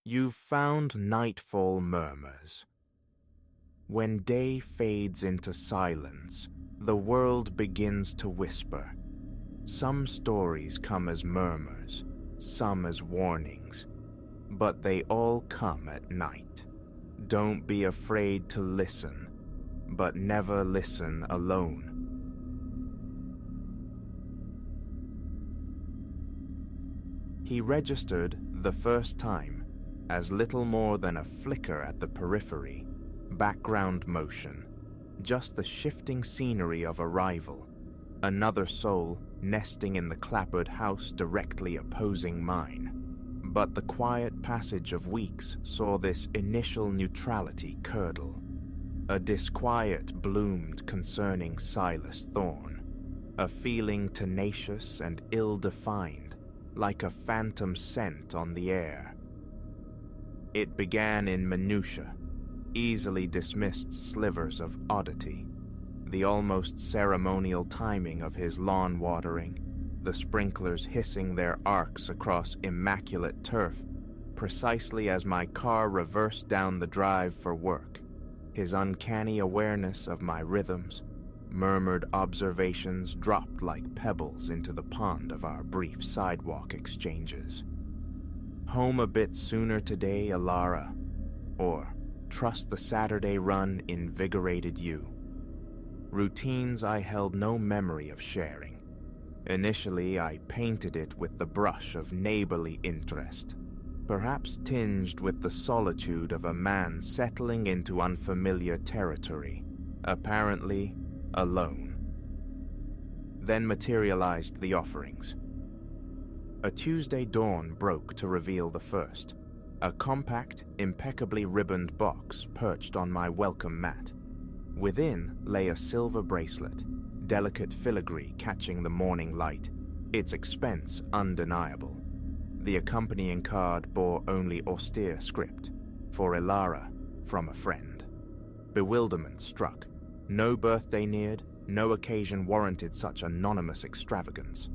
You've found nightfall murmurs. When day fades into silence, the world begins to whisper. Some stories come as murmurs, some as warnings, but they all come at night. Don't be afraid to listen, but never listen alone. He registered the first time as little more than a flicker at the periphery, background motion, just the shifting scenery of arrival, another soul nesting in the clapboard house directly opposing mine. But the quiet passage of weeks saw this initial neutrality curdle. A disquiet bloomed concerning Silas Thorne, a feeling tenacious and ill-defined, like a phantom scent on the air. It began in minutiae, easily dismissed slivers of oddity, the almost ceremonial timing of his lawn watering, the sprinklers hissing their arcs across immaculate turf, precisely as my car reversed down the drive for work, his uncanny awareness of my rhythms, murmured observations dropped like pebbles into the pond of our brief sidewalk exchanges. Home a bit sooner today, Alara, or trust the Saturday run invigorated you. Routines I held no memory of sharing. Initially, I painted it with the brush of neighborly interest, perhaps tinged with the solitude of a man settling into unfamiliar territory, apparently alone. Then materialized the offerings. A Tuesday dawn broke to reveal the first, a compact, impeccably ribboned box perched on my welcome mat. Within lay a silver bracelet, delicate filigree catching the morning light, its expense undeniable. The accompanying card bore only austere script, for Ilara, from a friend. Bewilderment struck. No birthday neared, no occasion warranted such anonymous extravagance.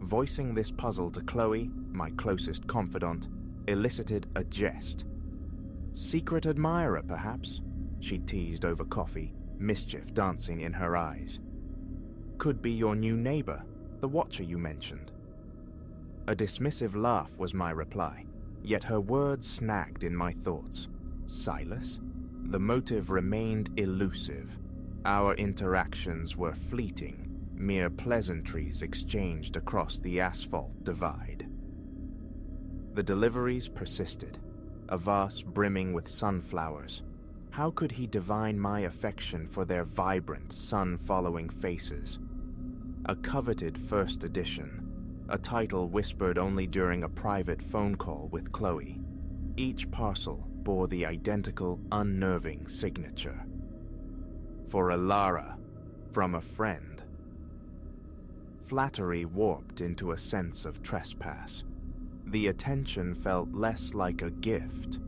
Voicing this puzzle to Chloe, my closest confidant, elicited a jest. Secret admirer, perhaps? She teased over coffee, mischief dancing in her eyes. Could be your new neighbor, the watcher you mentioned. A dismissive laugh was my reply, yet her words snagged in my thoughts. Silas? The motive remained elusive. Our interactions were fleeting, mere pleasantries exchanged across the asphalt divide. The deliveries persisted, a vase brimming with sunflowers. How could he divine my affection for their vibrant, sun-following faces? A coveted first edition, a title whispered only during a private phone call with Chloe. Each parcel bore the identical, unnerving signature. For Ilara, from a friend. Flattery warped into a sense of trespass. The attention felt less like a gift,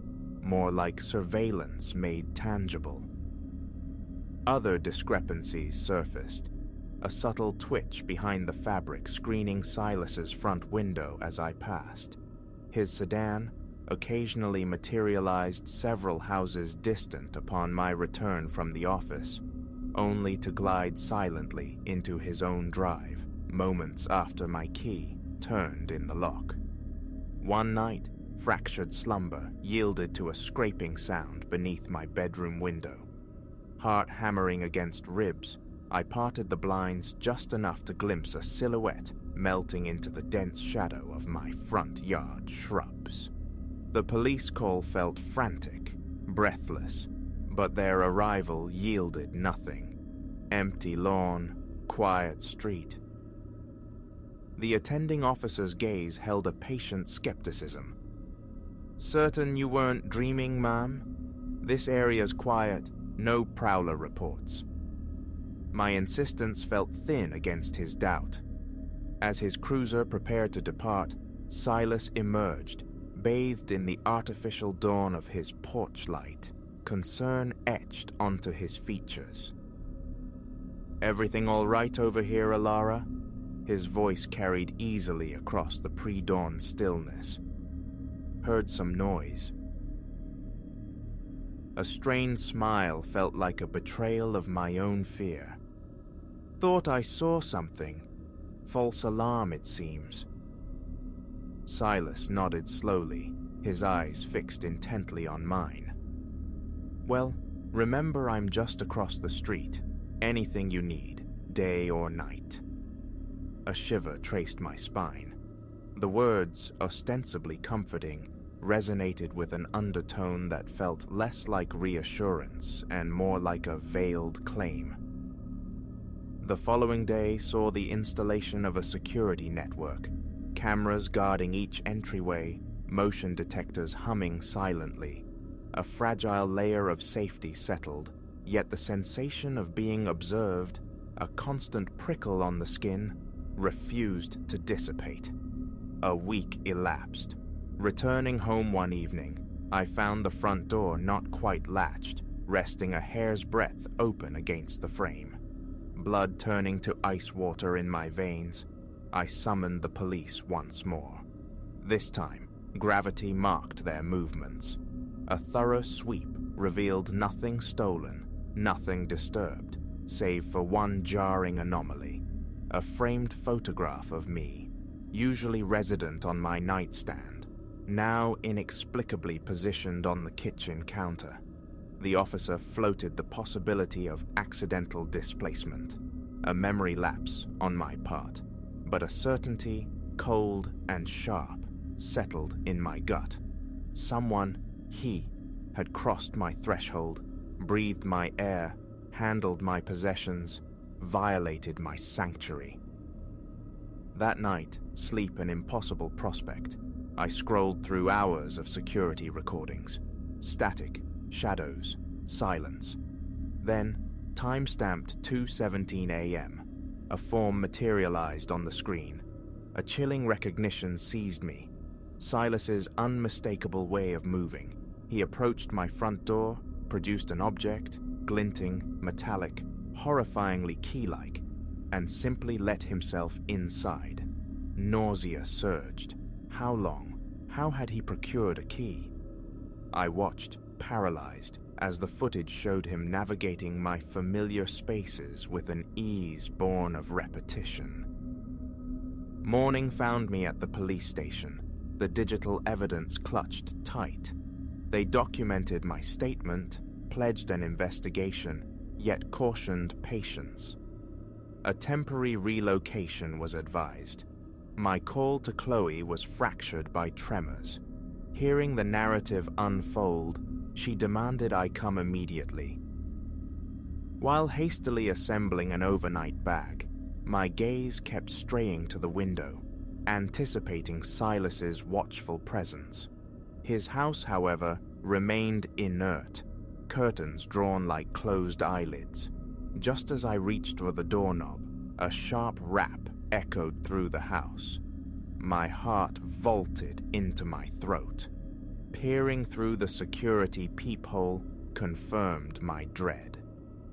more like surveillance made tangible. Other discrepancies surfaced, a subtle twitch behind the fabric screening Silas's front window as I passed. His sedan occasionally materialized several houses distant upon my return from the office, only to glide silently into his own drive moments after my key turned in the lock. One night, fractured slumber yielded to a scraping sound beneath my bedroom window. Heart hammering against ribs, I parted the blinds just enough to glimpse a silhouette melting into the dense shadow of my front yard shrubs. The police call felt frantic, breathless, but their arrival yielded nothing. Empty lawn, quiet street. The attending officer's gaze held a patient skepticism. Certain you weren't dreaming, ma'am? This area's quiet, no prowler reports. My insistence felt thin against his doubt. As his cruiser prepared to depart, Silas emerged, bathed in the artificial dawn of his porch light, concern etched onto his features. Everything all right over here, Ilara? His voice carried easily across the pre-dawn stillness. Heard some noise, A strained smile felt like a betrayal of my own fear. Thought I saw something. False alarm, it seems. Silas nodded slowly, his eyes fixed intently on mine. Well, remember I'm just across the street. Anything you need, day or night. A shiver traced my spine. The words, ostensibly comforting, resonated with an undertone that felt less like reassurance and more like a veiled claim. The following day saw the installation of a security network, cameras guarding each entryway, motion detectors humming silently. A fragile layer of safety settled, yet the sensation of being observed, a constant prickle on the skin, refused to dissipate. A week elapsed. Returning home one evening, I found the front door not quite latched, resting a hair's breadth open against the frame. Blood turning to ice water in my veins, I summoned the police once more. This time, gravity marked their movements. A thorough sweep revealed nothing stolen, nothing disturbed, save for one jarring anomaly. A framed photograph of me, usually resident on my nightstand, now inexplicably positioned on the kitchen counter. The officer floated the possibility of accidental displacement, a memory lapse on my part, but a certainty, cold and sharp, settled in my gut. Someone, he, had crossed my threshold, breathed my air, handled my possessions, violated my sanctuary. That night, sleep an impossible prospect. I scrolled through hours of security recordings. Static, shadows, silence. Then, time-stamped 2:17 a.m. A form materialized on the screen. A chilling recognition seized me. Silas's unmistakable way of moving. He approached my front door, produced an object, glinting, metallic, horrifyingly key-like, and simply let himself inside. Nausea surged. How long? How had he procured a key? I watched, paralyzed, as the footage showed him navigating my familiar spaces with an ease born of repetition. Morning found me at the police station, the digital evidence clutched tight. They documented my statement, pledged an investigation, yet cautioned patience. A temporary relocation was advised. My call to Chloe was fractured by tremors. Hearing the narrative unfold, she demanded I come immediately. While hastily assembling an overnight bag, my gaze kept straying to the window, anticipating Silas's watchful presence. His house, however, remained inert, curtains drawn like closed eyelids. Just as I reached for the doorknob, a sharp rap echoed through the house. My heart vaulted into my throat. Peering through the security peephole confirmed my dread.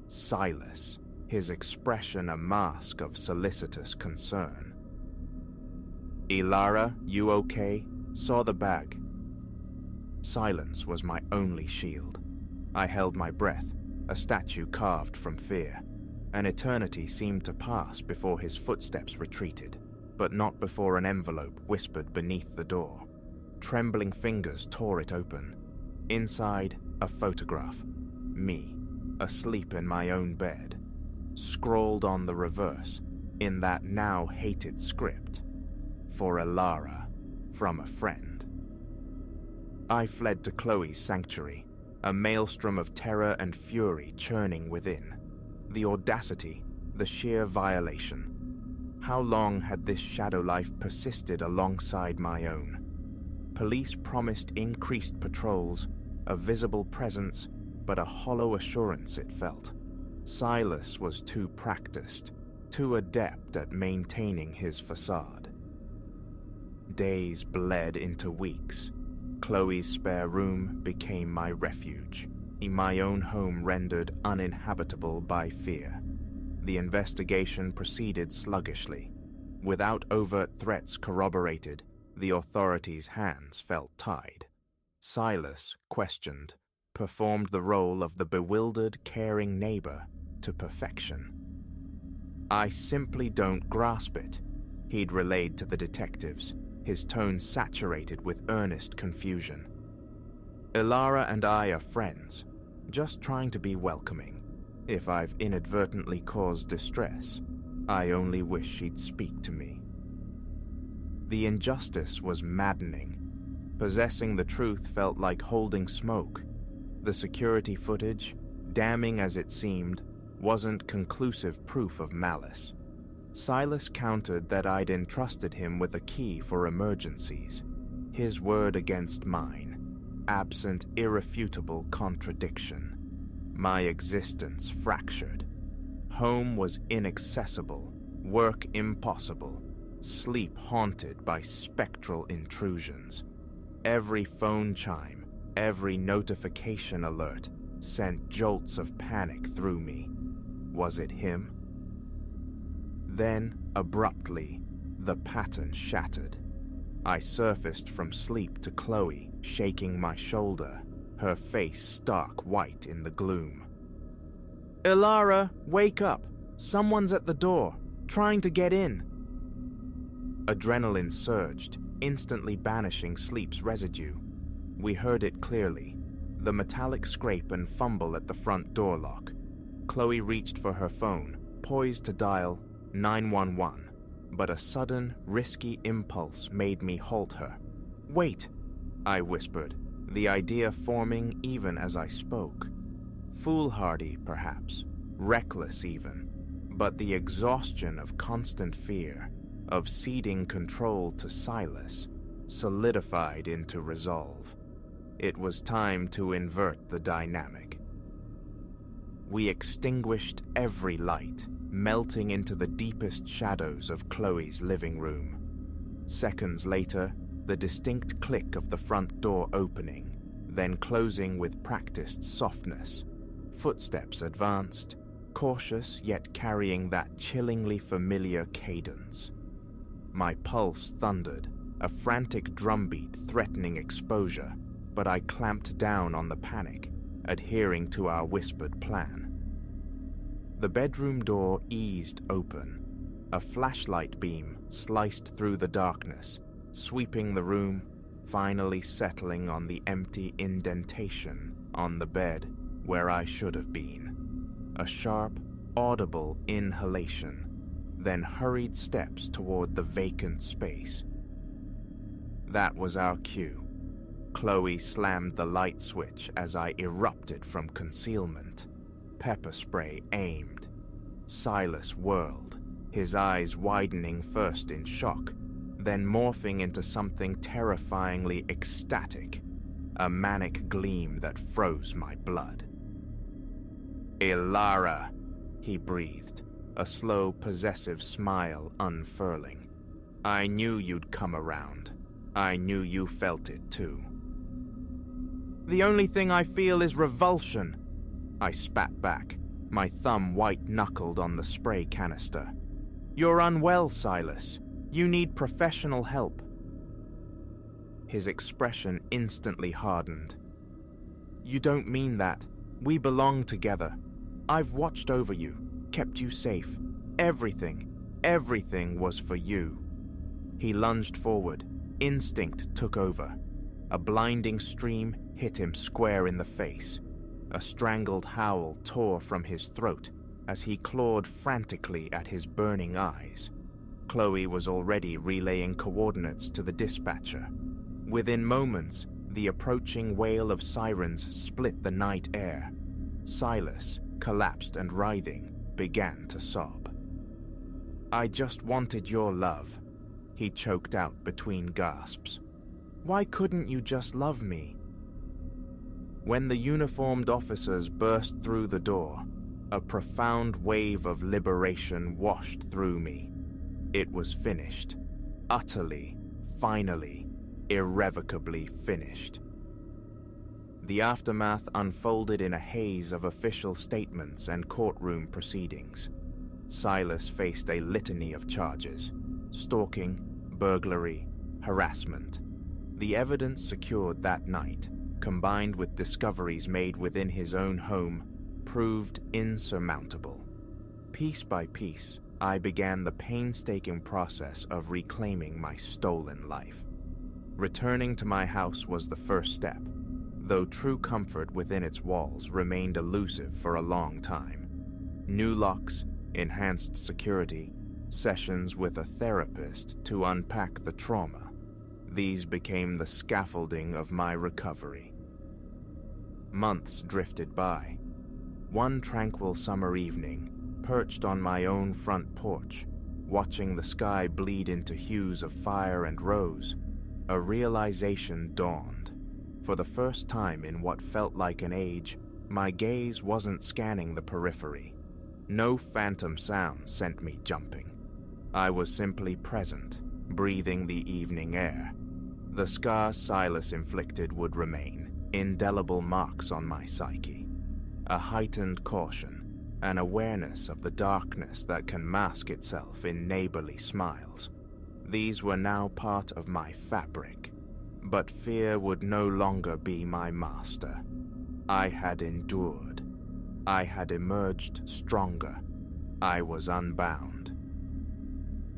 Silas, his expression a mask of solicitous concern. "Ilara, you okay? Saw the bag." Silence was my only shield. I held my breath, a statue carved from fear. An eternity seemed to pass before his footsteps retreated, but not before an envelope whispered beneath the door. Trembling fingers tore it open. Inside, a photograph. Me, asleep in my own bed. Scrawled on the reverse, in that now hated script. "For Ilara, from a friend." I fled to Chloe's sanctuary, a maelstrom of terror and fury churning within. The audacity, the sheer violation. How long had this shadow life persisted alongside my own? Police promised increased patrols, a visible presence, but a hollow assurance it felt. Silas was too practiced, too adept at maintaining his facade. Days bled into weeks. Chloe's spare room became my refuge, my own home rendered uninhabitable by fear. The investigation proceeded sluggishly. Without overt threats corroborated, the authorities' hands felt tied. Silas questioned, performed the role of the bewildered, caring neighbor to perfection. "I simply don't grasp it," he'd relayed to the detectives, his tone saturated with earnest confusion. "Ilara and I are friends, just trying to be welcoming. If I've inadvertently caused distress, I only wish she'd speak to me." The injustice was maddening. Possessing the truth felt like holding smoke. The security footage, damning as it seemed, wasn't conclusive proof of malice. Silas countered that I'd entrusted him with a key for emergencies, his word against mine, absent irrefutable contradiction. My existence fractured. Home was inaccessible, work impossible, sleep haunted by spectral intrusions. Every phone chime, every notification alert sent jolts of panic through me. Was it him? Then, abruptly, the pattern shattered. I surfaced from sleep to Chloe, shaking my shoulder, her face stark white in the gloom. "Ilara, wake up! Someone's at the door, trying to get in!" Adrenaline surged, instantly banishing sleep's residue. We heard it clearly, the metallic scrape and fumble at the front door lock. Chloe reached for her phone, poised to dial 911, but a sudden, risky impulse made me halt her. "Wait," I whispered, the idea forming even as I spoke. Foolhardy, perhaps, reckless even, but the exhaustion of constant fear, of ceding control to Silas, solidified into resolve. It was time to invert the dynamic. We extinguished every light, melting into the deepest shadows of Chloe's living room. Seconds later, the distinct click of the front door opening, then closing with practiced softness. Footsteps advanced, cautious yet carrying that chillingly familiar cadence. My pulse thundered, a frantic drumbeat threatening exposure, but I clamped down on the panic, adhering to our whispered plan. The bedroom door eased open. A flashlight beam sliced through the darkness, sweeping the room, finally settling on the empty indentation on the bed where I should have been. A sharp, audible inhalation, then hurried steps toward the vacant space. That was our cue. Chloe slammed the light switch as I erupted from concealment. Pepper spray aimed. Silas whirled, his eyes widening first in shock, then morphing into something terrifyingly ecstatic, a manic gleam that froze my blood. "Ilara," he breathed, a slow, possessive smile unfurling. "I knew you'd come around. I knew you felt it too." "The only thing I feel is revulsion," I spat back, my thumb white-knuckled on the spray canister. "You're unwell, Silas. You need professional help." His expression instantly hardened. "You don't mean that. We belong together. I've watched over you, kept you safe. Everything was for you." He lunged forward. Instinct took over. A blinding stream hit him square in the face. A strangled howl tore from his throat as he clawed frantically at his burning eyes. Chloe was already relaying coordinates to the dispatcher. Within moments, the approaching wail of sirens split the night air. Silas, collapsed and writhing, began to sob. "I just wanted your love," he choked out between gasps. "Why couldn't you just love me?" When the uniformed officers burst through the door, a profound wave of liberation washed through me. It was finished. Utterly, finally, irrevocably finished. The aftermath unfolded in a haze of official statements and courtroom proceedings. Silas faced a litany of charges: stalking, burglary, harassment. The evidence secured that night, combined with discoveries made within his own home, proved insurmountable. Piece by piece, I began the painstaking process of reclaiming my stolen life. Returning to my house was the first step, though true comfort within its walls remained elusive for a long time. New locks, enhanced security, sessions with a therapist to unpack the trauma. These became the scaffolding of my recovery. Months drifted by. One tranquil summer evening, perched on my own front porch, watching the sky bleed into hues of fire and rose, a realization dawned. For the first time in what felt like an age, my gaze wasn't scanning the periphery. No phantom sound sent me jumping. I was simply present, breathing the evening air. The scars Silas inflicted would remain, indelible marks on my psyche. A heightened caution, an awareness of the darkness that can mask itself in neighborly smiles. These were now part of my fabric, but fear would no longer be my master. I had endured. I had emerged stronger. I was unbound.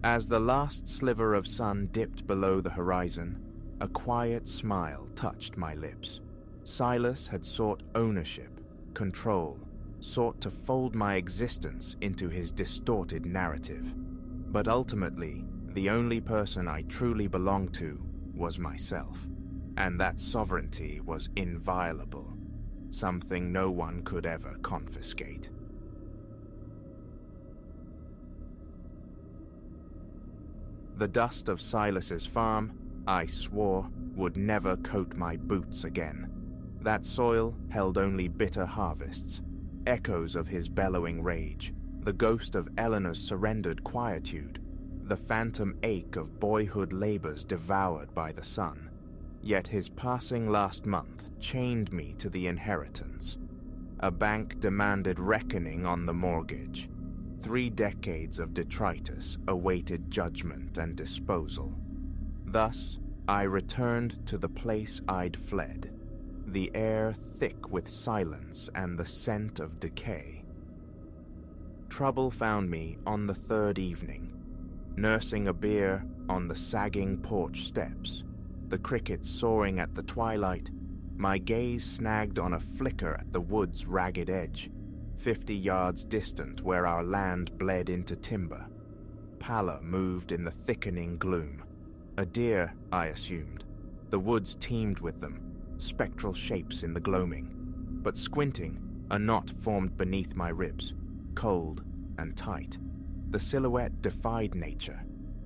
As the last sliver of sun dipped below the horizon, a quiet smile touched my lips. Silas had sought ownership, control, sought to fold my existence into his distorted narrative. But ultimately, the only person I truly belonged to was myself, and that sovereignty was inviolable, something no one could ever confiscate. The dust of Silas's farm, I swore, would never coat my boots again. That soil held only bitter harvests, echoes of his bellowing rage, the ghost of Eleanor's surrendered quietude, the phantom ache of boyhood labors devoured by the sun. Yet his passing last month chained me to the inheritance. A bank demanded reckoning on the mortgage. 3 decades of detritus awaited judgment and disposal. Thus, I returned to the place I'd fled, the air thick with silence and the scent of decay. Trouble found me on the 3rd evening, nursing a beer on the sagging porch steps, the crickets soaring at the twilight, my gaze snagged on a flicker at the wood's ragged edge, 50 yards distant where our land bled into timber. Pallor moved in the thickening gloom. A deer, I assumed. The woods teemed with them, spectral shapes in the gloaming. But squinting, a knot formed beneath my ribs, cold and tight. The silhouette defied nature.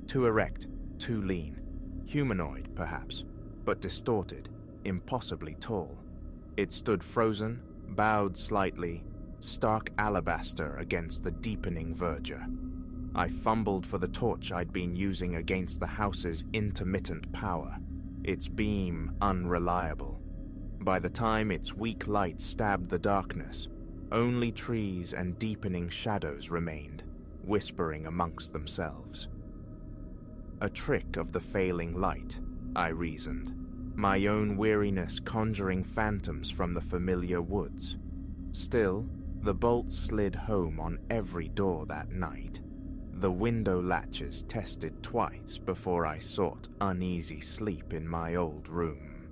Too erect, too lean. Humanoid, perhaps, but distorted, impossibly tall. It stood frozen, bowed slightly, stark alabaster against the deepening verdure. I fumbled for the torch I'd been using against the house's intermittent power, its beam unreliable. By the time its weak light stabbed the darkness, only trees and deepening shadows remained, whispering amongst themselves. A trick of the failing light, I reasoned, my own weariness conjuring phantoms from the familiar woods. Still, the bolts slid home on every door that night. The window latches tested twice before I sought uneasy sleep in my old room.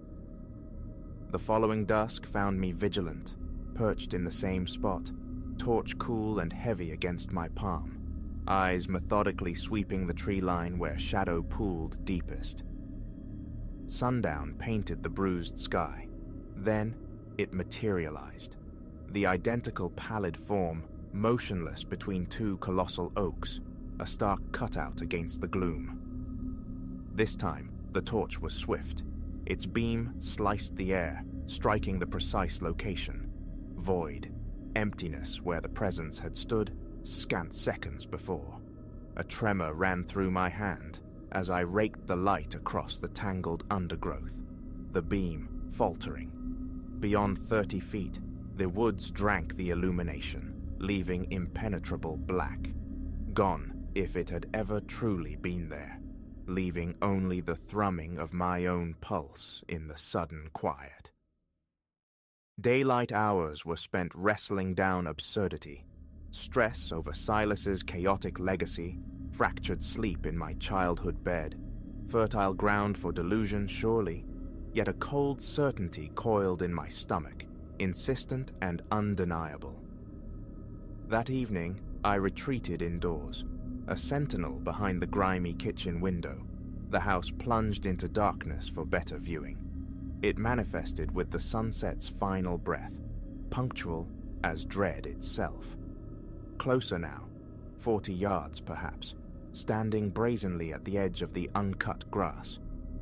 The following dusk found me vigilant, perched in the same spot, torch cool and heavy against my palm, eyes methodically sweeping the tree line where shadow pooled deepest. Sundown painted the bruised sky. Then it materialized. The identical pallid form, motionless between 2 colossal oaks, a stark cutout against the gloom. This time, the torch was swift. Its beam sliced the air, striking the precise location. Void, emptiness where the presence had stood scant seconds before. A tremor ran through my hand as I raked the light across the tangled undergrowth, the beam faltering. Beyond 30 feet, the woods drank the illumination, leaving impenetrable black. Gone, if it had ever truly been there, leaving only the thrumming of my own pulse in the sudden quiet. Daylight hours were spent wrestling down absurdity, stress over Silas's chaotic legacy, fractured sleep in my childhood bed, fertile ground for delusion surely, yet a cold certainty coiled in my stomach, insistent and undeniable. That evening, I retreated indoors, a sentinel behind the grimy kitchen window. The house plunged into darkness for better viewing. It manifested with the sunset's final breath, punctual as dread itself. Closer now, 40 yards perhaps, standing brazenly at the edge of the uncut grass,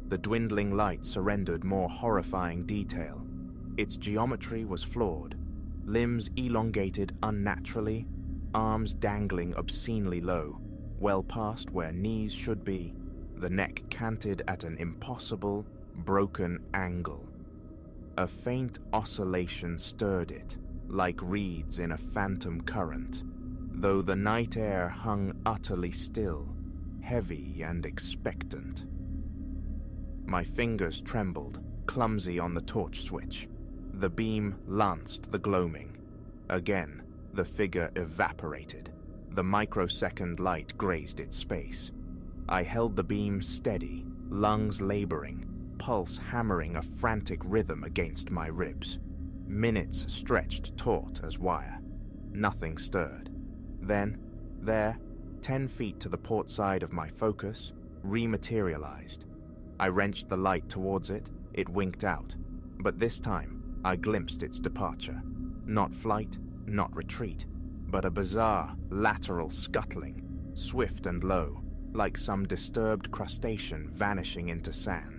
the dwindling light surrendered more horrifying detail. Its geometry was flawed, limbs elongated unnaturally, arms dangling obscenely low, well past where knees should be, the neck canted at an impossible, broken angle. A faint oscillation stirred it, like reeds in a phantom current, though the night air hung utterly still, heavy and expectant. My fingers trembled, clumsy on the torch switch. The beam lanced the gloaming. Again, the figure evaporated. The microsecond light grazed its space. I held the beam steady, lungs laboring, pulse hammering a frantic rhythm against my ribs. Minutes stretched taut as wire. Nothing stirred. Then, there, 10 feet to the port side of my focus, rematerialized. I wrenched the light towards it, it winked out, but this time I glimpsed its departure. Not flight, not retreat, but a bizarre, lateral scuttling, swift and low, like some disturbed crustacean vanishing into sand.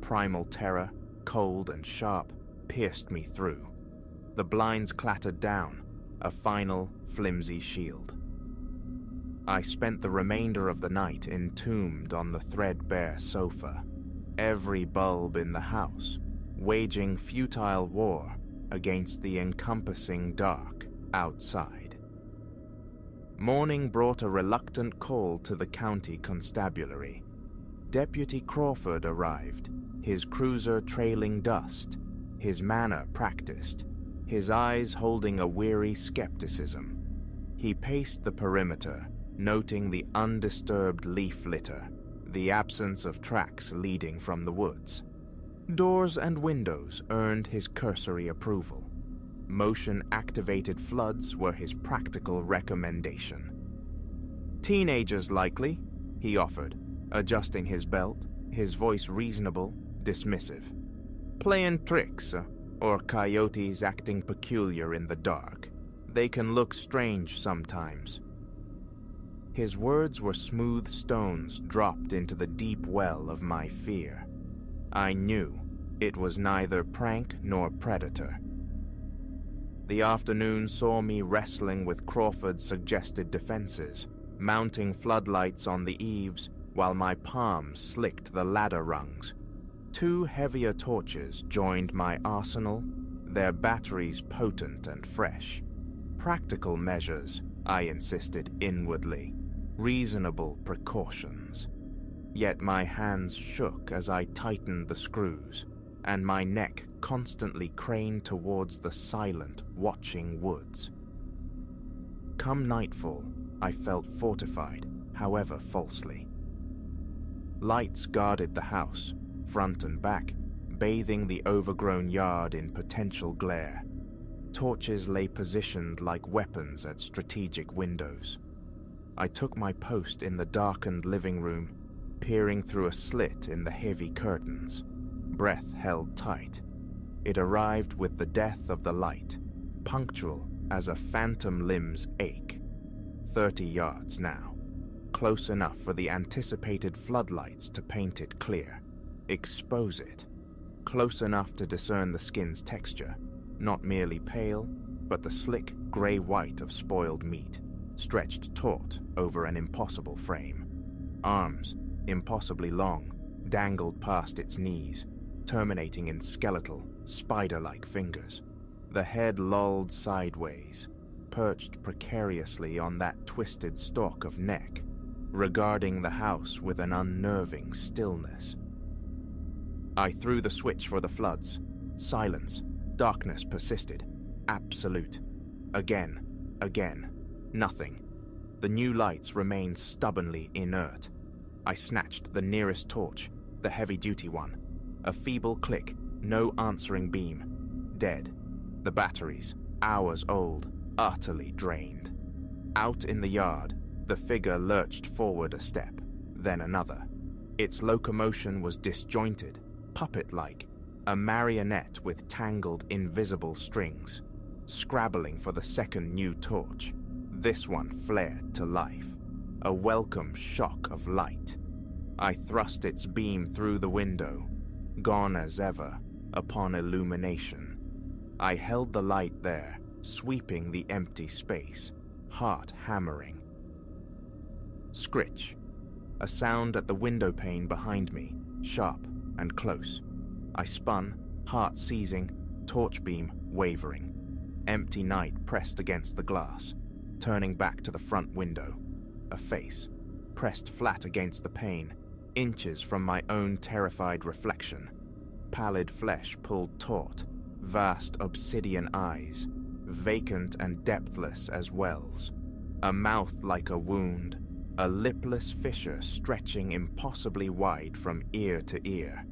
Primal terror, cold and sharp, pierced me through. The blinds clattered down, a final, flimsy shield. I spent the remainder of the night entombed on the threadbare sofa, every bulb in the house, waging futile war against the encompassing dark outside. Morning brought a reluctant call to the county constabulary. Deputy Crawford arrived, his cruiser trailing dust, his manner practiced, his eyes holding a weary skepticism. He paced the perimeter, noting the undisturbed leaf litter, the absence of tracks leading from the woods. Doors and windows earned his cursory approval. Motion-activated floods were his practical recommendation. Teenagers likely, he offered, adjusting his belt, his voice reasonable, dismissive. Playing tricks, or coyotes acting peculiar in the dark. They can look strange sometimes. His words were smooth stones dropped into the deep well of my fear. I knew it was neither prank nor predator. The afternoon saw me wrestling with Crawford's suggested defenses, mounting floodlights on the eaves while my palms slicked the ladder rungs. 2 heavier torches joined my arsenal, their batteries potent and fresh. Practical measures, I insisted inwardly, reasonable precautions. Yet my hands shook as I tightened the screws, and my neck constantly craned towards the silent, watching woods. Come nightfall, I felt fortified, however falsely. Lights guarded the house, front and back, bathing the overgrown yard in potential glare. Torches lay positioned like weapons at strategic windows. I took my post in the darkened living room, peering through a slit in the heavy curtains. Breath held tight. It arrived with the death of the light, punctual as a phantom limb's ache. 30 yards now, close enough for the anticipated floodlights to paint it clear, expose it, close enough to discern the skin's texture, not merely pale, but the slick gray-white of spoiled meat, stretched taut over an impossible frame. Arms, impossibly long, dangled past its knees, terminating in skeletal, spider-like fingers. The head lolled sideways, perched precariously on that twisted stalk of neck, regarding the house with an unnerving stillness. I threw the switch for the floods. Silence. Darkness persisted. Absolute. Again. Nothing. The new lights remained stubbornly inert. I snatched the nearest torch, the heavy-duty one. A feeble click, no answering beam. Dead. The batteries, hours old, utterly drained. Out in the yard, the figure lurched forward a step, then another. Its locomotion was disjointed, puppet-like, a marionette with tangled, invisible strings, scrabbling for the second new torch. This one flared to life, a welcome shock of light. I thrust its beam through the window, gone as ever, upon illumination. I held the light there, sweeping the empty space, heart hammering. Scritch. A sound at the window pane behind me, sharp and close. I spun, heart seizing, torch beam wavering. Empty night pressed against the glass, turning back to the front window. A face, pressed flat against the pane, inches from my own terrified reflection. Pallid flesh pulled taut, vast obsidian eyes, vacant and depthless as wells. A mouth like a wound, a lipless fissure stretching impossibly wide from ear to ear.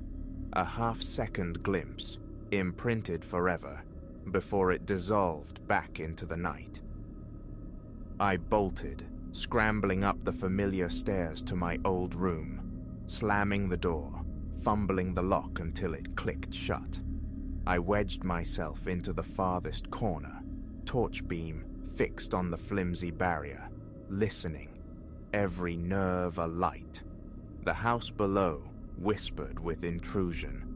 A half-second glimpse, imprinted forever, before it dissolved back into the night. I bolted, scrambling up the familiar stairs to my old room, slamming the door, fumbling the lock until it clicked shut. I wedged myself into the farthest corner, torch beam fixed on the flimsy barrier, listening, every nerve alight. The house below whispered with intrusion,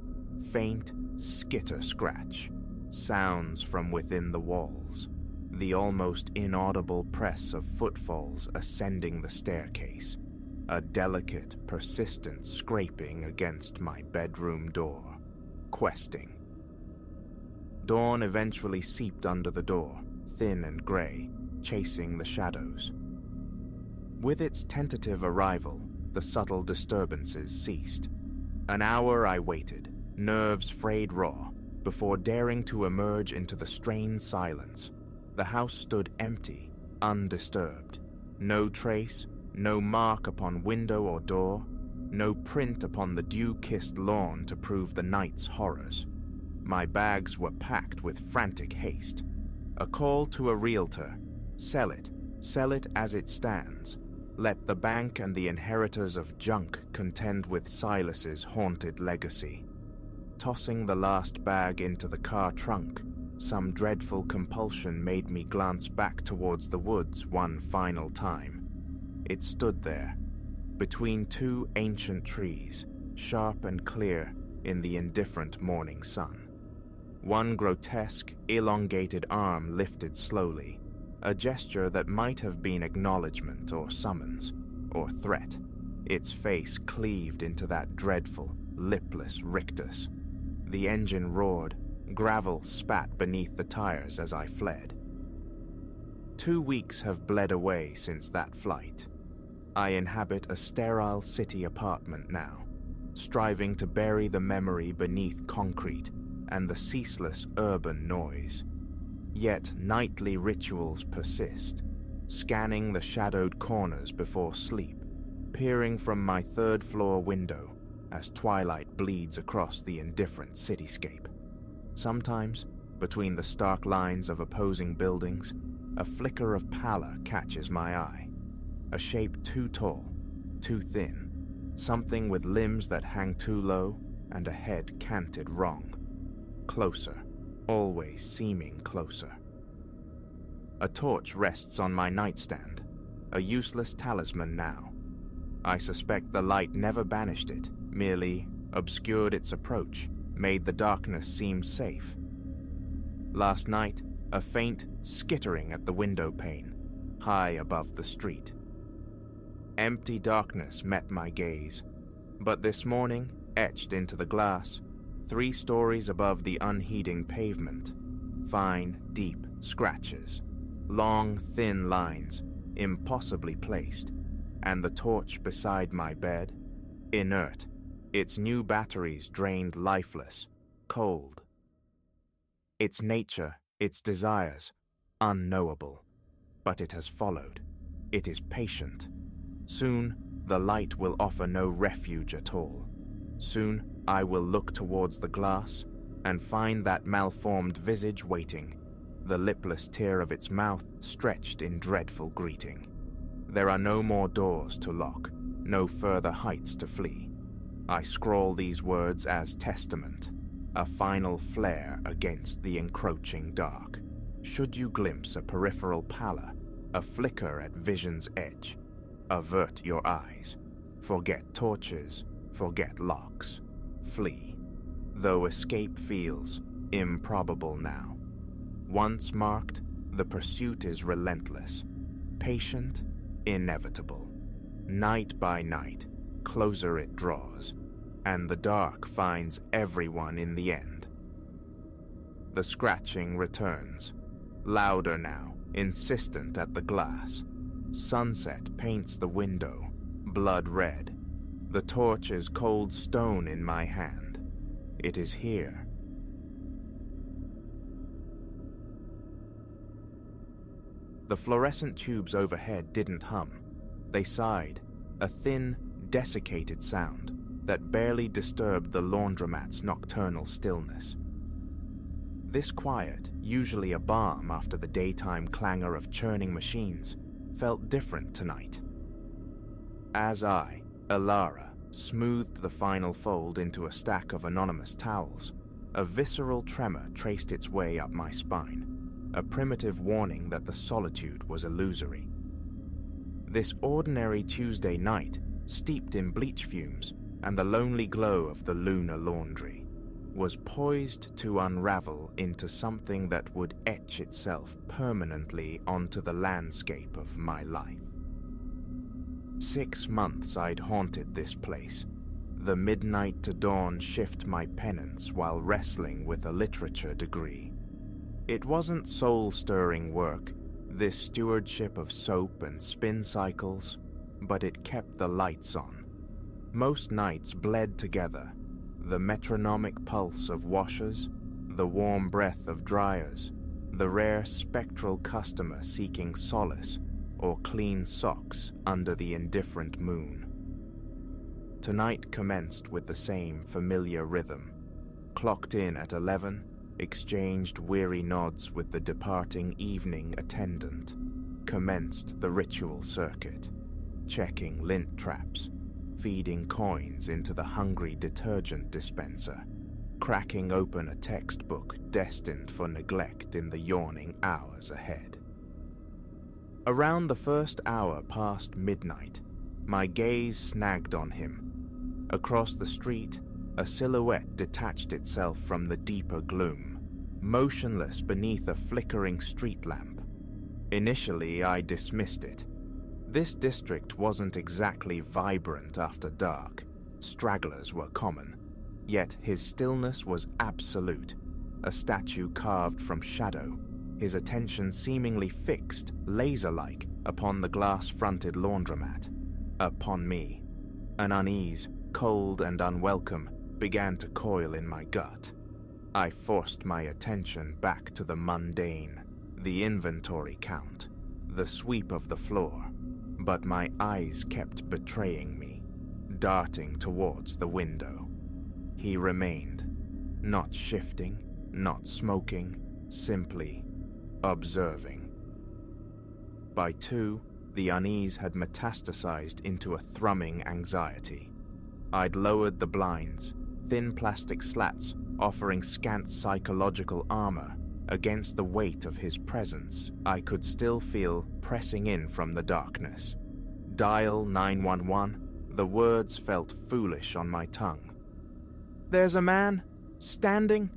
faint skitter-scratch, sounds from within the walls, the almost inaudible press of footfalls ascending the staircase, a delicate, persistent scraping against my bedroom door, questing. Dawn eventually seeped under the door, thin and grey, chasing the shadows. With its tentative arrival, the subtle disturbances ceased. An hour I waited, nerves frayed raw, before daring to emerge into the strained silence. The house stood empty, undisturbed. No trace, no mark upon window or door, no print upon the dew-kissed lawn to prove the night's horrors. My bags were packed with frantic haste. A call to a realtor. Sell it as it stands. Let the bank and the inheritors of junk contend with Silas's haunted legacy. Tossing the last bag into the car trunk, some dreadful compulsion made me glance back towards the woods one final time. It stood there, between two ancient trees, sharp and clear in the indifferent morning sun. One grotesque, elongated arm lifted slowly, a gesture that might have been acknowledgement or summons, or threat. Its face cleaved into that dreadful, lipless rictus. The engine roared, gravel spat beneath the tires as I fled. 2 weeks have bled away since that flight. I inhabit a sterile city apartment now, striving to bury the memory beneath concrete and the ceaseless urban noise. Yet nightly rituals persist, scanning the shadowed corners before sleep, peering from my third-floor window as twilight bleeds across the indifferent cityscape. Sometimes, between the stark lines of opposing buildings, a flicker of pallor catches my eye. A shape too tall, too thin, something with limbs that hang too low and a head canted wrong. Closer, always seeming closer. A torch rests on my nightstand, a useless talisman now. I suspect the light never banished it, merely obscured its approach, made the darkness seem safe. Last night, a faint skittering at the window pane, high above the street. Empty darkness met my gaze, but this morning, etched into the glass, 3 stories above the unheeding pavement, fine, deep scratches, long, thin lines, impossibly placed, and the torch beside my bed, inert, its new batteries drained lifeless, cold. its nature, its desires, unknowable. But it has followed. It is patient. Soon, the light will offer no refuge at all. Soon, I will look towards the glass and find that malformed visage waiting, the lipless tear of its mouth stretched in dreadful greeting. There are no more doors to lock, no further heights to flee. I scrawl these words as testament, a final flare against the encroaching dark. Should you glimpse a peripheral pallor, a flicker at vision's edge, avert your eyes. Forget torches, forget locks. Flee, though escape feels improbable now. Once marked, the pursuit is relentless, patient, inevitable. Night by night, closer it draws, and the dark finds everyone in the end. The scratching returns, louder now, insistent at the glass. Sunset paints the window, blood red. The torch is cold stone in my hand. It is here. The fluorescent tubes overhead didn't hum. They sighed, a thin, desiccated sound that barely disturbed the laundromat's nocturnal stillness. This quiet, usually a balm after the daytime clangor of churning machines, felt different tonight. As I, Alara, smoothed the final fold into a stack of anonymous towels, a visceral tremor traced its way up my spine, a primitive warning that the solitude was illusory. This ordinary Tuesday night, steeped in bleach fumes and the lonely glow of the lunar laundry, was poised to unravel into something that would etch itself permanently onto the landscape of my life. 6 months I'd haunted this place, the midnight to dawn shift my penance while wrestling with a literature degree. It wasn't soul-stirring work, this stewardship of soap and spin cycles, but it kept the lights on. Most nights bled together, the metronomic pulse of washers, the warm breath of dryers, the rare spectral customer seeking solace or clean socks under the indifferent moon. Tonight commenced with the same familiar rhythm. Clocked in at 11, exchanged weary nods with the departing evening attendant, commenced the ritual circuit, checking lint traps, feeding coins into the hungry detergent dispenser, cracking open a textbook destined for neglect in the yawning hours ahead. Around the first hour past midnight, my gaze snagged on him. Across the street, a silhouette detached itself from the deeper gloom, motionless beneath a flickering street lamp. Initially, I dismissed it. This district wasn't exactly vibrant after dark. Stragglers were common. Yet his stillness was absolute, a statue carved from shadow, his attention seemingly fixed, laser-like, upon the glass-fronted laundromat. Upon me. An unease, cold and unwelcome, began to coil in my gut. I forced my attention back to the mundane, the inventory count, the sweep of the floor, but my eyes kept betraying me, darting towards the window. He remained, not shifting, not smoking, simply observing. By 2, the unease had metastasized into a thrumming anxiety. I'd lowered the blinds, thin plastic slats offering scant psychological armor against the weight of his presence I could still feel pressing in from the darkness. Dial 911, the words felt foolish on my tongue. "There's a man, standing."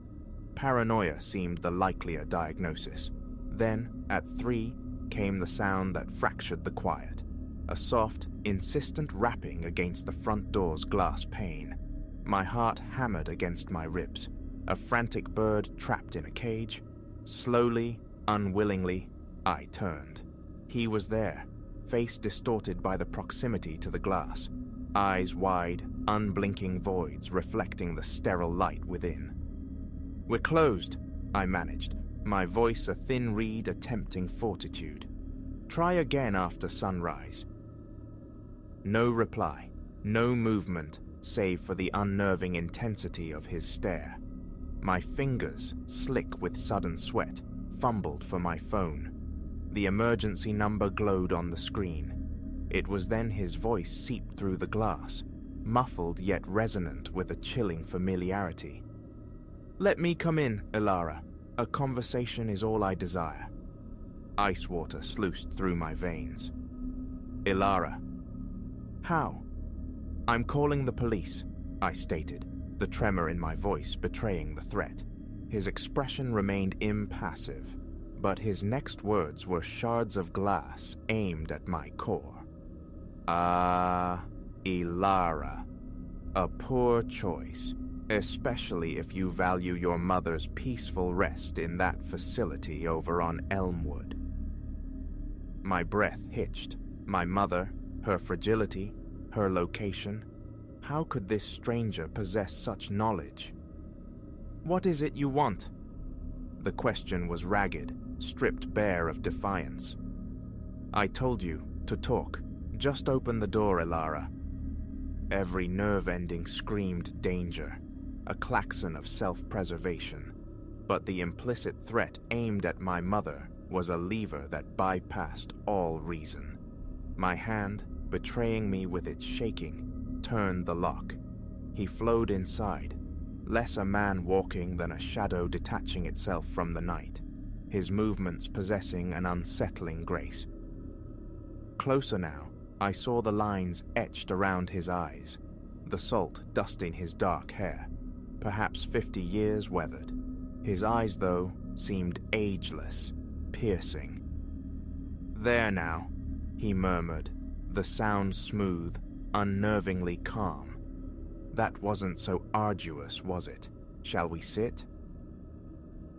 Paranoia seemed the likelier diagnosis. Then, at 3, came the sound that fractured the quiet, a soft, insistent rapping against the front door's glass pane. My heart hammered against my ribs, a frantic bird trapped in a cage. Slowly, unwillingly, I turned. He was there, face distorted by the proximity to the glass, eyes wide, unblinking voids reflecting the sterile light within. "We're closed," I managed, my voice a thin reed attempting fortitude. "Try again after sunrise." No reply, no movement, save for the unnerving intensity of his stare. My fingers, slick with sudden sweat, fumbled for my phone. The emergency number glowed on the screen. It was then his voice seeped through the glass, muffled yet resonant with a chilling familiarity. "Let me come in, Ilara. A conversation is all I desire." Ice water sluiced through my veins. "Ilara." "How?" "I'm calling the police," I stated, the tremor in my voice betraying the threat. His expression remained impassive, but his next words were shards of glass aimed at my core. "Ah, Ilara. A poor choice, especially if you value your mother's peaceful rest in that facility over on Elmwood." My breath hitched. My mother, her fragility, her location. How could this stranger possess such knowledge? "What is it you want?" The question was ragged, stripped bare of defiance. "I told you to talk. Just open the door, Ilara." Every nerve ending screamed danger, a klaxon of self-preservation, but the implicit threat aimed at my mother was a lever that bypassed all reason. My hand, betraying me with its shaking, turned the lock. He flowed inside, less a man walking than a shadow detaching itself from the night, his movements possessing an unsettling grace. Closer now, I saw the lines etched around his eyes, the salt dusting his dark hair, perhaps 50 years weathered. His eyes, though, seemed ageless, piercing. "There now," he murmured, the sound smooth, unnervingly calm. "That wasn't so arduous, was it? Shall we sit?"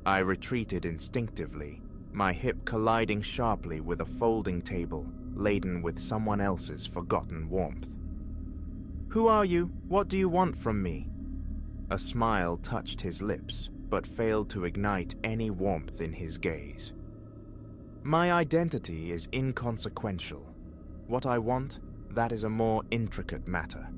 I retreated instinctively, my hip colliding sharply with a folding table laden with someone else's forgotten warmth. "Who are you? What do you want from me?" A smile touched his lips, but failed to ignite any warmth in his gaze. "My identity is inconsequential. What I want, that is a more intricate matter."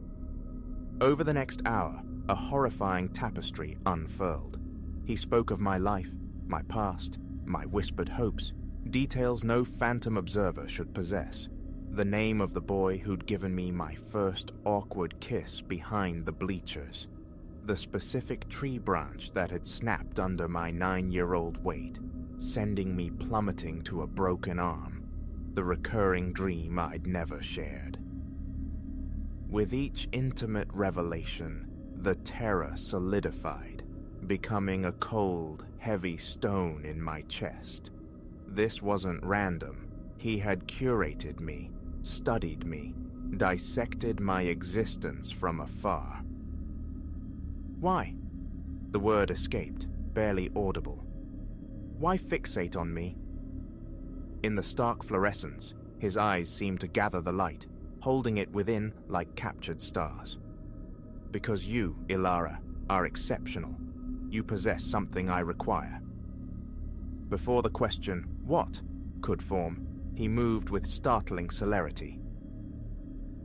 Over the next hour, a horrifying tapestry unfurled. He spoke of my life, my past, my whispered hopes, details no phantom observer should possess. The name of the boy who'd given me my first awkward kiss behind the bleachers. The specific tree branch that had snapped under my 9-year-old weight, sending me plummeting to a broken arm. The recurring dream I'd never shared. With each intimate revelation, the terror solidified, becoming a cold, heavy stone in my chest. This wasn't random. He had curated me, studied me, dissected my existence from afar. "Why?" The word escaped, barely audible. "Why fixate on me?" In the stark fluorescence, his eyes seemed to gather the light, holding it within like captured stars. "Because you, Ilara, are exceptional. You possess something I require." Before the question, "What?" could form, he moved with startling celerity.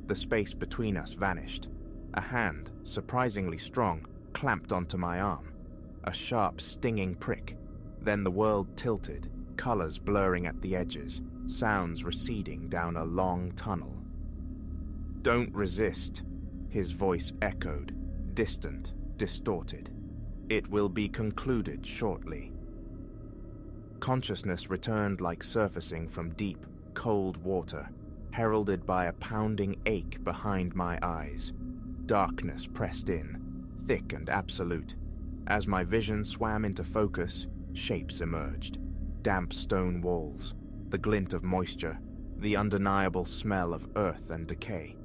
The space between us vanished. A hand, surprisingly strong, clamped onto my arm. A sharp, stinging prick. Then the world tilted, colors blurring at the edges, sounds receding down a long tunnel. "Don't resist," his voice echoed, distant, distorted. "It will be concluded shortly." Consciousness returned like surfacing from deep, cold water, heralded by a pounding ache behind my eyes. Darkness pressed in, thick and absolute. As my vision swam into focus, shapes emerged. Damp stone walls, the glint of moisture, the undeniable smell of earth and decay.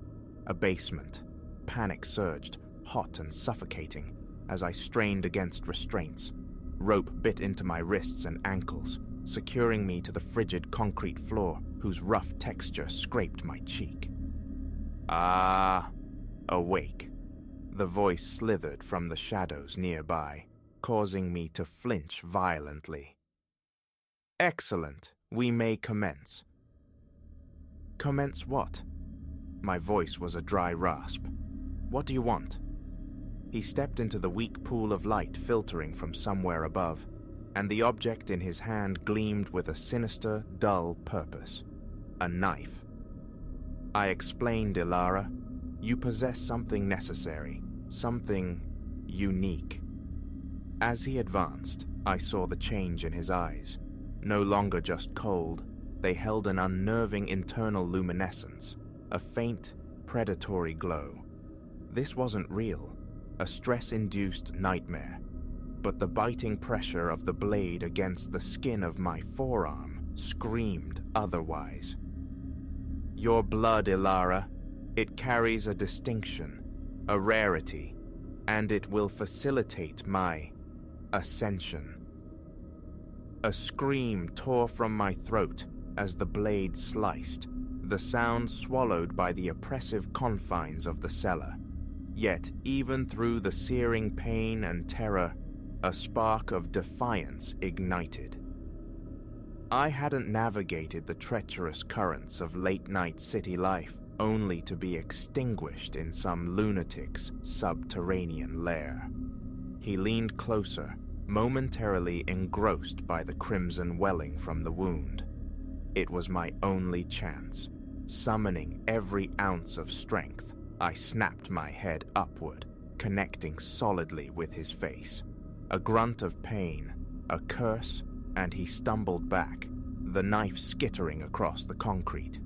A basement. Panic surged, hot and suffocating, as I strained against restraints. Rope bit into my wrists and ankles, securing me to the frigid concrete floor whose rough texture scraped my cheek. "Ah!" Awake. The voice slithered from the shadows nearby. causing me to flinch violently. "Excellent. We may commence." "Commence what?" My voice was a dry rasp. "What do you want?" He stepped into the weak pool of light filtering from somewhere above, and the object in his hand gleamed with a sinister, dull purpose. A knife. I explained, Ilara. "You possess something necessary, something unique." As he advanced, I saw the change in his eyes. No longer just cold, they held an unnerving internal luminescence, a faint, predatory glow. This wasn't real, a stress-induced nightmare, but the biting pressure of the blade against the skin of my forearm screamed otherwise. "Your blood, Ilara. It carries a distinction, a rarity, and it will facilitate my ascension." A scream tore from my throat as the blade sliced, the sound swallowed by the oppressive confines of the cellar. Yet, even through the searing pain and terror, a spark of defiance ignited. I hadn't navigated the treacherous currents of late-night city life only to be extinguished in some lunatic's subterranean lair. He leaned closer, momentarily engrossed by the crimson welling from the wound. It was my only chance. Summoning every ounce of strength, I snapped my head upward, connecting solidly with his face. A grunt of pain, a curse, and he stumbled back, the knife skittering across the concrete.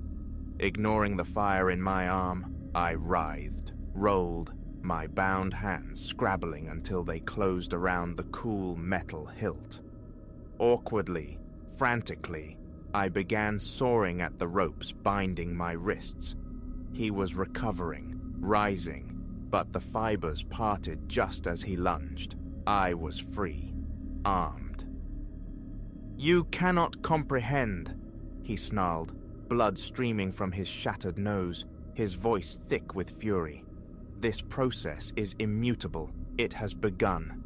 Ignoring the fire in my arm, I writhed, rolled, my bound hands scrabbling until they closed around the cool metal hilt. Awkwardly, frantically, I began sawing at the ropes binding my wrists. He was recovering, rising, but the fibers parted just as he lunged. I was free, armed. "You cannot comprehend," he snarled, blood streaming from his shattered nose, his voice thick with fury. "This process is immutable. It has begun."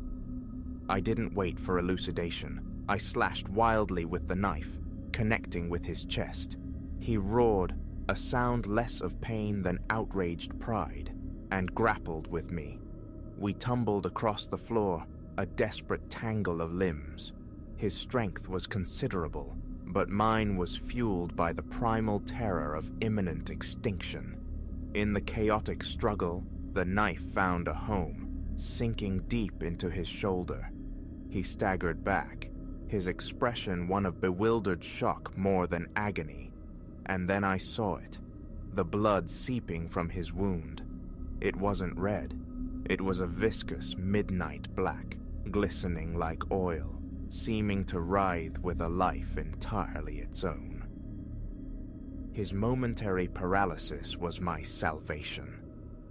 I didn't wait for elucidation. I slashed wildly with the knife, connecting with his chest. He roared, a sound less of pain than outraged pride, and grappled with me. We tumbled across the floor, a desperate tangle of limbs. His strength was considerable, but mine was fueled by the primal terror of imminent extinction. In the chaotic struggle, the knife found a home, sinking deep into his shoulder. He staggered back, his expression one of bewildered shock more than agony. And then I saw it, the blood seeping from his wound. It wasn't red. It was a viscous midnight black, glistening like oil, seeming to writhe with a life entirely its own. His momentary paralysis was my salvation.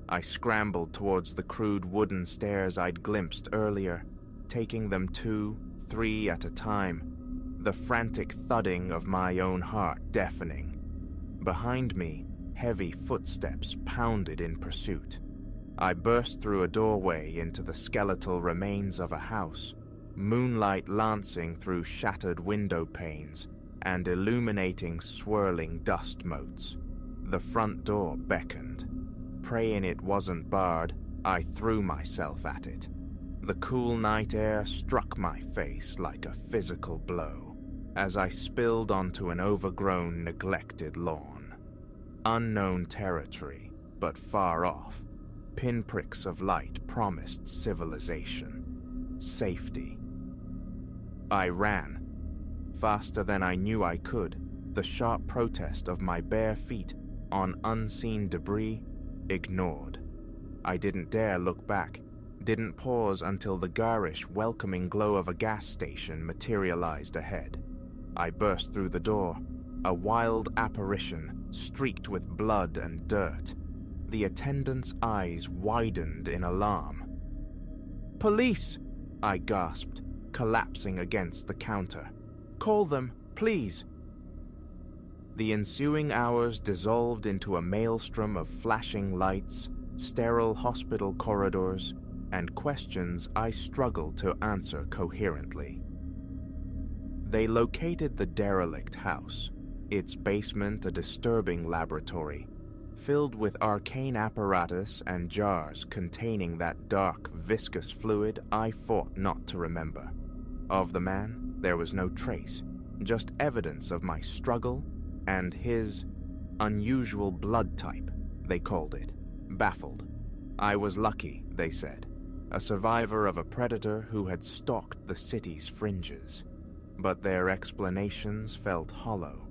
I scrambled towards the crude wooden stairs I'd glimpsed earlier, taking them 2, 3 at a time, the frantic thudding of my own heart deafening. Behind me, heavy footsteps pounded in pursuit. I burst through a doorway into the skeletal remains of a house, moonlight lancing through shattered window panes and illuminating swirling dust motes. The front door beckoned. Praying it wasn't barred, I threw myself at it. The cool night air struck my face like a physical blow as I spilled onto an overgrown, neglected lawn. Unknown territory, but far off. Pinpricks of light promised civilization, safety. I ran, faster than I knew I could, the sharp protest of my bare feet on unseen debris ignored. I didn't dare look back, didn't pause until the garish, welcoming glow of a gas station materialized ahead. I burst through the door, a wild apparition streaked with blood and dirt. The attendant's eyes widened in alarm. "Police!" I gasped, collapsing against the counter. "Call them, please." The ensuing hours dissolved into a maelstrom of flashing lights, sterile hospital corridors, and questions I struggled to answer coherently. They located the derelict house, its basement a disturbing laboratory, filled with arcane apparatus and jars containing that dark, viscous fluid I fought not to remember. Of the man, there was no trace, just evidence of my struggle and his unusual blood type, they called it. Baffled. I was lucky, they said, a survivor of a predator who had stalked the city's fringes. But their explanations felt hollow.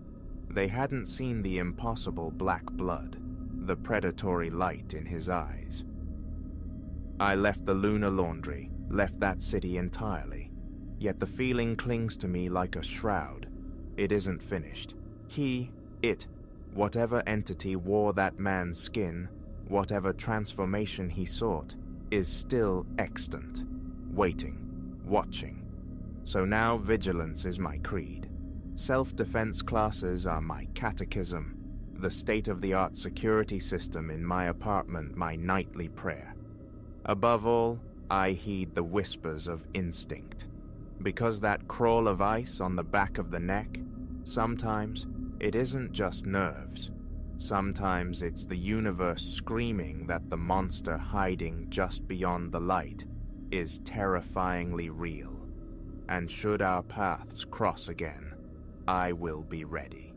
They hadn't seen the impossible black blood, the predatory light in his eyes. I left the lunar laundry, left that city entirely, yet the feeling clings to me like a shroud. It isn't finished. Whatever entity wore that man's skin, whatever transformation he sought, is still extant, waiting, watching. So now vigilance is my creed. Self-defense classes are my catechism, the state-of-the-art security system in my apartment my nightly prayer. Above all, I heed the whispers of instinct. Because that crawl of ice on the back of the neck, sometimes it isn't just nerves. Sometimes it's the universe screaming that the monster hiding just beyond the light is terrifyingly real. And should our paths cross again, I will be ready.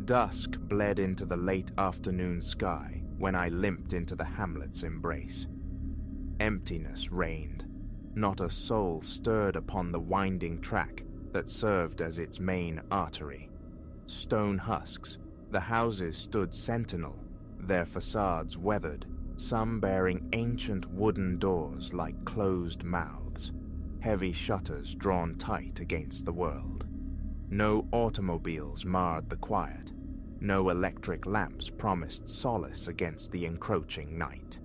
Dusk bled into the late afternoon sky when I limped into the hamlet's embrace. Emptiness reigned. Not a soul stirred upon the winding track that served as its main artery. Stone husks, the houses stood sentinel, their facades weathered, some bearing ancient wooden doors like closed mouths, heavy shutters drawn tight against the world. No automobiles marred the quiet. No electric lamps promised solace against the encroaching night.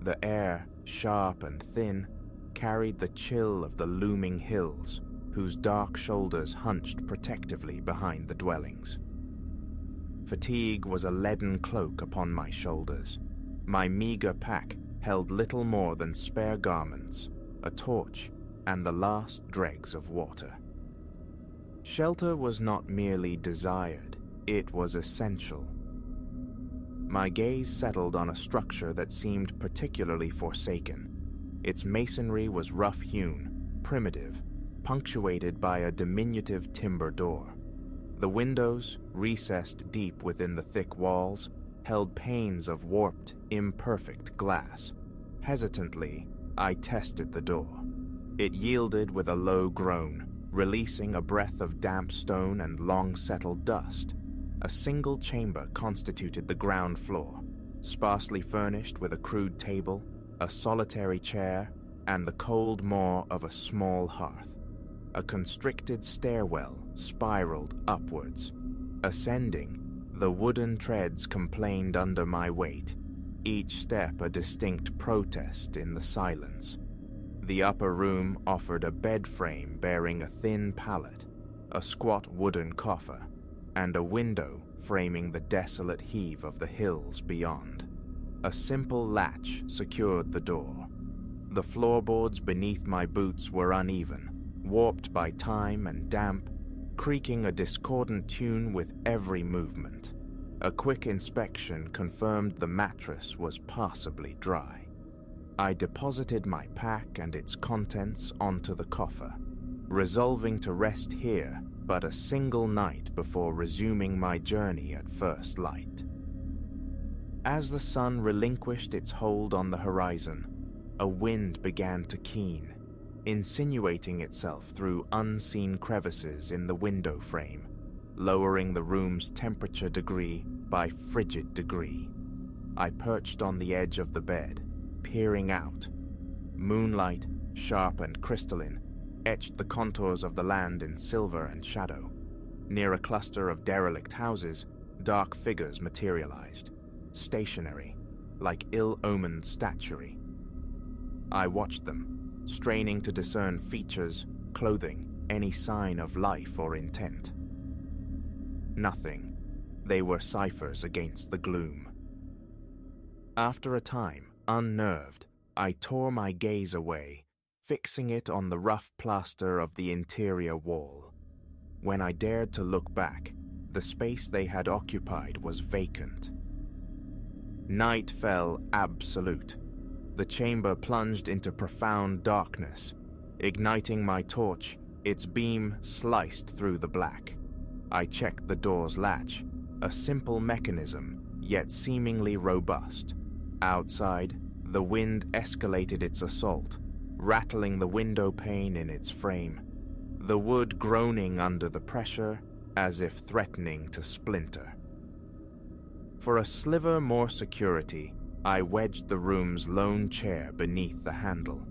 The air, sharp and thin, carried the chill of the looming hills, whose dark shoulders hunched protectively behind the dwellings. Fatigue was a leaden cloak upon my shoulders. My meager pack held little more than spare garments, a torch, and the last dregs of water. Shelter was not merely desired, it was essential. My gaze settled on a structure that seemed particularly forsaken. Its masonry was rough-hewn, primitive, punctuated by a diminutive timber door. The windows, recessed deep within the thick walls, held panes of warped, imperfect glass. Hesitantly, I tested the door. It yielded with a low groan, releasing a breath of damp stone and long-settled dust. A single chamber constituted the ground floor, sparsely furnished with a crude table, a solitary chair, and the cold maw of a small hearth. A constricted stairwell spiraled upwards. Ascending, the wooden treads complained under my weight, each step a distinct protest in the silence. The upper room offered a bed frame bearing a thin pallet, a squat wooden coffer, and a window framing the desolate heave of the hills beyond. A simple latch secured the door. The floorboards beneath my boots were uneven, warped by time and damp, creaking a discordant tune with every movement. A quick inspection confirmed the mattress was passably dry. I deposited my pack and its contents onto the coffer, resolving to rest here but a single night before resuming my journey at first light. As the sun relinquished its hold on the horizon, a wind began to keen, insinuating itself through unseen crevices in the window frame, lowering the room's temperature degree by frigid degree. I perched on the edge of the bed, peering out. Moonlight, sharp and crystalline, etched the contours of the land in silver and shadow. Near a cluster of derelict houses, dark figures materialized, stationary, like ill-omened statuary. I watched them, straining to discern features, clothing, any sign of life or intent. Nothing. They were ciphers against the gloom. After a time, unnerved, I tore my gaze away, fixing it on the rough plaster of the interior wall. When I dared to look back, the space they had occupied was vacant. Night fell absolute. The chamber plunged into profound darkness. Igniting my torch, its beam sliced through the black. I checked the door's latch, a simple mechanism, yet seemingly robust. Outside, the wind escalated its assault, rattling the window pane in its frame, the wood groaning under the pressure as if threatening to splinter. For a sliver more security, I wedged the room's lone chair beneath the handle.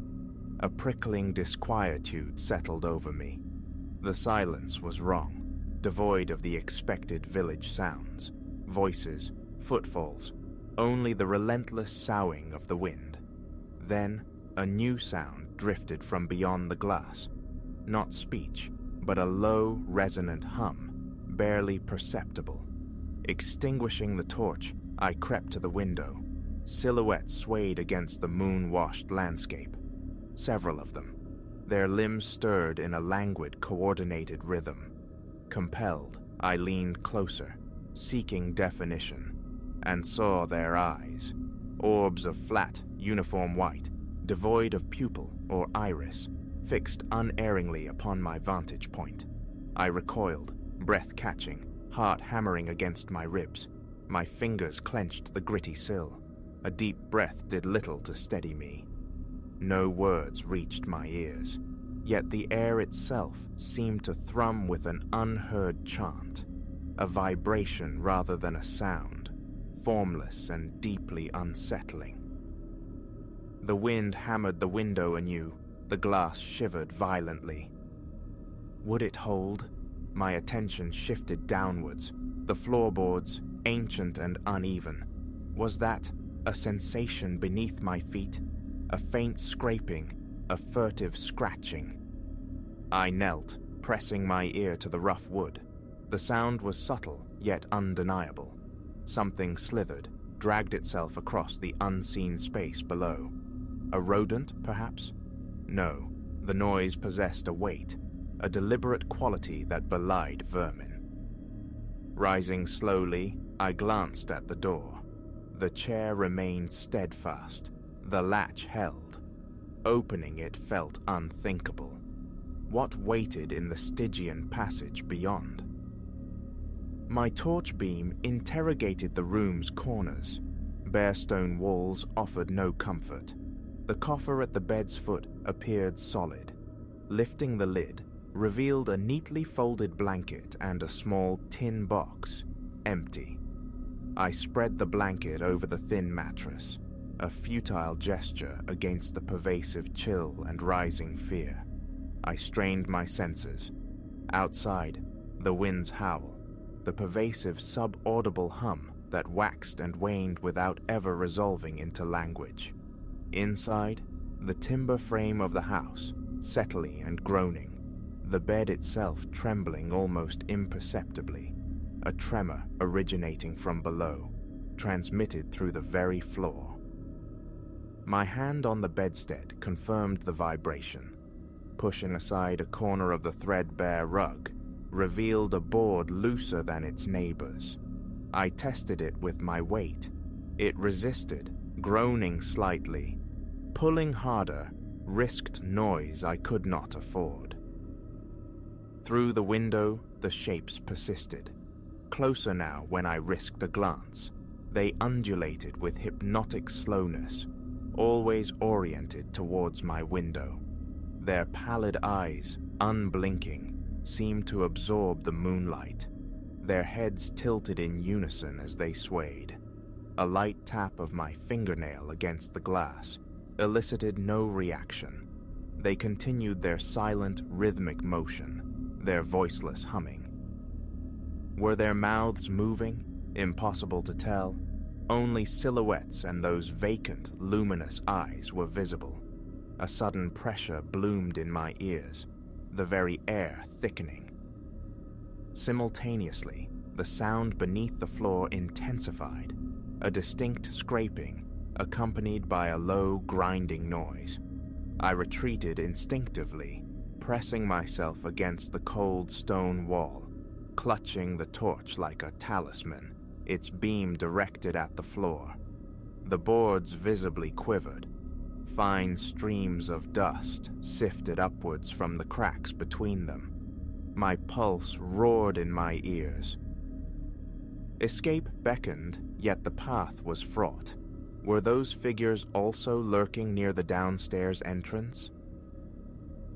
A prickling disquietude settled over me. The silence was wrong, devoid of the expected village sounds, voices, footfalls, only the relentless soughing of the wind. Then, a new sound drifted from beyond the glass. Not speech, but a low, resonant hum, barely perceptible. Extinguishing the torch, I crept to the window. Silhouettes swayed against the moon-washed landscape. Several of them. Their limbs stirred in a languid, coordinated rhythm. Compelled, I leaned closer, seeking definition, and saw their eyes. Orbs of flat, uniform white, devoid of pupil or iris, fixed unerringly upon my vantage point. I recoiled, breath catching, heart hammering against my ribs. My fingers clenched the gritty sill. A deep breath did little to steady me. No words reached my ears, yet the air itself seemed to thrum with an unheard chant, a vibration rather than a sound, formless and deeply unsettling. The wind hammered the window anew, the glass shivered violently. Would it hold? My attention shifted downwards, the floorboards, ancient and uneven. Was that a sensation beneath my feet? A faint scraping, a furtive scratching. I knelt, pressing my ear to the rough wood. The sound was subtle, yet undeniable. Something slithered, dragged itself across the unseen space below. A rodent, perhaps? No, the noise possessed a weight, a deliberate quality that belied vermin. Rising slowly, I glanced at the door. The chair remained steadfast, the latch held. Opening it felt unthinkable. What waited in the Stygian passage beyond? My torch beam interrogated the room's corners. Bare stone walls offered no comfort. The coffer at the bed's foot appeared solid. Lifting the lid, revealed a neatly folded blanket and a small tin box, empty. I spread the blanket over the thin mattress, a futile gesture against the pervasive chill and rising fear. I strained my senses. Outside, the wind's howl, the pervasive sub-audible hum that waxed and waned without ever resolving into language. Inside, the timber frame of the house, settly and groaning, the bed itself trembling almost imperceptibly, a tremor originating from below, transmitted through the very floor. My hand on the bedstead confirmed the vibration. Pushing aside a corner of the threadbare rug, revealed a board looser than its neighbors. I tested it with my weight. It resisted, groaning slightly. Pulling harder risked noise I could not afford. Through the window, the shapes persisted. Closer now when I risked a glance. They undulated with hypnotic slowness, always oriented towards my window. Their pallid eyes, unblinking, seemed to absorb the moonlight. Their heads tilted in unison as they swayed. A light tap of my fingernail against the glass elicited no reaction. They continued their silent, rhythmic motion, their voiceless humming. Were their mouths moving? Impossible to tell. Only silhouettes and those vacant, luminous eyes were visible. A sudden pressure bloomed in my ears, the very air thickening. Simultaneously, the sound beneath the floor intensified, a distinct scraping, accompanied by a low, grinding noise. I retreated instinctively, pressing myself against the cold stone wall, clutching the torch like a talisman, its beam directed at the floor. The boards visibly quivered. Fine streams of dust sifted upwards from the cracks between them. My pulse roared in my ears. Escape beckoned, yet the path was fraught. Were those figures also lurking near the downstairs entrance?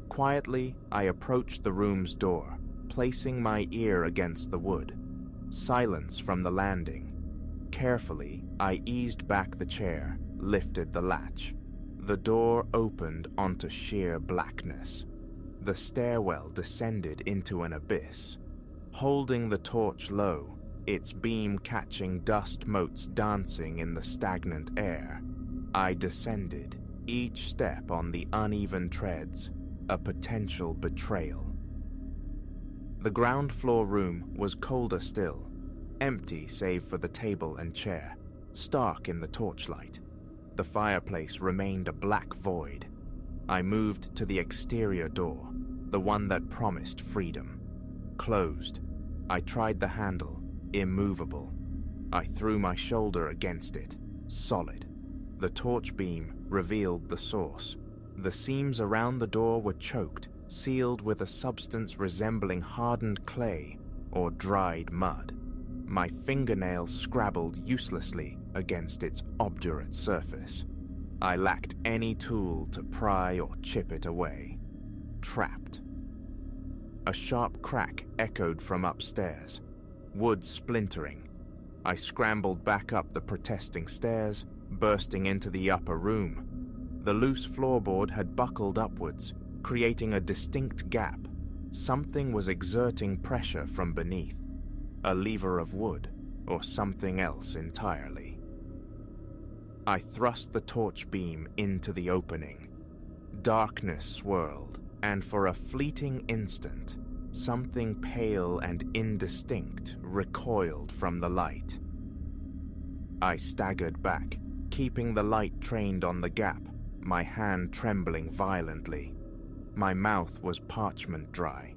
Quietly, I approached the room's door, placing my ear against the wood. Silence from the landing. Carefully, I eased back the chair, lifted the latch. The door opened onto sheer blackness. The stairwell descended into an abyss. Holding the torch low, its beam catching dust motes dancing in the stagnant air, I descended, each step on the uneven treads, a potential betrayal. The ground floor room was colder still, empty save for the table and chair, stark in the torchlight. The fireplace remained a black void. I moved to the exterior door, the one that promised freedom. Closed. I tried the handle, immovable. I threw my shoulder against it, solid. The torch beam revealed the source. The seams around the door were choked, sealed with a substance resembling hardened clay or dried mud. My fingernails scrabbled uselessly against its obdurate surface. I lacked any tool to pry or chip it away. Trapped. A sharp crack echoed from upstairs, wood splintering. I scrambled back up the protesting stairs, bursting into the upper room. The loose floorboard had buckled upwards, creating a distinct gap. Something was exerting pressure from beneath. A lever of wood, or something else entirely. I thrust the torch beam into the opening. Darkness swirled, and for a fleeting instant, something pale and indistinct recoiled from the light. I staggered back, keeping the light trained on the gap, my hand trembling violently. My mouth was parchment dry.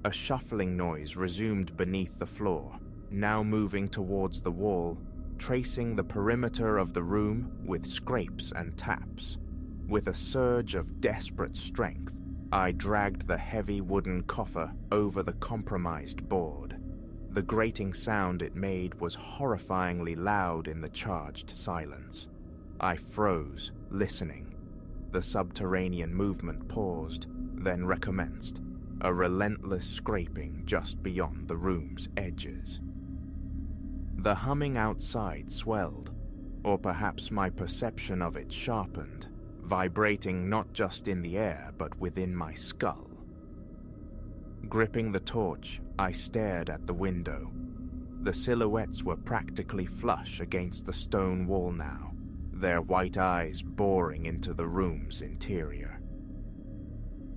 A shuffling noise resumed beneath the floor, now moving towards the wall, tracing the perimeter of the room with scrapes and taps. With a surge of desperate strength, I dragged the heavy wooden coffer over the compromised board. The grating sound it made was horrifyingly loud in the charged silence. I froze, listening. The subterranean movement paused, then recommenced, a relentless scraping just beyond the room's edges. The humming outside swelled, or perhaps my perception of it sharpened, vibrating not just in the air but within my skull. Gripping the torch, I stared at the window. The silhouettes were practically flush against the stone wall now, their white eyes boring into the room's interior.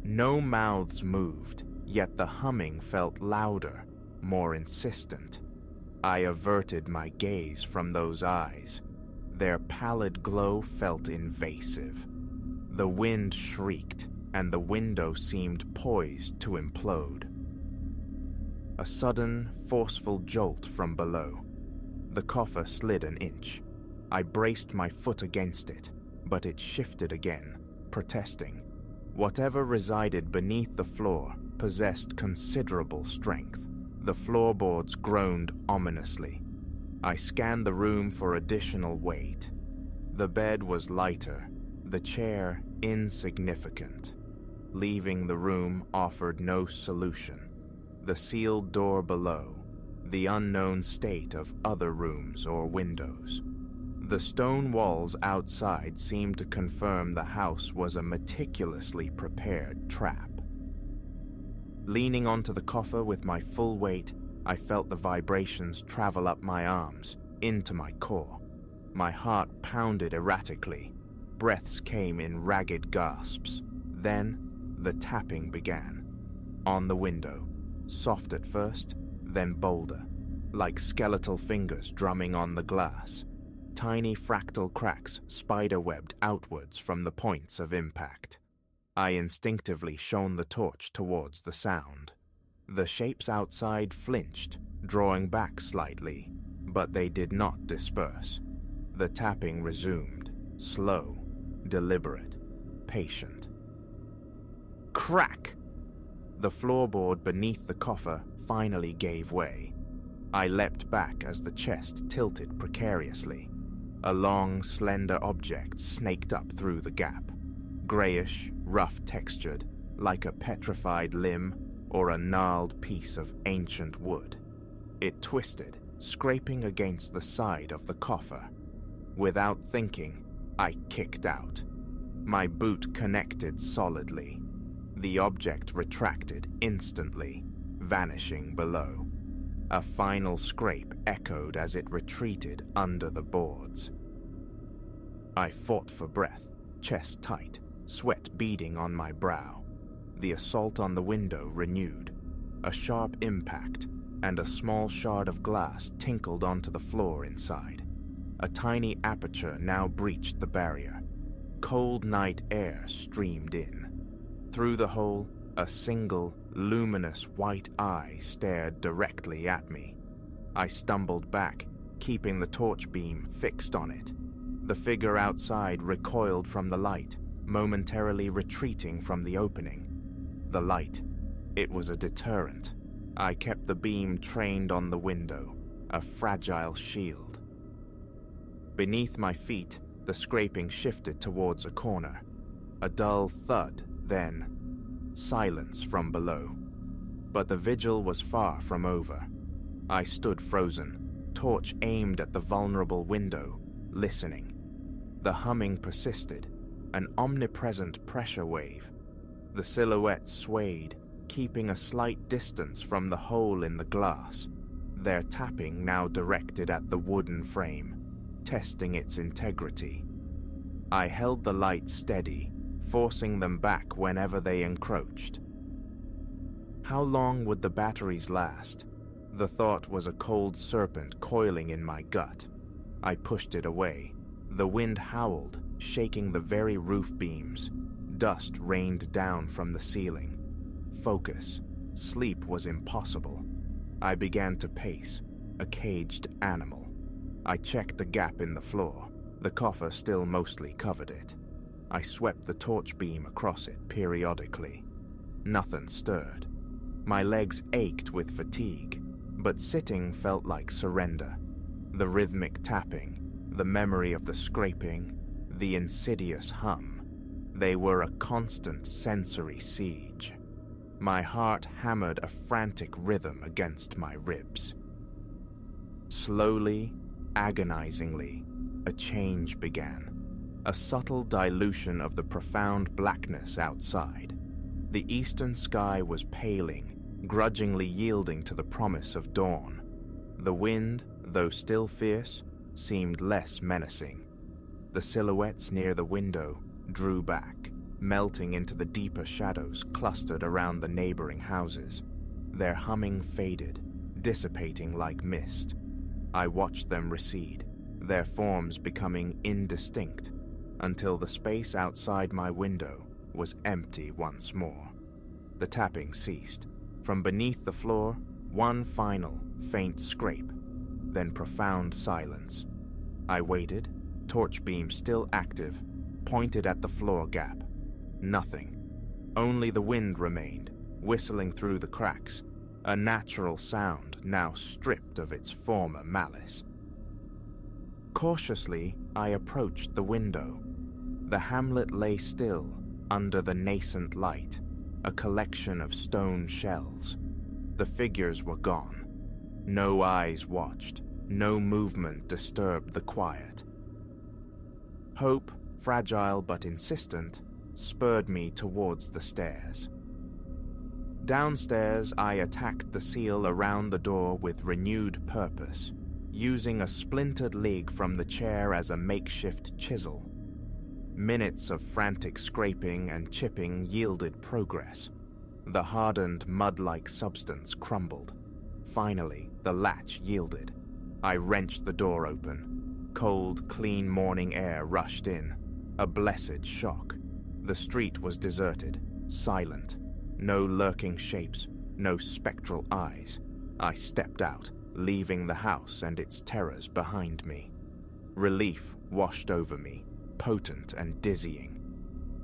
No mouths moved, yet the humming felt louder, more insistent. I averted my gaze from those eyes. Their pallid glow felt invasive. The wind shrieked, and the window seemed poised to implode. A sudden, forceful jolt from below. The coffer slid an inch. I braced my foot against it, but it shifted again, protesting. Whatever resided beneath the floor possessed considerable strength. The floorboards groaned ominously. I scanned the room for additional weight. The bed was lighter, the chair insignificant. Leaving the room offered no solution. The sealed door below, the unknown state of other rooms or windows. The stone walls outside seemed to confirm the house was a meticulously prepared trap. Leaning onto the coffer with my full weight, I felt the vibrations travel up my arms, into my core. My heart pounded erratically. Breaths came in ragged gasps. Then, the tapping began. On the window, soft at first, then bolder, like skeletal fingers drumming on the glass. Tiny fractal cracks spiderwebbed outwards from the points of impact. I instinctively shone the torch towards the sound. The shapes outside flinched, drawing back slightly, but they did not disperse. The tapping resumed, slow, deliberate, patient. Crack! The floorboard beneath the coffer finally gave way. I leapt back as the chest tilted precariously. A long, slender object snaked up through the gap, grayish, rough-textured, like a petrified limb or a gnarled piece of ancient wood. It twisted, scraping against the side of the coffer. Without thinking, I kicked out. My boot connected solidly. The object retracted instantly, vanishing below. A final scrape echoed as it retreated under the boards. I fought for breath, chest tight, sweat beading on my brow. The assault on the window renewed. A sharp impact, and a small shard of glass tinkled onto the floor inside. A tiny aperture now breached the barrier. Cold night air streamed in. Through the hole, a single, luminous white eye stared directly at me. I stumbled back, keeping the torch beam fixed on it. The figure outside recoiled from the light, momentarily retreating from the opening. The light. It was a deterrent. I kept the beam trained on the window, a fragile shield. Beneath my feet, the scraping shifted towards a corner. A dull thud, then silence from below. But the vigil was far from over. I stood frozen, torch aimed at the vulnerable window, listening. The humming persisted, an omnipresent pressure wave. The silhouette swayed, keeping a slight distance from the hole in the glass, their tapping now directed at the wooden frame, testing its integrity. I held the light steady, forcing them back whenever they encroached. How long would the batteries last? The thought was a cold serpent coiling in my gut. I pushed it away. The wind howled, shaking the very roof beams. Dust rained down from the ceiling. Focus. Sleep was impossible. I began to pace, a caged animal. I checked the gap in the floor. The coffer still mostly covered it. I swept the torch beam across it periodically. Nothing stirred. My legs ached with fatigue, but sitting felt like surrender. The rhythmic tapping, the memory of the scraping, the insidious hum, they were a constant sensory siege. My heart hammered a frantic rhythm against my ribs. Slowly, agonizingly, a change began. A subtle dilution of the profound blackness outside. The eastern sky was paling, grudgingly yielding to the promise of dawn. The wind, though still fierce, seemed less menacing. The silhouettes near the window drew back, melting into the deeper shadows clustered around the neighboring houses. Their humming faded, dissipating like mist. I watched them recede, their forms becoming indistinct, until the space outside my window was empty once more. The tapping ceased. From beneath the floor, one final, faint scrape, then profound silence. I waited, torch beam still active, pointed at the floor gap. Nothing. Only the wind remained, whistling through the cracks, a natural sound now stripped of its former malice. Cautiously, I approached the window. The hamlet lay still, under the nascent light, a collection of stone shells. The figures were gone. No eyes watched, no movement disturbed the quiet. Hope, fragile but insistent, spurred me towards the stairs. Downstairs, I attacked the seal around the door with renewed purpose, using a splintered leg from the chair as a makeshift chisel. Minutes of frantic scraping and chipping yielded progress. The hardened, mud-like substance crumbled. Finally, the latch yielded. I wrenched the door open. Cold, clean morning air rushed in, a blessed shock. The street was deserted, silent. No lurking shapes, no spectral eyes. I stepped out, leaving the house and its terrors behind me. Relief washed over me, potent and dizzying.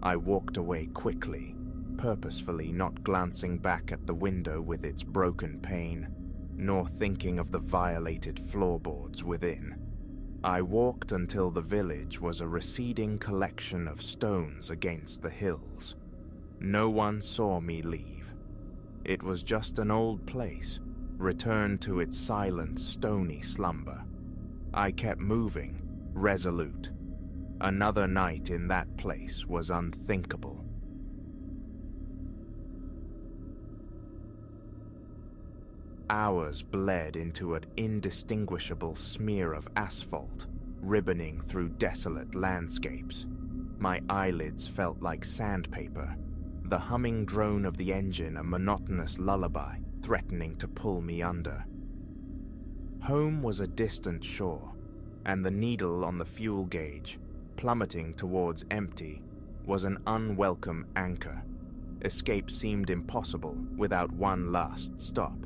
I walked away quickly, purposefully not glancing back at the window with its broken pane, nor thinking of the violated floorboards within. I walked until the village was a receding collection of stones against the hills. No one saw me leave. It was just an old place, returned to its silent, stony slumber. I kept moving, resolute. Another night in that place was unthinkable. Hours bled into an indistinguishable smear of asphalt, ribboning through desolate landscapes. My eyelids felt like sandpaper, the humming drone of the engine a monotonous lullaby threatening to pull me under. Home was a distant shore, and the needle on the fuel gauge, plummeting towards empty, was an unwelcome anchor. Escape seemed impossible without one last stop.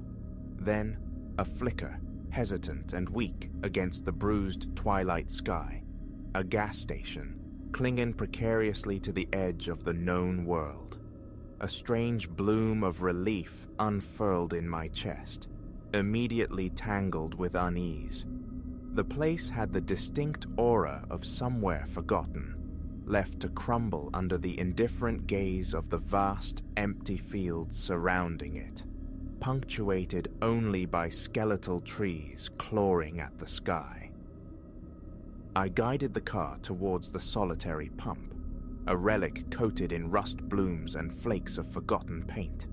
Then, a flicker, hesitant and weak against the bruised twilight sky. A gas station, clinging precariously to the edge of the known world. A strange bloom of relief unfurled in my chest, immediately tangled with unease. The place had the distinct aura of somewhere forgotten, left to crumble under the indifferent gaze of the vast, empty fields surrounding it, punctuated only by skeletal trees clawing at the sky. I guided the car towards the solitary pump, a relic coated in rust blooms and flakes of forgotten paint,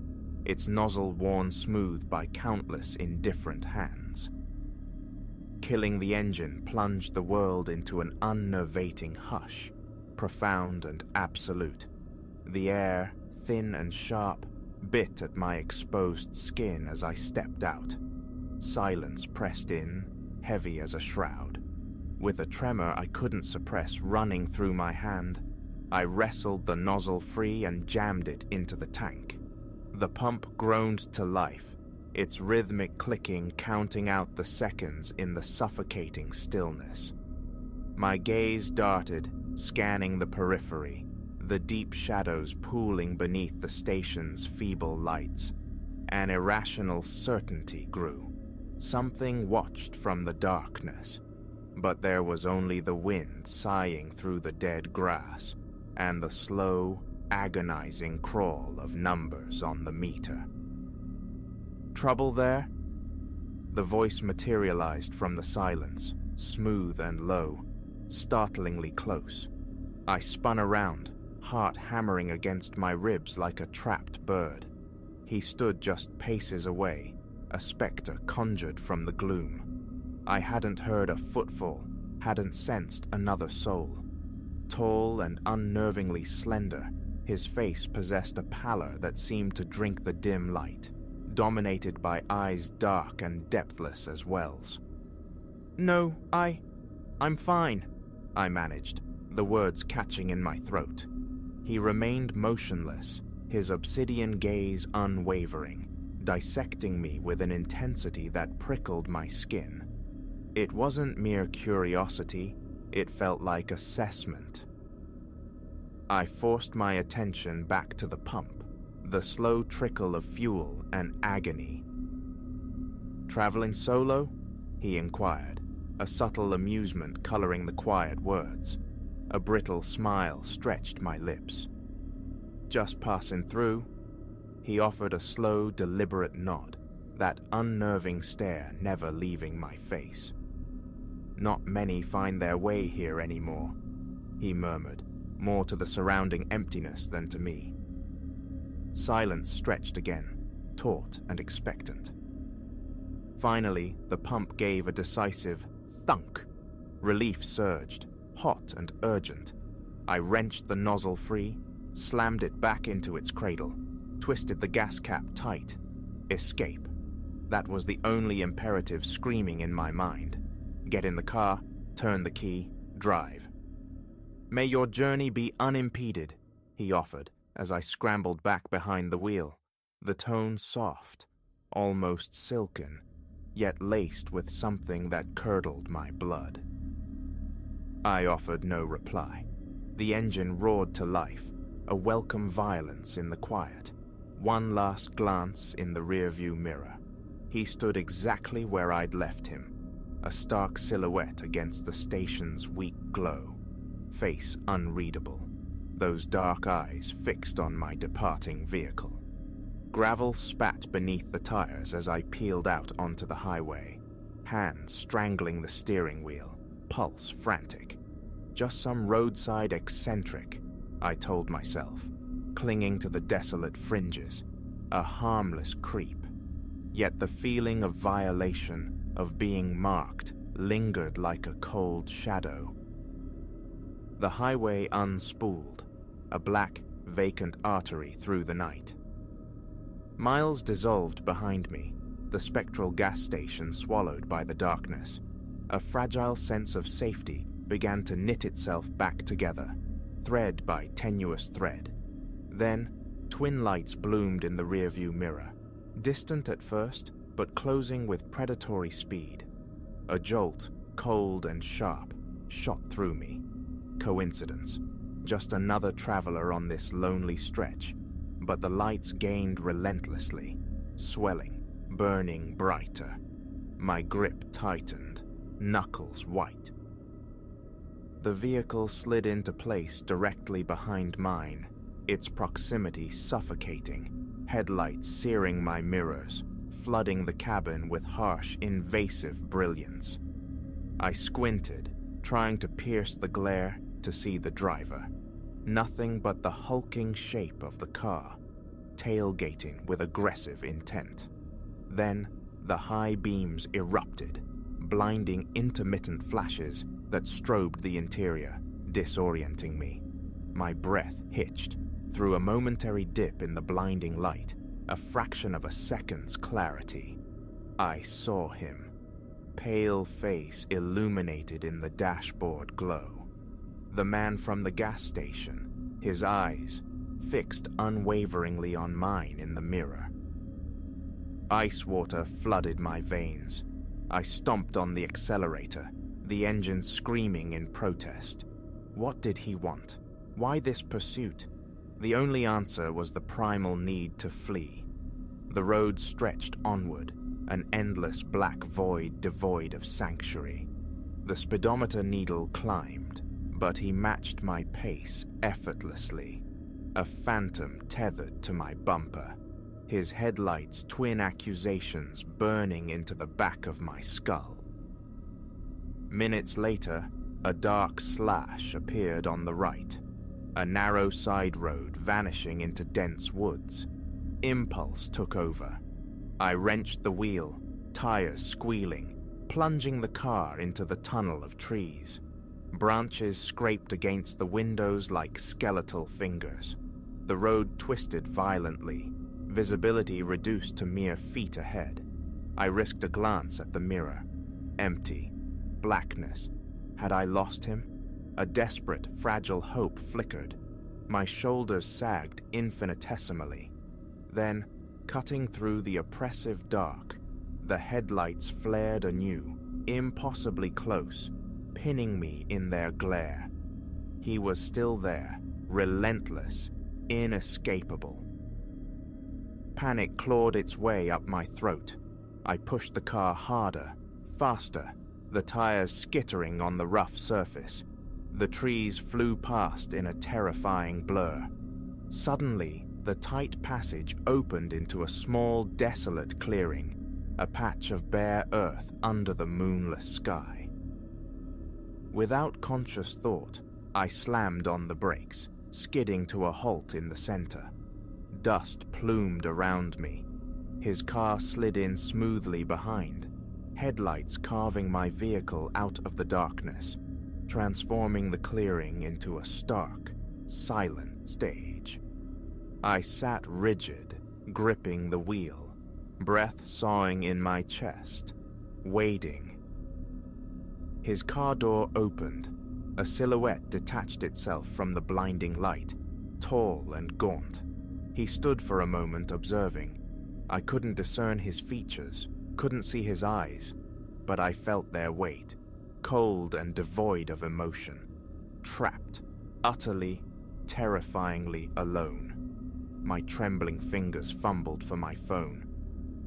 its nozzle worn smooth by countless indifferent hands. Killing the engine plunged the world into an unnervating hush, profound and absolute. The air, thin and sharp, bit at my exposed skin as I stepped out. Silence pressed in, heavy as a shroud. With a tremor I couldn't suppress running through my hand, I wrestled the nozzle free and jammed it into the tank. The pump groaned to life, its rhythmic clicking counting out the seconds in the suffocating stillness. My gaze darted, scanning the periphery, the deep shadows pooling beneath the station's feeble lights. An irrational certainty grew. Something watched from the darkness, but there was only the wind sighing through the dead grass and the slow, agonizing crawl of numbers on the meter. "Trouble there?" The voice materialized from the silence, smooth and low, startlingly close. I spun around, heart hammering against my ribs like a trapped bird. He stood just paces away, a specter conjured from the gloom. I hadn't heard a footfall, hadn't sensed another soul. Tall and unnervingly slender, his face possessed a pallor that seemed to drink the dim light, dominated by eyes dark and depthless as wells. "No, I'm fine," I managed, the words catching in my throat. He remained motionless, his obsidian gaze unwavering, dissecting me with an intensity that prickled my skin. It wasn't mere curiosity, it felt like assessment. I forced my attention back to the pump, the slow trickle of fuel and agony. "Traveling solo?" he inquired, a subtle amusement coloring the quiet words. A brittle smile stretched my lips. "Just passing through." He offered a slow, deliberate nod, that unnerving stare never leaving my face. "Not many find their way here anymore," he murmured, more to the surrounding emptiness than to me. Silence stretched again, taut and expectant. Finally, the pump gave a decisive thunk. Relief surged, hot and urgent. I wrenched the nozzle free, slammed it back into its cradle, twisted the gas cap tight. Escape. That was the only imperative screaming in my mind. Get in the car, turn the key, drive. May your journey be unimpeded, he offered as I scrambled back behind the wheel, the tone soft, almost silken, yet laced with something that curdled my blood. I offered no reply. The engine roared to life, a welcome violence in the quiet. One last glance in the rearview mirror. He stood exactly where I'd left him, a stark silhouette against the station's weak glow, face unreadable, those dark eyes fixed on my departing vehicle. Gravel spat beneath the tires as I peeled out onto the highway, hands strangling the steering wheel, pulse frantic. Just some roadside eccentric, I told myself, clinging to the desolate fringes, a harmless creep. Yet the feeling of violation, of being marked, lingered like a cold shadow. The highway unspooled, a black, vacant artery through the night. Miles dissolved behind me, the spectral gas station swallowed by the darkness. A fragile sense of safety began to knit itself back together, thread by tenuous thread. Then, twin lights bloomed in the rearview mirror, distant at first, but closing with predatory speed. A jolt, cold and sharp, shot through me. Coincidence. Just another traveler on this lonely stretch, but the lights gained relentlessly, swelling, burning brighter. My grip tightened, knuckles white. The vehicle slid into place directly behind mine, its proximity suffocating, headlights searing my mirrors, flooding the cabin with harsh, invasive brilliance. I squinted, trying to pierce the glare to see the driver. Nothing but the hulking shape of the car, tailgating with aggressive intent. Then, the high beams erupted, blinding intermittent flashes that strobed the interior, disorienting me. My breath hitched. Through a momentary dip in the blinding light, a fraction of a second's clarity, I saw him, pale face illuminated in the dashboard glow. The man from the gas station, his eyes fixed unwaveringly on mine in the mirror. Ice water flooded my veins. I stomped on the accelerator, the engine screaming in protest. What did he want? Why this pursuit? The only answer was the primal need to flee. The road stretched onward, an endless black void devoid of sanctuary. The speedometer needle climbed, but he matched my pace effortlessly, a phantom tethered to my bumper, his headlights' twin accusations burning into the back of my skull. Minutes later, a dark slash appeared on the right, a narrow side road vanishing into dense woods. Impulse took over. I wrenched the wheel, tires squealing, plunging the car into the tunnel of trees. Branches scraped against the windows like skeletal fingers. The road twisted violently, visibility reduced to mere feet ahead. I risked a glance at the mirror. Empty. Blackness. Had I lost him? A desperate, fragile hope flickered. My shoulders sagged infinitesimally. Then, cutting through the oppressive dark, the headlights flared anew, impossibly close, pinning me in their glare. He was still there, relentless, inescapable. Panic clawed its way up my throat. I pushed the car harder, faster, the tires skittering on the rough surface. The trees flew past in a terrifying blur. Suddenly, the tight passage opened into a small, desolate clearing, a patch of bare earth under the moonless sky. Without conscious thought, I slammed on the brakes, skidding to a halt in the center. Dust plumed around me. His car slid in smoothly behind, headlights carving my vehicle out of the darkness, transforming the clearing into a stark, silent stage. I sat rigid, gripping the wheel, breath sawing in my chest, waiting. His car door opened. A silhouette detached itself from the blinding light, tall and gaunt. He stood for a moment observing. I couldn't discern his features, couldn't see his eyes, but I felt their weight, cold and devoid of emotion. Trapped, utterly, terrifyingly alone. My trembling fingers fumbled for my phone.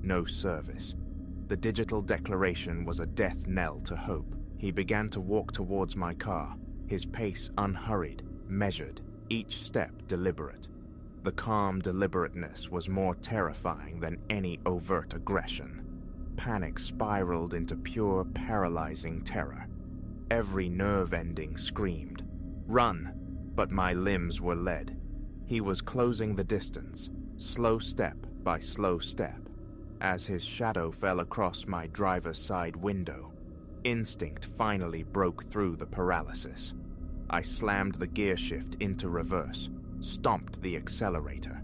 No service. The digital declaration was a death knell to hope. He began to walk towards my car, his pace unhurried, measured, each step deliberate. The calm deliberateness was more terrifying than any overt aggression. Panic spiraled into pure, paralyzing terror. Every nerve ending screamed, "Run!" But my limbs were led. He was closing the distance, slow step by slow step. As his shadow fell across my driver's side window, instinct finally broke through the paralysis. I slammed the gear shift into reverse, stomped the accelerator.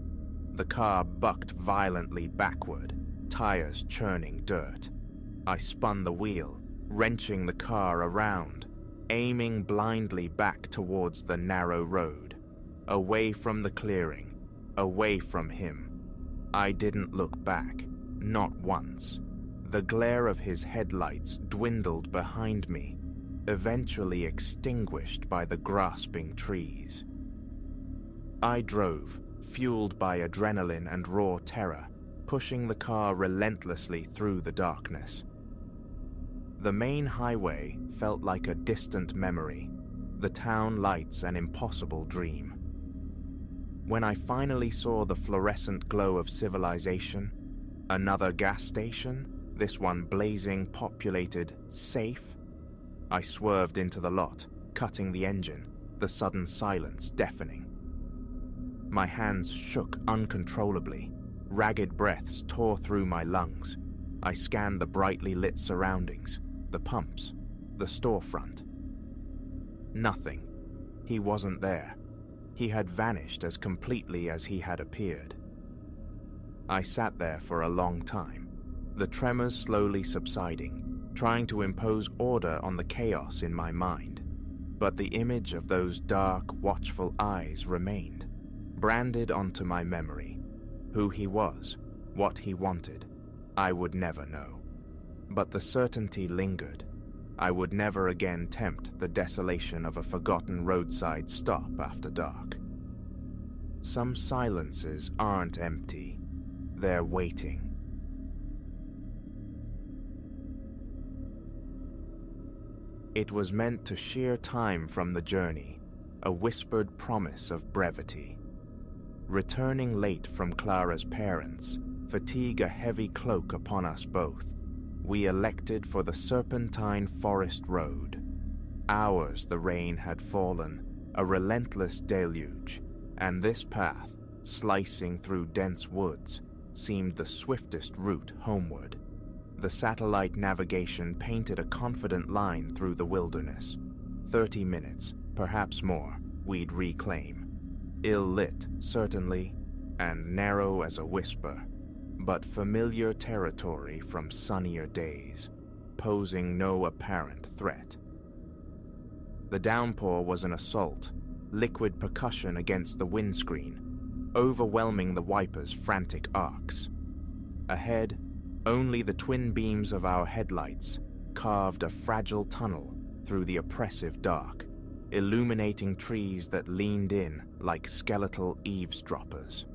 The car bucked violently backward, tires churning dirt. I spun the wheel, wrenching the car around, aiming blindly back towards the narrow road, away from the clearing, away from him. I didn't look back, not once. The glare of his headlights dwindled behind me, eventually extinguished by the grasping trees. I drove, fueled by adrenaline and raw terror, pushing the car relentlessly through the darkness. The main highway felt like a distant memory, the town lights an impossible dream. When I finally saw the fluorescent glow of civilization, another gas station, this one blazing, populated, safe, I swerved into the lot, cutting the engine, the sudden silence deafening. My hands shook uncontrollably. Ragged breaths tore through my lungs. I scanned the brightly lit surroundings, the pumps, the storefront. Nothing. He wasn't there. He had vanished as completely as he had appeared. I sat there for a long time, the tremors slowly subsiding, trying to impose order on the chaos in my mind. But the image of those dark, watchful eyes remained, branded onto my memory. Who he was, what he wanted, I would never know. But the certainty lingered. I would never again tempt the desolation of a forgotten roadside stop after dark. Some silences aren't empty. They're waiting. It was meant to shear time from the journey, a whispered promise of brevity. Returning late from Clara's parents, fatigue a heavy cloak upon us both. We elected for the serpentine forest road. Hours the rain had fallen, a relentless deluge, and this path, slicing through dense woods, seemed the swiftest route homeward. The satellite navigation painted a confident line through the wilderness. 30 minutes, perhaps more, we'd reclaim. Ill-lit, certainly, and narrow as a whisper, but familiar territory from sunnier days, posing no apparent threat. The downpour was an assault, liquid percussion against the windscreen, overwhelming the wiper's frantic arcs. Ahead, only the twin beams of our headlights carved a fragile tunnel through the oppressive dark, illuminating trees that leaned in like skeletal eavesdroppers.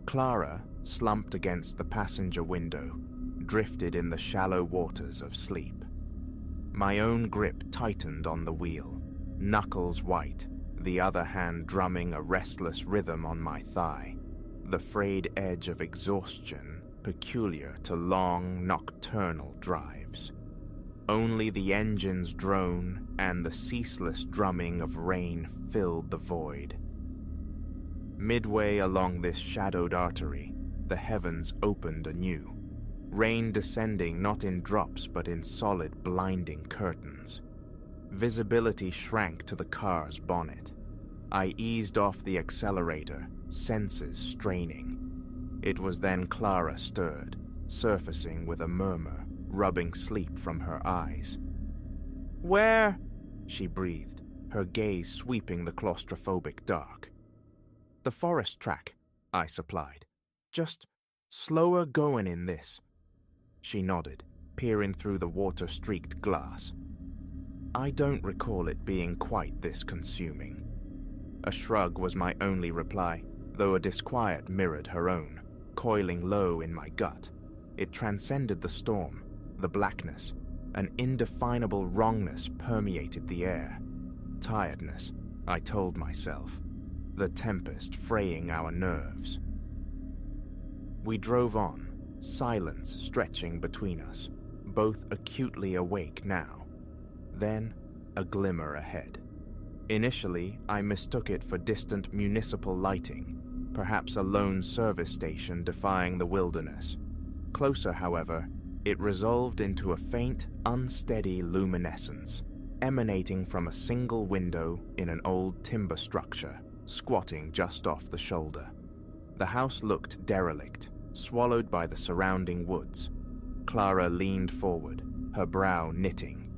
Clara, slumped against the passenger window, drifted in the shallow waters of sleep. My own grip tightened on the wheel, knuckles white, the other hand drumming a restless rhythm on my thigh, the frayed edge of exhaustion peculiar to long, nocturnal drives. Only the engine's drone and the ceaseless drumming of rain filled the void. Midway along this shadowed artery, the heavens opened anew, rain descending not in drops but in solid, blinding curtains. Visibility shrank to the car's bonnet. I eased off the accelerator, senses straining. It was then Clara stirred, surfacing with a murmur, rubbing sleep from her eyes. Where? She breathed, her gaze sweeping the claustrophobic dark. The forest track, I supplied. Just slower going in this. She nodded, peering through the water-streaked glass. I don't recall it being quite this consuming. A shrug was my only reply, though a disquiet mirrored her own, coiling low in my gut. It transcended the storm, the blackness. An indefinable wrongness permeated the air. Tiredness, I told myself. The tempest fraying our nerves. We drove on, silence stretching between us, both acutely awake now. Then, a glimmer ahead. Initially, I mistook it for distant municipal lighting, perhaps a lone service station defying the wilderness. Closer, however, it resolved into a faint, unsteady luminescence, emanating from a single window in an old timber structure, squatting just off the shoulder. The house looked derelict, swallowed by the surrounding woods. Clara leaned forward, her brow knitting.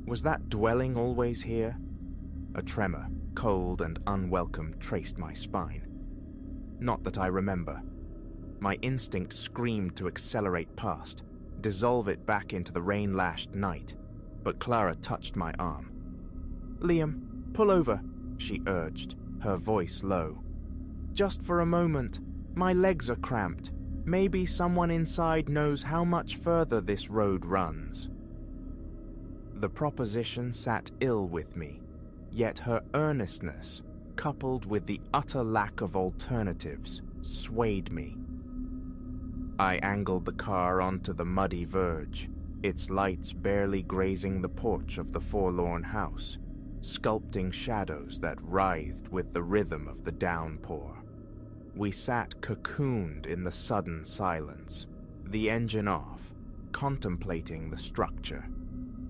Was that dwelling always here? A tremor, cold and unwelcome, traced my spine. Not that I remember. My instinct screamed to accelerate past, dissolve it back into the rain-lashed night, but Clara touched my arm. "Liam, pull over," she urged, her voice low. "Just for a moment. My legs are cramped. Maybe someone inside knows how much further this road runs." The proposition sat ill with me, yet her earnestness, coupled with the utter lack of alternatives, swayed me. I angled the car onto the muddy verge, its lights barely grazing the porch of the forlorn house, sculpting shadows that writhed with the rhythm of the downpour. We sat cocooned in the sudden silence, the engine off, contemplating the structure.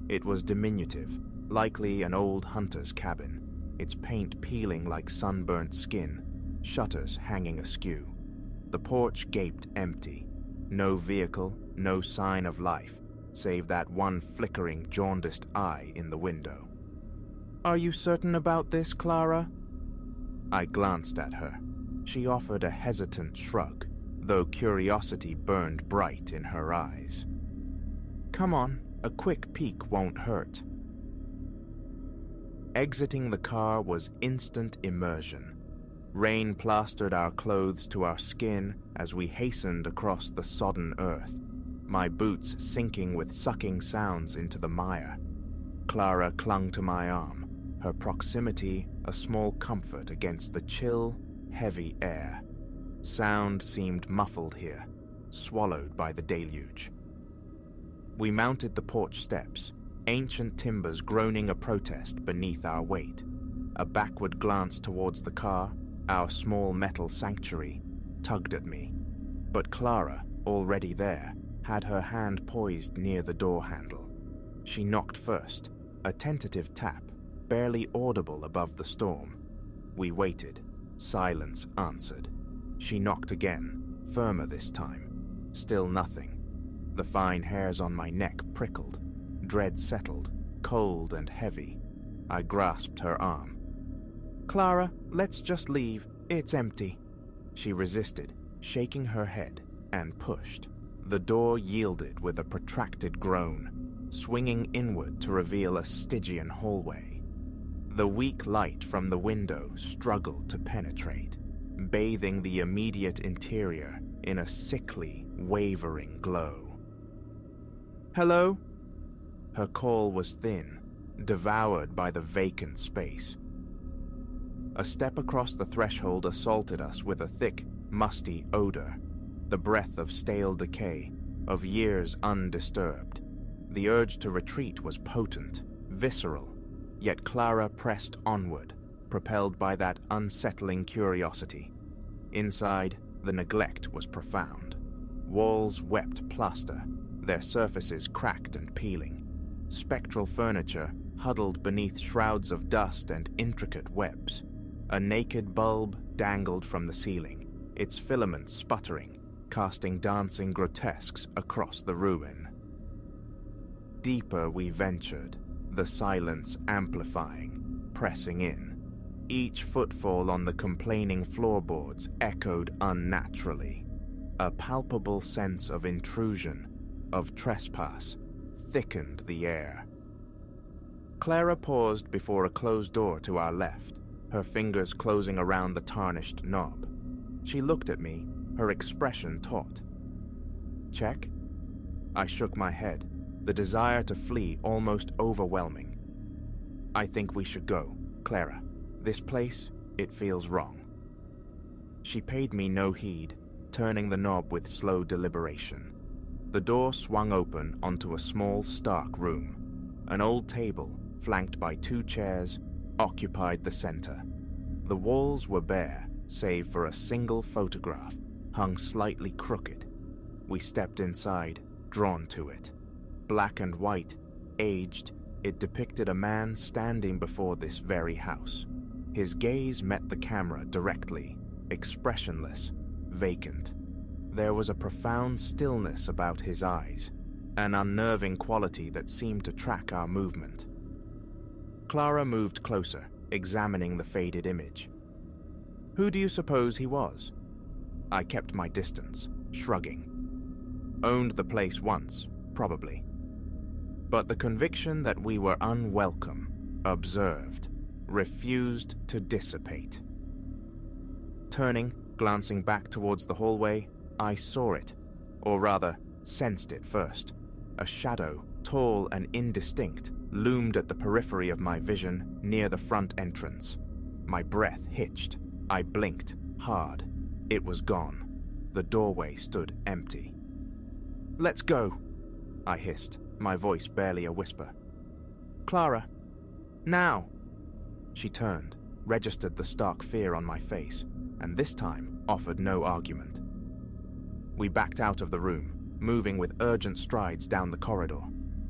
It was diminutive, likely an old hunter's cabin, its paint peeling like sunburnt skin, shutters hanging askew. The porch gaped empty. No vehicle, no sign of life, save that one flickering, jaundiced eye in the window. "Are you certain about this, Clara?" I glanced at her. She offered a hesitant shrug, though curiosity burned bright in her eyes. "Come on, a quick peek won't hurt." Exiting the car was instant immersion. Rain plastered our clothes to our skin as we hastened across the sodden earth, my boots sinking with sucking sounds into the mire. Clara clung to my arm, her proximity a small comfort against the chill, heavy air. Sound seemed muffled here, swallowed by the deluge. We mounted the porch steps, ancient timbers groaning a protest beneath our weight. A backward glance towards the car, our small metal sanctuary, tugged at me. But Clara, already there, had her hand poised near the door handle. She knocked first, a tentative tap, barely audible above the storm. We waited. Silence answered. She knocked again, firmer this time. Still nothing. The fine hairs on my neck prickled. Dread settled, cold and heavy. I grasped her arm. "Clara, let's just leave. It's empty." She resisted, shaking her head, and pushed. The door yielded with a protracted groan, swinging inward to reveal a Stygian hallway. The weak light from the window struggled to penetrate, bathing the immediate interior in a sickly, wavering glow. "Hello?" Her call was thin, devoured by the vacant space. A step across the threshold assaulted us with a thick, musty odor, the breath of stale decay, of years undisturbed. The urge to retreat was potent, visceral, yet Clara pressed onward, propelled by that unsettling curiosity. Inside, the neglect was profound. Walls wept plaster, their surfaces cracked and peeling. Spectral furniture huddled beneath shrouds of dust and intricate webs. A naked bulb dangled from the ceiling, its filaments sputtering, casting dancing grotesques across the ruin. Deeper we ventured, the silence amplifying, pressing in. Each footfall on the complaining floorboards echoed unnaturally. A palpable sense of intrusion, of trespass, thickened the air. Clara paused before a closed door to our left, her fingers closing around the tarnished knob. She looked at me, her expression taut. "Check?" I shook my head, the desire to flee almost overwhelming. "I think we should go, Clara. This place, it feels wrong." She paid me no heed, turning the knob with slow deliberation. The door swung open onto a small, stark room. An old table, flanked by 2 chairs, occupied the center. The walls were bare, save for a single photograph, hung slightly crooked. We stepped inside, drawn to it. Black and white, aged, it depicted a man standing before this very house. His gaze met the camera directly, expressionless, vacant. There was a profound stillness about his eyes, an unnerving quality that seemed to track our movement. Clara moved closer, examining the faded image. "Who do you suppose he was?" I kept my distance, shrugging. "Owned the place once, probably." But the conviction that we were unwelcome, observed, refused to dissipate. Turning, glancing back towards the hallway, I saw it, or rather, sensed it first. A shadow, tall and indistinct, loomed at the periphery of my vision near the front entrance. My breath hitched. I blinked, hard. It was gone. The doorway stood empty. "Let's go," I hissed, my voice barely a whisper. "Clara, now!" She turned, registered the stark fear on my face, and this time offered no argument. We backed out of the room, moving with urgent strides down the corridor,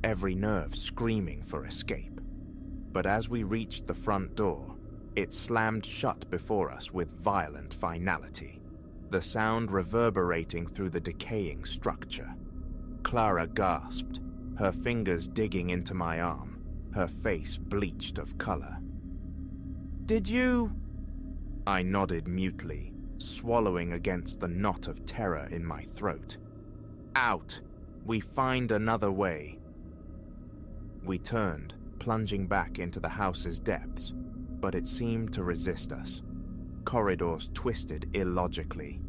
every nerve screaming for escape. But as we reached the front door, it slammed shut before us with violent finality, the sound reverberating through the decaying structure. Clara gasped, her fingers digging into my arm, her face bleached of color. "Did you?" I nodded mutely, swallowing against the knot of terror in my throat. "Out! We find another way." We turned, plunging back into the house's depths, but it seemed to resist us. Corridors twisted illogically.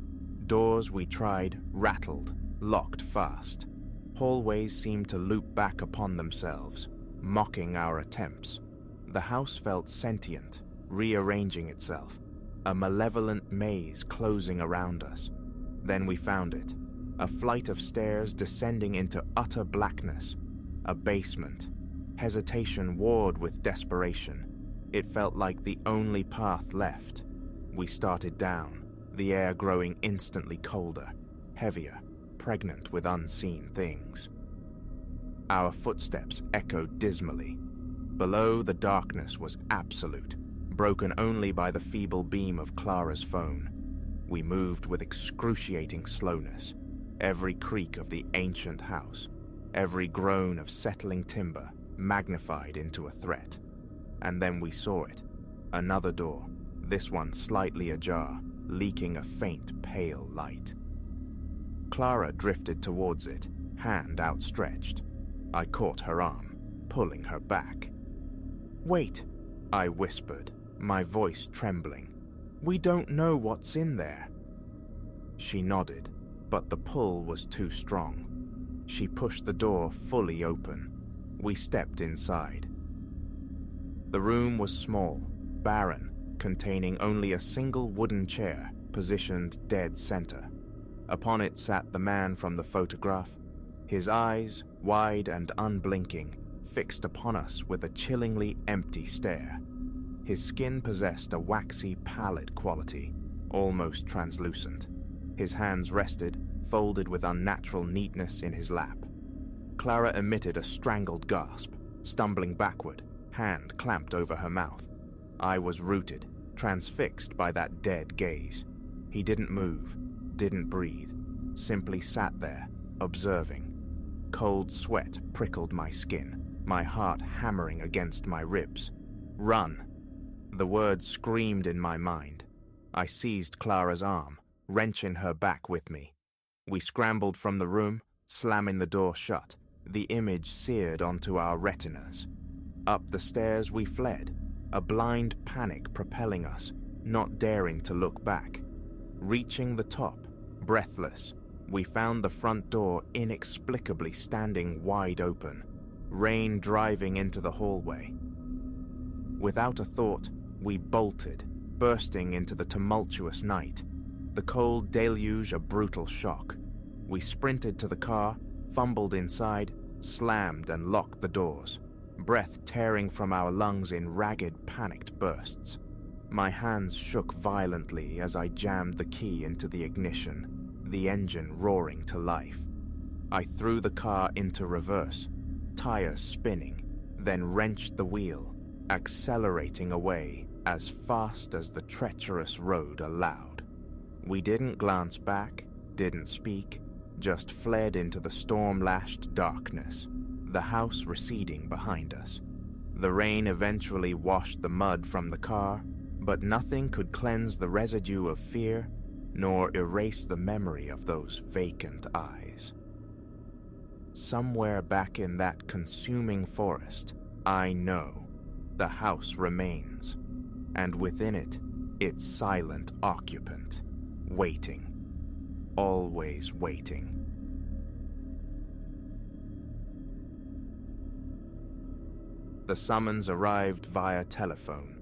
Doors we tried rattled, locked fast. Hallways seemed to loop back upon themselves, mocking our attempts. The house felt sentient, rearranging itself, a malevolent maze closing around us. Then we found it, a flight of stairs descending into utter blackness, a basement. Hesitation warred with desperation. It felt like the only path left. We started down, the air growing instantly colder, heavier, pregnant with unseen things. Our footsteps echoed dismally. Below, the darkness was absolute, broken only by the feeble beam of Clara's phone. We moved with excruciating slowness, every creak of the ancient house, every groan of settling timber magnified into a threat. And then we saw it, another door, this one slightly ajar, leaking a faint, pale light. Clara drifted towards it, hand outstretched. I caught her arm, pulling her back. "Wait," I whispered, my voice trembling. "We don't know what's in there." She nodded, but the pull was too strong. She pushed the door fully open. We stepped inside. The room was small, barren, containing only a single wooden chair positioned dead center. Upon it sat the man from the photograph, his eyes, wide and unblinking, fixed upon us with a chillingly empty stare. His skin possessed a waxy, pallid quality, almost translucent. His hands rested, folded with unnatural neatness, in his lap. Clara emitted a strangled gasp, stumbling backward, hand clamped over her mouth. I was rooted, transfixed by that dead gaze. He didn't move, didn't breathe, simply sat there, observing. Cold sweat prickled my skin, my heart hammering against my ribs. "Run!" The words screamed in my mind. I seized Clara's arm, wrenching her back with me. We scrambled from the room, slamming the door shut, the image seared onto our retinas. Up the stairs we fled, a blind panic propelling us, not daring to look back. Reaching the top, breathless, we found the front door inexplicably standing wide open, rain driving into the hallway. Without a thought, we bolted, bursting into the tumultuous night, the cold deluge a brutal shock. We sprinted to the car, fumbled inside, slammed and locked the doors, breath tearing from our lungs in ragged, panicked bursts. My hands shook violently as I jammed the key into the ignition, the engine roaring to life. I threw the car into reverse, tires spinning, then wrenched the wheel, accelerating away as fast as the treacherous road allowed. We didn't glance back, didn't speak, just fled into the storm-lashed darkness, the house receding behind us. The rain eventually washed the mud from the car, but nothing could cleanse the residue of fear, nor erase the memory of those vacant eyes. Somewhere back in that consuming forest, I know, the house remains, and within it, its silent occupant, waiting, always waiting. The summons arrived via telephone,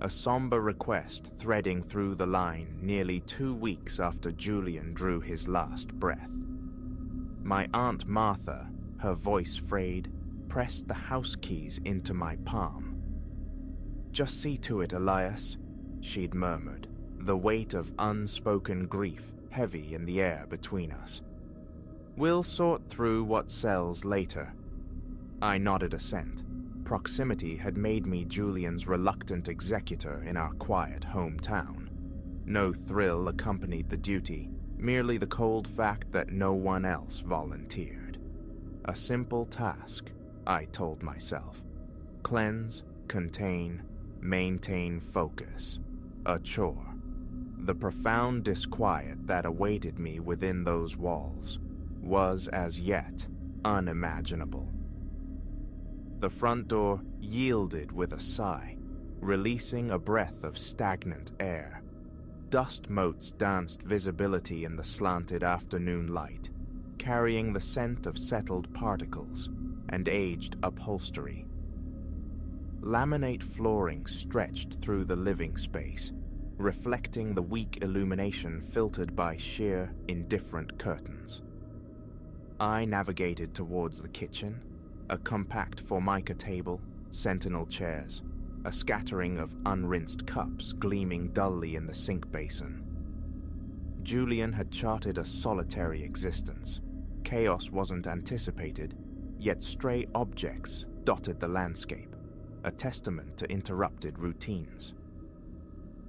a somber request threading through the line nearly 2 weeks after Julian drew his last breath. My Aunt Martha, her voice frayed, pressed the house keys into my palm. "Just see to it, Elias," she'd murmured, the weight of unspoken grief heavy in the air between us. "We'll sort through what sells later." I nodded assent. Proximity had made me Julian's reluctant executor in our quiet hometown. No thrill accompanied the duty, merely the cold fact that no one else volunteered. A simple task, I told myself. Cleanse, contain, maintain focus. A chore. The profound disquiet that awaited me within those walls was as yet unimaginable. The front door yielded with a sigh, releasing a breath of stagnant air. Dust motes danced visibility in the slanted afternoon light, carrying the scent of settled particles and aged upholstery. Laminate flooring stretched through the living space, reflecting the weak illumination filtered by sheer, indifferent curtains. I navigated towards the kitchen, a compact formica table, sentinel chairs, a scattering of unrinsed cups gleaming dully in the sink basin. Julian had charted a solitary existence. Chaos wasn't anticipated, yet stray objects dotted the landscape, a testament to interrupted routines.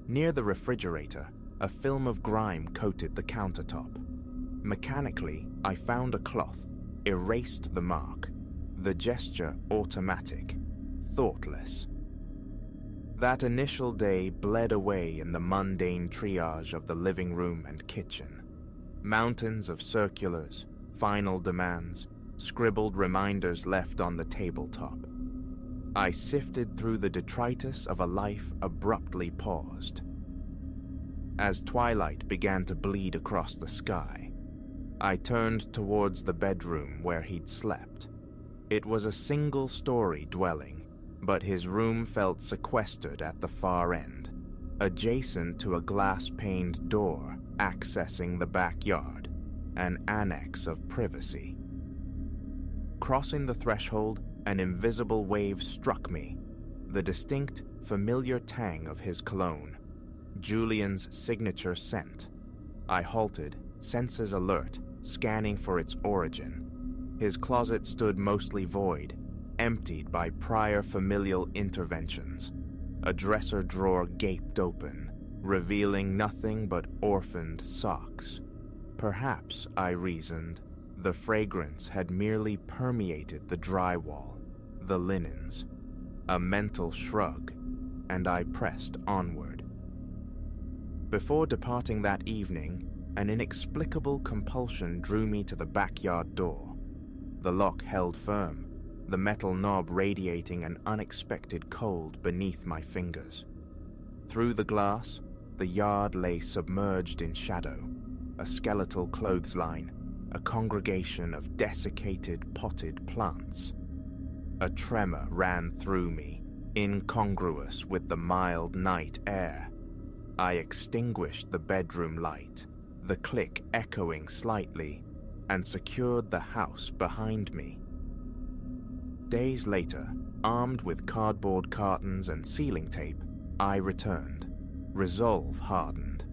Near the refrigerator, a film of grime coated the countertop. Mechanically, I found a cloth, erased the mark, the gesture automatic, thoughtless. That initial day bled away in the mundane triage of the living room and kitchen. Mountains of circulars, final demands, scribbled reminders left on the tabletop. I sifted through the detritus of a life abruptly paused. As twilight began to bleed across the sky, I turned towards the bedroom where he'd slept. It was a single-story dwelling, but his room felt sequestered at the far end, adjacent to a glass-paned door accessing the backyard, an annex of privacy. Crossing the threshold, an invisible wave struck me, the distinct, familiar tang of his cologne, Julian's signature scent. I halted, senses alert, scanning for its origin. His closet stood mostly void, emptied by prior familial interventions. A dresser drawer gaped open, revealing nothing but orphaned socks. Perhaps, I reasoned, the fragrance had merely permeated the drywall, the linens, a mental shrug, and I pressed onward. Before departing that evening, an inexplicable compulsion drew me to the backyard door. The lock held firm, the metal knob radiating an unexpected cold beneath my fingers. Through the glass, the yard lay submerged in shadow, a skeletal clothesline, a congregation of desiccated potted plants. A tremor ran through me, incongruous with the mild night air. I extinguished the bedroom light, the click echoing slightly, and secured the house behind me. Days later, armed with cardboard cartons and sealing tape, I returned, resolve hardened.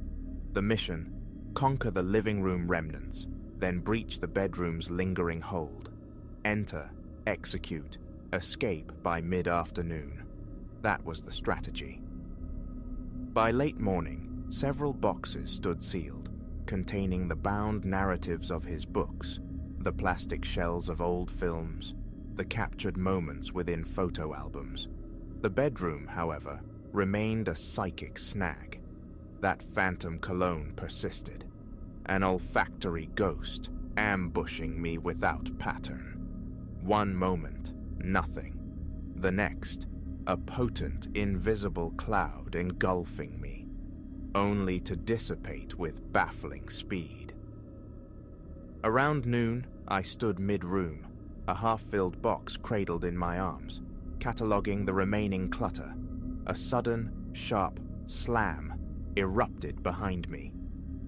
The mission: conquer the living room remnants, then breach the bedroom's lingering hold. Enter, execute, escape by mid-afternoon. That was the strategy. By late morning, several boxes stood sealed, containing the bound narratives of his books, the plastic shells of old films, the captured moments within photo albums. The bedroom, however, remained a psychic snag. That phantom cologne persisted, an olfactory ghost ambushing me without pattern. One moment, nothing. The next, a potent, invisible cloud engulfing me, only to dissipate with baffling speed. Around noon, I stood mid-room, a half-filled box cradled in my arms, cataloguing the remaining clutter. A sudden, sharp slam erupted behind me.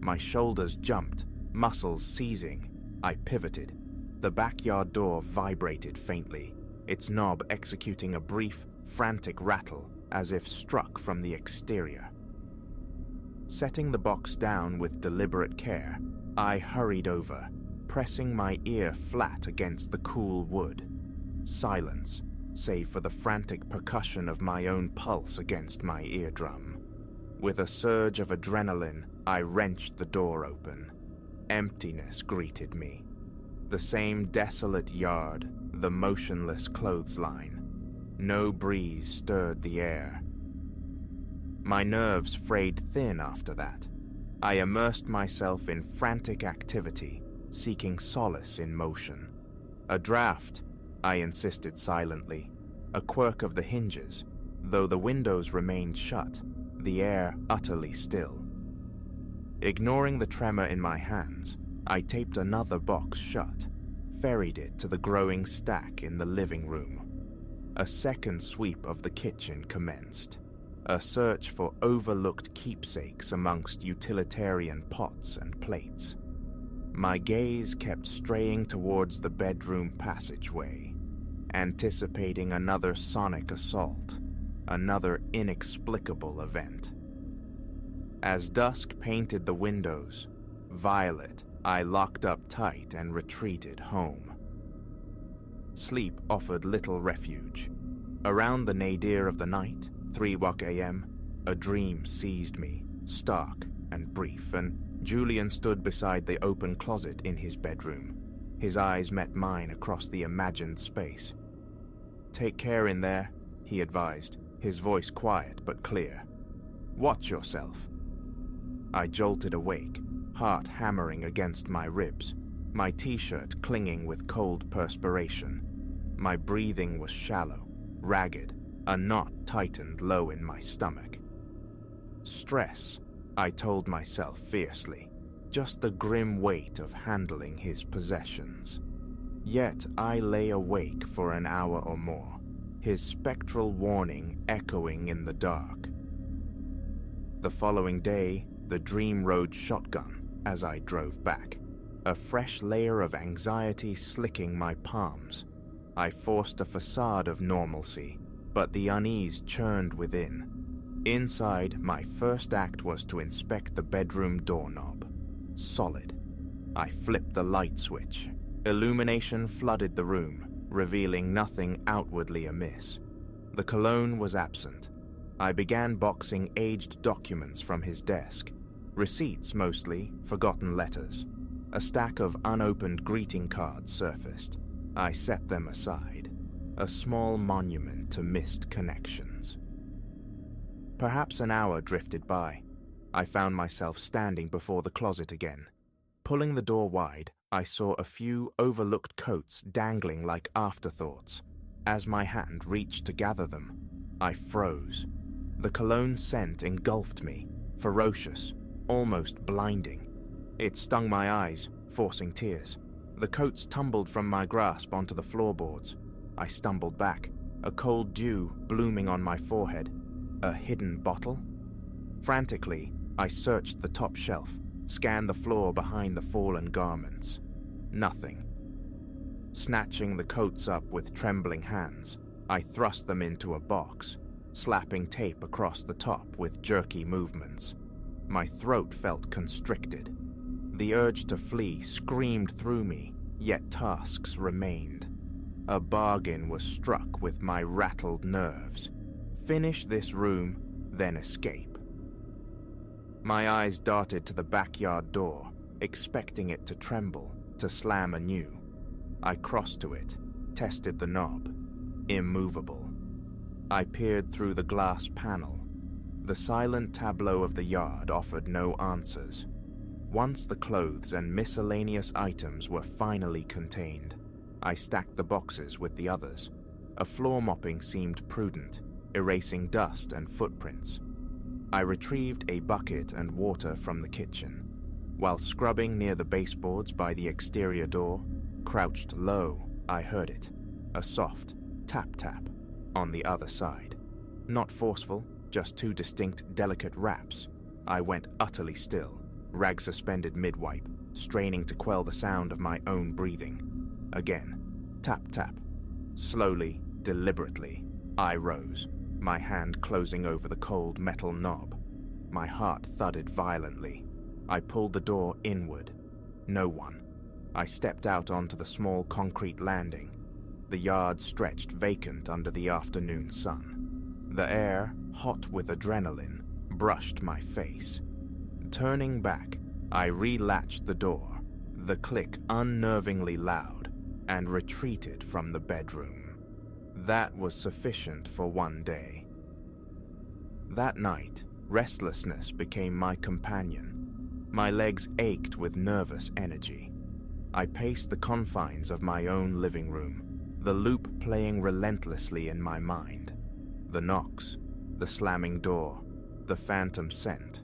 My shoulders jumped, muscles seizing. I pivoted. The backyard door vibrated faintly, its knob executing a brief, frantic rattle as if struck from the exterior. Setting the box down with deliberate care, I hurried over, pressing my ear flat against the cool wood. Silence, save for the frantic percussion of my own pulse against my eardrum. With a surge of adrenaline, I wrenched the door open. Emptiness greeted me. The same desolate yard, the motionless clothesline. No breeze stirred the air. My nerves frayed thin after that. I immersed myself in frantic activity, seeking solace in motion. A draft, I insisted silently, a quirk of the hinges, though the windows remained shut, the air utterly still. Ignoring the tremor in my hands, I taped another box shut, ferried it to the growing stack in the living room. A second sweep of the kitchen commenced, a search for overlooked keepsakes amongst utilitarian pots and plates. My gaze kept straying towards the bedroom passageway, anticipating another sonic assault, another inexplicable event. As dusk painted the windows, violet, I locked up tight and retreated home. Sleep offered little refuge. Around the nadir of the night, 3 a.m., a dream seized me, stark and brief, and Julian stood beside the open closet in his bedroom. His eyes met mine across the imagined space. "Take care in there," he advised, his voice quiet but clear. "Watch yourself." I jolted awake, heart hammering against my ribs, my t-shirt clinging with cold perspiration. My breathing was shallow, ragged, a knot tightened low in my stomach. Stress, I told myself fiercely, just the grim weight of handling his possessions. Yet I lay awake for an hour or more, his spectral warning echoing in the dark. The following day, the dream rode shotgun as I drove back, a fresh layer of anxiety slicking my palms. I forced a facade of normalcy, but the unease churned within. Inside, my first act was to inspect the bedroom doorknob. Solid. I flipped the light switch. Illumination flooded the room, revealing nothing outwardly amiss. The cologne was absent. I began boxing aged documents from his desk. Receipts mostly, forgotten letters. A stack of unopened greeting cards surfaced. I set them aside. a small monument to missed connections. Perhaps an hour drifted by. I found myself standing before the closet again. Pulling the door wide, I saw a few overlooked coats dangling like afterthoughts. As my hand reached to gather them, I froze. The cologne scent engulfed me, ferocious, almost blinding. It stung my eyes, forcing tears. The coats tumbled from my grasp onto the floorboards. I stumbled back, a cold dew blooming on my forehead. A hidden bottle? Frantically, I searched the top shelf, scanned the floor behind the fallen garments. Nothing. Snatching the coats up with trembling hands, I thrust them into a box, slapping tape across the top with jerky movements. My throat felt constricted. The urge to flee screamed through me, yet tasks remained. A bargain was struck with my rattled nerves. Finish this room, then escape. My eyes darted to the backyard door, expecting it to tremble, to slam anew. I crossed to it, tested the knob. Immovable. I peered through the glass panel. The silent tableau of the yard offered no answers. Once the clothes and miscellaneous items were finally contained, I stacked the boxes with the others. A floor mopping seemed prudent, erasing dust and footprints. I retrieved a bucket and water from the kitchen. While scrubbing near the baseboards by the exterior door, crouched low, I heard it. A soft tap-tap on the other side. Not forceful, just two distinct, delicate raps. I went utterly still, rag suspended mid-wipe, straining to quell the sound of my own breathing. Again, tap-tap. Slowly, deliberately, I rose, my hand closing over the cold metal knob. My heart thudded violently. I pulled the door inward. No one. I stepped out onto the small concrete landing. The yard stretched vacant under the afternoon sun. The air, hot with adrenaline, brushed my face. Turning back, I relatched the door, the click unnervingly loud, and retreated from the bedroom. That was sufficient for one day. That night, restlessness became my companion. My legs ached with nervous energy. I paced the confines of my own living room, the loop playing relentlessly in my mind. The knocks, the slamming door, the phantom scent,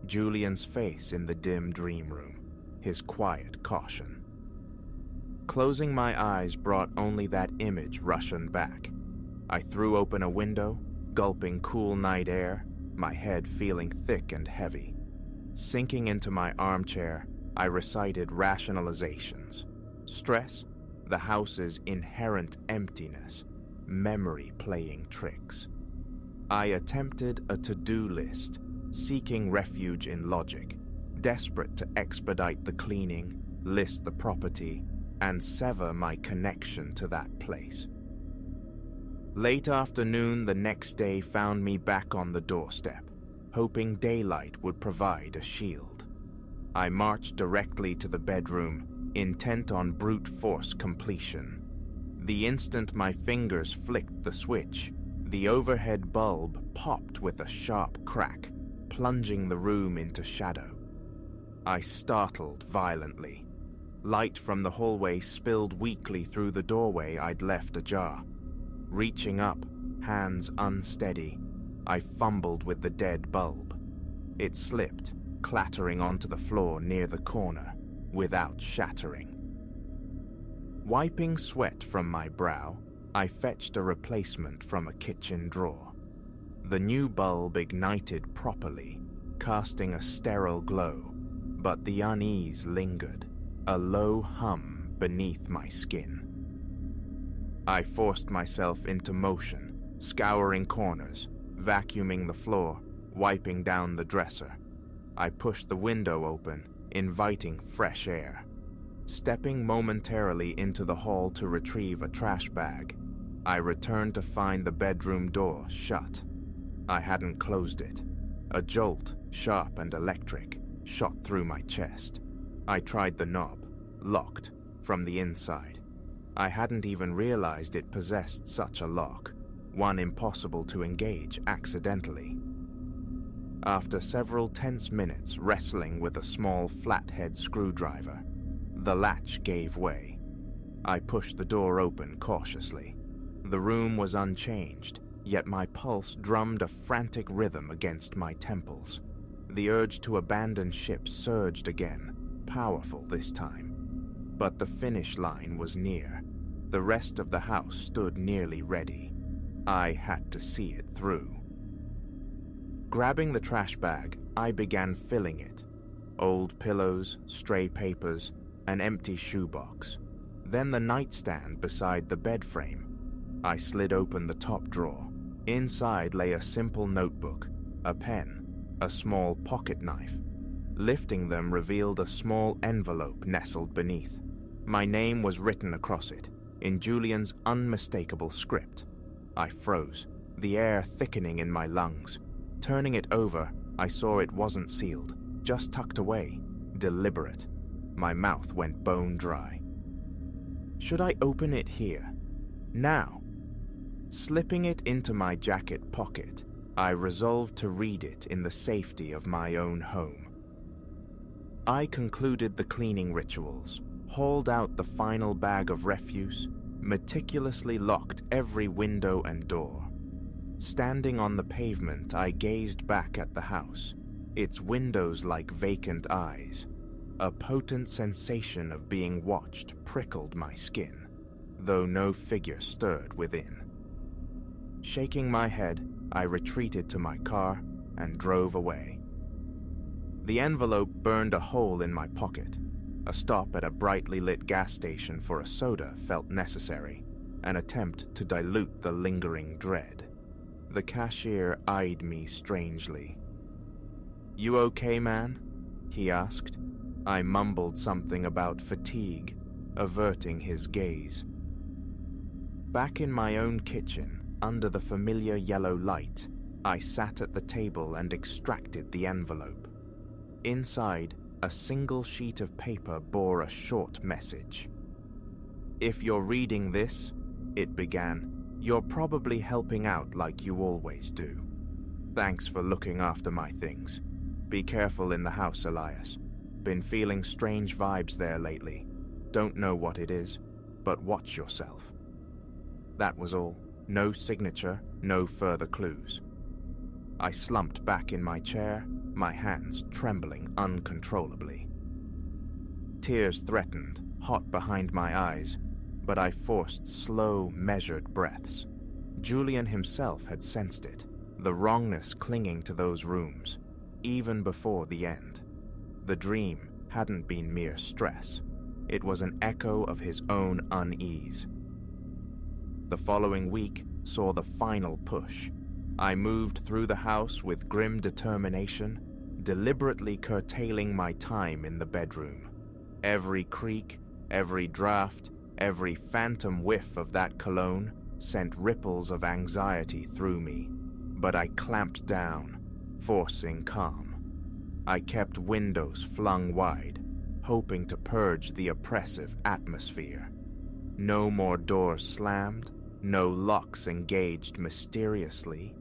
Julian's face in the dim dream room, his quiet caution. Closing my eyes brought only that image rushing back. I threw open a window, gulping cool night air, my head feeling thick and heavy. Sinking into my armchair, I recited rationalizations. Stress, the house's inherent emptiness, memory playing tricks. I attempted a to-do list, seeking refuge in logic, desperate to expedite the cleaning, list the property, and sever my connection to that place. Late afternoon the next day found me back on the doorstep, hoping daylight would provide a shield. I marched directly to the bedroom, intent on brute force completion. The instant my fingers flicked the switch, the overhead bulb popped with a sharp crack, plunging the room into shadow. I startled violently. Light from the hallway spilled weakly through the doorway I'd left ajar. Reaching up, hands unsteady, I fumbled with the dead bulb. It slipped, clattering onto the floor near the corner, without shattering. Wiping sweat from my brow, I fetched a replacement from a kitchen drawer. The new bulb ignited properly, casting a sterile glow, but the unease lingered, a low hum beneath my skin. I forced myself into motion, scouring corners, vacuuming the floor, wiping down the dresser. I pushed the window open, inviting fresh air. Stepping momentarily into the hall to retrieve a trash bag, I returned to find the bedroom door shut. I hadn't closed it. A jolt, sharp and electric, shot through my chest. I tried the knob, locked from the inside. I hadn't even realized it possessed such a lock, one impossible to engage accidentally. After several tense minutes wrestling with a small flathead screwdriver, the latch gave way. I pushed the door open cautiously. The room was unchanged, yet my pulse drummed a frantic rhythm against my temples. The urge to abandon ship surged again, powerful this time. But the finish line was near. The rest of the house stood nearly ready. I had to see it through. Grabbing the trash bag, I began filling it. Old pillows, stray papers, an empty shoebox. Then the nightstand beside the bed frame. I slid open the top drawer. Inside lay a simple notebook, a pen, a small pocket knife. Lifting them revealed a small envelope nestled beneath. My name was written across it, in Julian's unmistakable script. I froze, the air thickening in my lungs. Turning it over, I saw it wasn't sealed, just tucked away, deliberate. My mouth went bone dry. Should I open it here? Now? Slipping it into my jacket pocket, I resolved to read it in the safety of my own home. I concluded the cleaning rituals, hauled out the final bag of refuse, meticulously locked every window and door. Standing on the pavement, I gazed back at the house, its windows like vacant eyes. A potent sensation of being watched prickled my skin, though no figure stirred within. Shaking my head, I retreated to my car and drove away. The envelope burned a hole in my pocket. A stop at a brightly lit gas station for a soda felt necessary, an attempt to dilute the lingering dread. The cashier eyed me strangely. "You okay, man?" he asked. I mumbled something about fatigue, averting his gaze. Back in my own kitchen, under the familiar yellow light, I sat at the table and extracted the envelope. Inside, a single sheet of paper bore a short message. "If you're reading this," it began, "you're probably helping out like you always do. Thanks for looking after my things. Be careful in the house, Elias. Been feeling strange vibes there lately. Don't know what it is, but watch yourself." That was all. No signature, no further clues. I slumped back in my chair, my hands trembling uncontrollably. Tears threatened, hot behind my eyes, but I forced slow, measured breaths. Julian himself had sensed it, the wrongness clinging to those rooms, even before the end. The dream hadn't been mere stress. It was an echo of his own unease. The following week saw the final push. I moved through the house with grim determination, deliberately curtailing my time in the bedroom. Every creak, every draft, every phantom whiff of that cologne sent ripples of anxiety through me, but I clamped down, forcing calm. I kept windows flung wide, hoping to purge the oppressive atmosphere. No more doors slammed, no locks engaged mysteriously,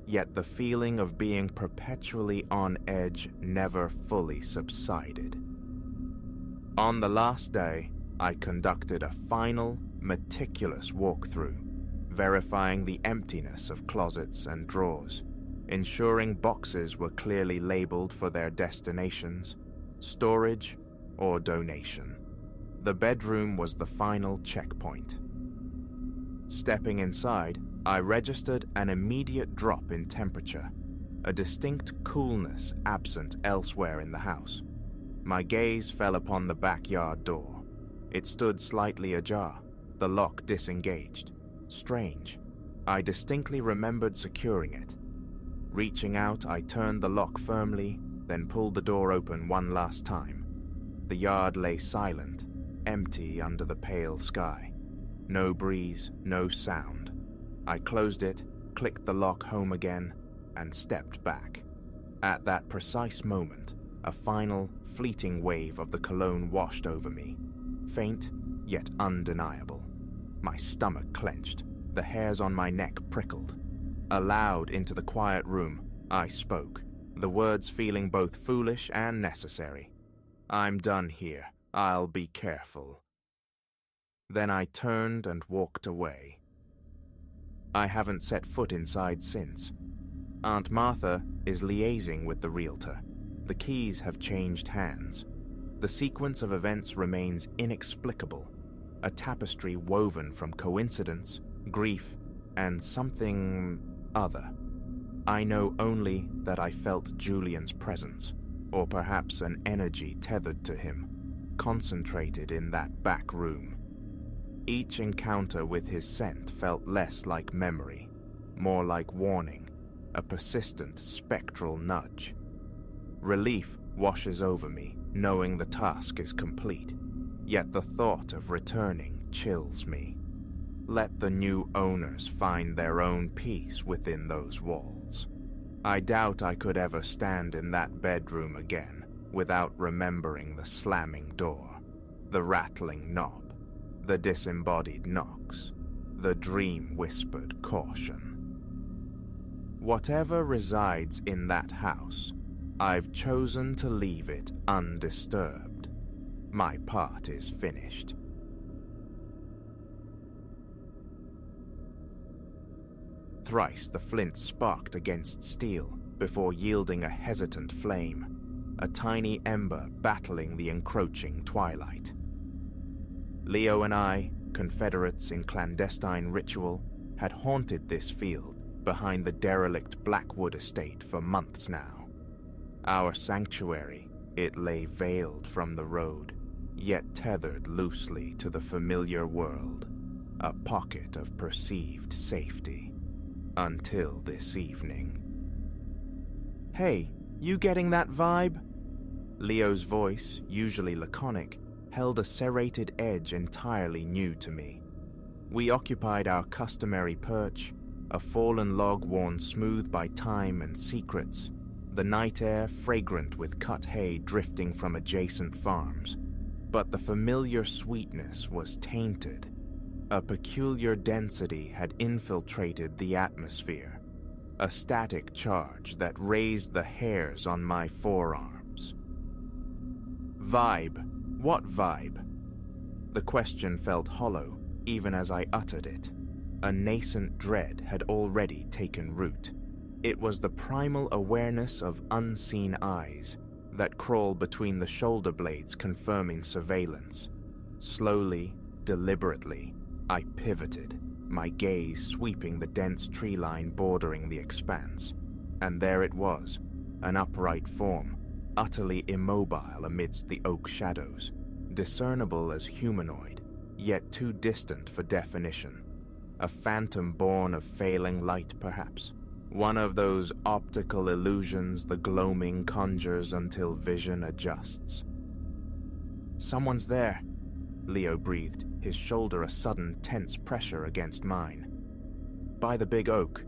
yet the feeling of being perpetually on edge never fully subsided. On the last day, I conducted a final, meticulous walkthrough, verifying the emptiness of closets and drawers, ensuring boxes were clearly labeled for their destinations, storage or donation. The bedroom was the final checkpoint. Stepping inside, I registered an immediate drop in temperature, a distinct coolness absent elsewhere in the house. My gaze fell upon the backyard door. It stood slightly ajar, the lock disengaged. Strange. I distinctly remembered securing it. Reaching out, I turned the lock firmly, then pulled the door open one last time. The yard lay silent, empty under the pale sky. No breeze, no sound. I closed it, clicked the lock home again, and stepped back. At that precise moment, a final, fleeting wave of the cologne washed over me. Faint, yet undeniable. My stomach clenched, the hairs on my neck prickled. Aloud into the quiet room, I spoke, the words feeling both foolish and necessary. "I'm done here. I'll be careful." Then I turned and walked away. I haven't set foot inside since. Aunt Martha is liaising with the realtor. The keys have changed hands. The sequence of events remains inexplicable, a tapestry woven from coincidence, grief, and something other. I know only that I felt Julian's presence, or perhaps an energy tethered to him, concentrated in that back room. Each encounter with his scent felt less like memory, more like warning, a persistent spectral nudge. Relief washes over me, knowing the task is complete, yet the thought of returning chills me. Let the new owners find their own peace within those walls. I doubt I could ever stand in that bedroom again without remembering the slamming door, the rattling knob, the disembodied knocks, the dream-whispered caution. Whatever resides in that house, I've chosen to leave it undisturbed. My part is finished. Thrice the flint sparked against steel before yielding a hesitant flame, a tiny ember battling the encroaching twilight. Leo and I, confederates in clandestine ritual, had haunted this field behind the derelict Blackwood estate for months now. Our sanctuary, it lay veiled from the road, yet tethered loosely to the familiar world, a pocket of perceived safety. Until this evening. "Hey, you getting that vibe?" Leo's voice, usually laconic, held a serrated edge entirely new to me. We occupied our customary perch, a fallen log worn smooth by time and secrets, the night air fragrant with cut hay drifting from adjacent farms. But the familiar sweetness was tainted. A peculiar density had infiltrated the atmosphere, a static charge that raised the hairs on my forearms. Vibe? What vibe? The question felt hollow, even as I uttered it. A nascent dread had already taken root. It was the primal awareness of unseen eyes that crawl between the shoulder blades confirming surveillance. Slowly, deliberately, I pivoted, my gaze sweeping the dense tree line bordering the expanse. And there it was, an upright form, utterly immobile amidst the oak shadows, discernible as humanoid, yet too distant for definition. A phantom born of failing light, perhaps. One of those optical illusions the gloaming conjures until vision adjusts. "Someone's there," Leo breathed, his shoulder a sudden tense pressure against mine. "By the big oak."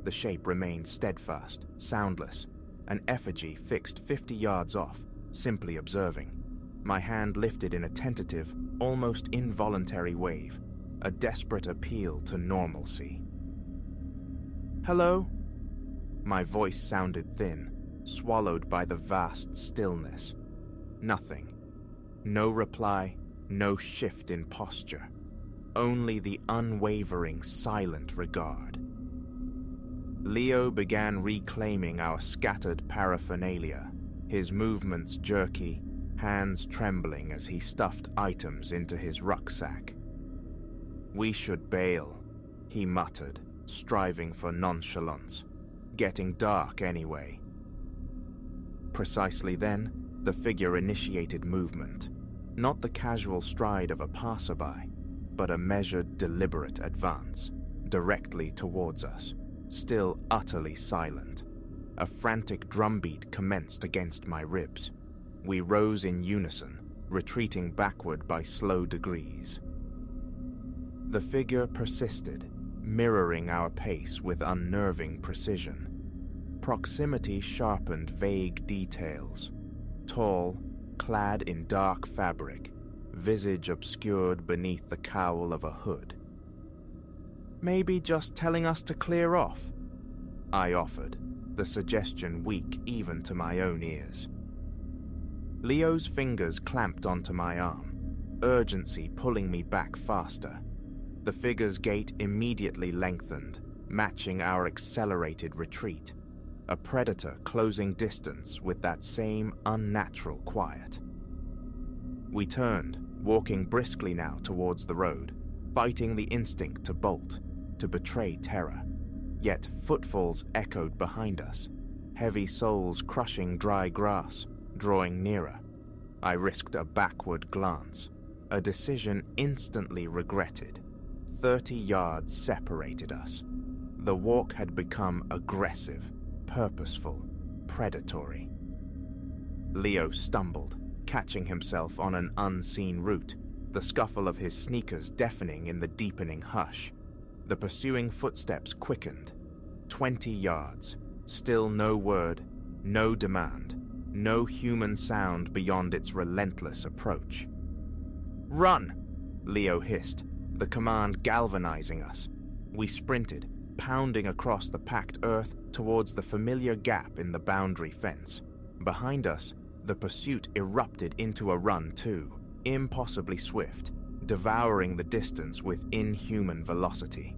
The shape remained steadfast, soundless, an effigy fixed 50 yards off, simply observing. My hand lifted in a tentative, almost involuntary wave, a desperate appeal to normalcy. "Hello?" My voice sounded thin, swallowed by the vast stillness. Nothing. No reply, no shift in posture. Only the unwavering, silent regard. Leo began reclaiming our scattered paraphernalia, his movements jerky, hands trembling as he stuffed items into his rucksack. "We should bail," he muttered, striving for nonchalance. "Getting dark anyway." Precisely then, the figure initiated movement. Not the casual stride of a passerby, but a measured, deliberate advance, directly towards us, still utterly silent. A frantic drumbeat commenced against my ribs. We rose in unison, retreating backward by slow degrees. The figure persisted, mirroring our pace with unnerving precision. Proximity sharpened vague details. Tall, clad in dark fabric, visage obscured beneath the cowl of a hood. "Maybe just telling us to clear off," I offered, the suggestion weak even to my own ears. Leo's fingers clamped onto my arm, urgency pulling me back faster. The figure's gait immediately lengthened, matching our accelerated retreat, a predator closing distance with that same unnatural quiet. We turned, walking briskly now towards the road, fighting the instinct to bolt, to betray terror. Yet footfalls echoed behind us, heavy soles crushing dry grass, drawing nearer. I risked a backward glance, a decision instantly regretted. 30 yards separated us. The walk had become aggressive, purposeful, predatory. Leo stumbled, catching himself on an unseen route, the scuffle of his sneakers deafening in the deepening hush. The pursuing footsteps quickened. 20 yards, still no word, no demand, no human sound beyond its relentless approach. "Run!" Leo hissed, the command galvanizing us. We sprinted, pounding across the packed earth towards the familiar gap in the boundary fence. Behind us, the pursuit erupted into a run too, impossibly swift, devouring the distance with inhuman velocity.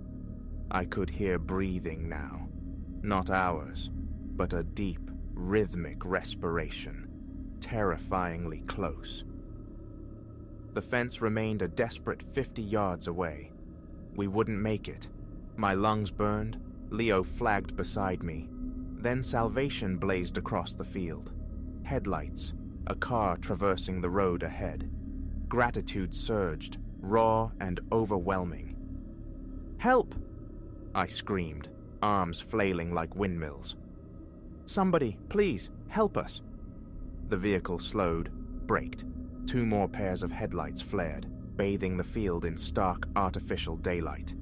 I could hear breathing now, not ours, but a deep, rhythmic respiration, terrifyingly close. The fence remained a desperate 50 yards away. We wouldn't make it. My lungs burned, Leo flagged beside me. Then salvation blazed across the field. Headlights, a car traversing the road ahead. Gratitude surged, raw and overwhelming. "Help!" I screamed, arms flailing like windmills. "Somebody, please, help us!" The vehicle slowed, braked. 2 more pairs of headlights flared, bathing the field in stark artificial daylight.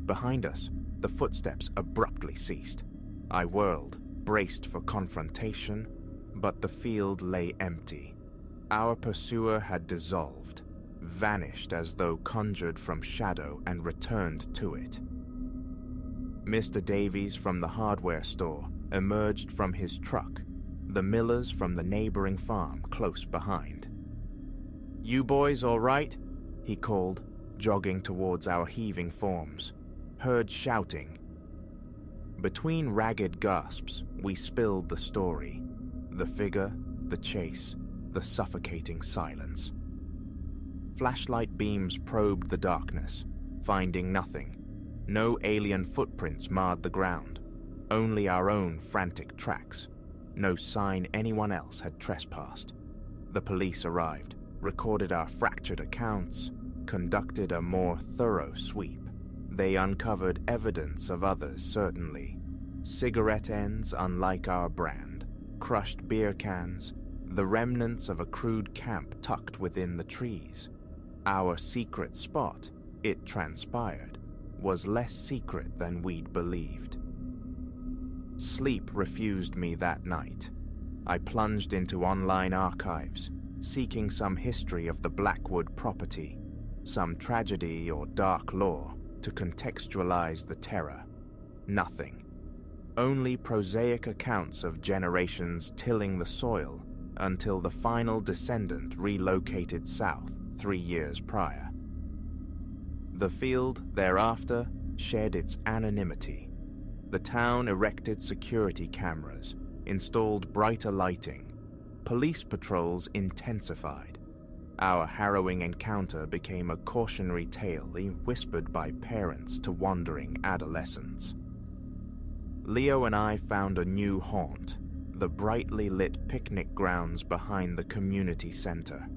Behind us, the footsteps abruptly ceased. I whirled, braced for confrontation, but the field lay empty. Our pursuer had dissolved, vanished as though conjured from shadow and returned to it. Mr. Davies from the hardware store emerged from his truck, the Millers from the neighboring farm close behind. "You boys all right?" he called, jogging towards our heaving forms, heard shouting. Between ragged gasps, we spilled the story. The figure, the chase, the suffocating silence. Flashlight beams probed the darkness, finding nothing. No alien footprints marred the ground, only our own frantic tracks. No sign anyone else had trespassed. The police arrived, recorded our fractured accounts, conducted a more thorough sweep. They uncovered evidence of others, certainly. Cigarette ends unlike our brand, crushed beer cans, the remnants of a crude camp tucked within the trees. Our secret spot, it transpired, was less secret than we'd believed. Sleep refused me that night. I plunged into online archives, seeking some history of the Blackwood property, some tragedy or dark lore to contextualize the terror. Nothing. Only prosaic accounts of generations tilling the soil until the final descendant relocated south 3 years prior. The field thereafter shed its anonymity. The town erected security cameras, installed brighter lighting. Police patrols intensified. Our harrowing encounter became a cautionary tale whispered by parents to wandering adolescents. Leo and I found a new haunt, the brightly lit picnic grounds behind the community center.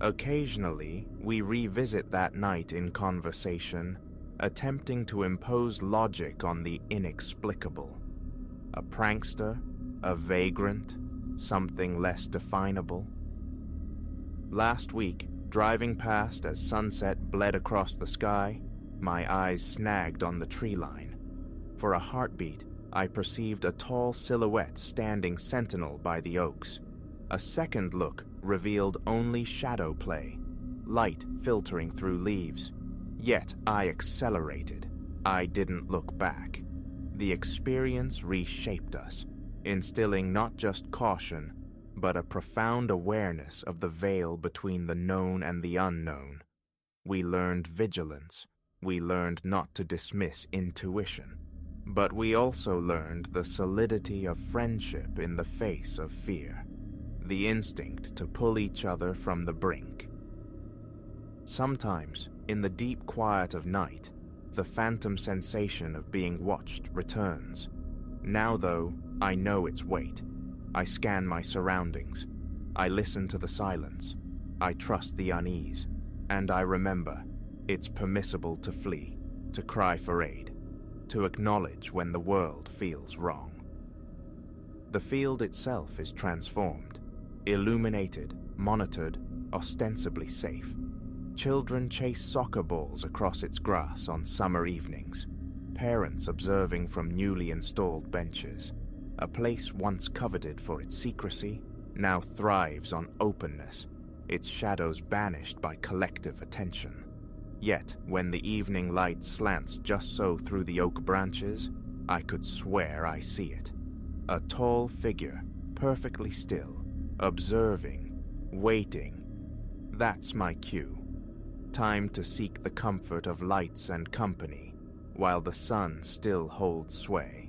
Occasionally, we revisit that night in conversation, attempting to impose logic on the inexplicable. A prankster, a vagrant, something less definable. Last week, driving past as sunset bled across the sky, my eyes snagged on the tree line. For a heartbeat, I perceived a tall silhouette standing sentinel by the oaks. A second look revealed only shadow play, light filtering through leaves. Yet I accelerated. I didn't look back. The experience reshaped us, instilling not just caution, but a profound awareness of the veil between the known and the unknown. We learned vigilance. We learned not to dismiss intuition. But we also learned the solidity of friendship in the face of fear, the instinct to pull each other from the brink. Sometimes, in the deep quiet of night, the phantom sensation of being watched returns. Now, though, I know its weight. I scan my surroundings. I listen to the silence. I trust the unease. And I remember, it's permissible to flee, to cry for aid, to acknowledge when the world feels wrong. The field itself is transformed, illuminated, monitored, ostensibly safe. Children chase soccer balls across its grass on summer evenings, parents observing from newly installed benches. A place once coveted for its secrecy now thrives on openness, its shadows banished by collective attention. Yet, when the evening light slants just so through the oak branches, I could swear I see it. A tall figure, perfectly still, observing, waiting. That's my cue. Time to seek the comfort of lights and company, while the sun still holds sway.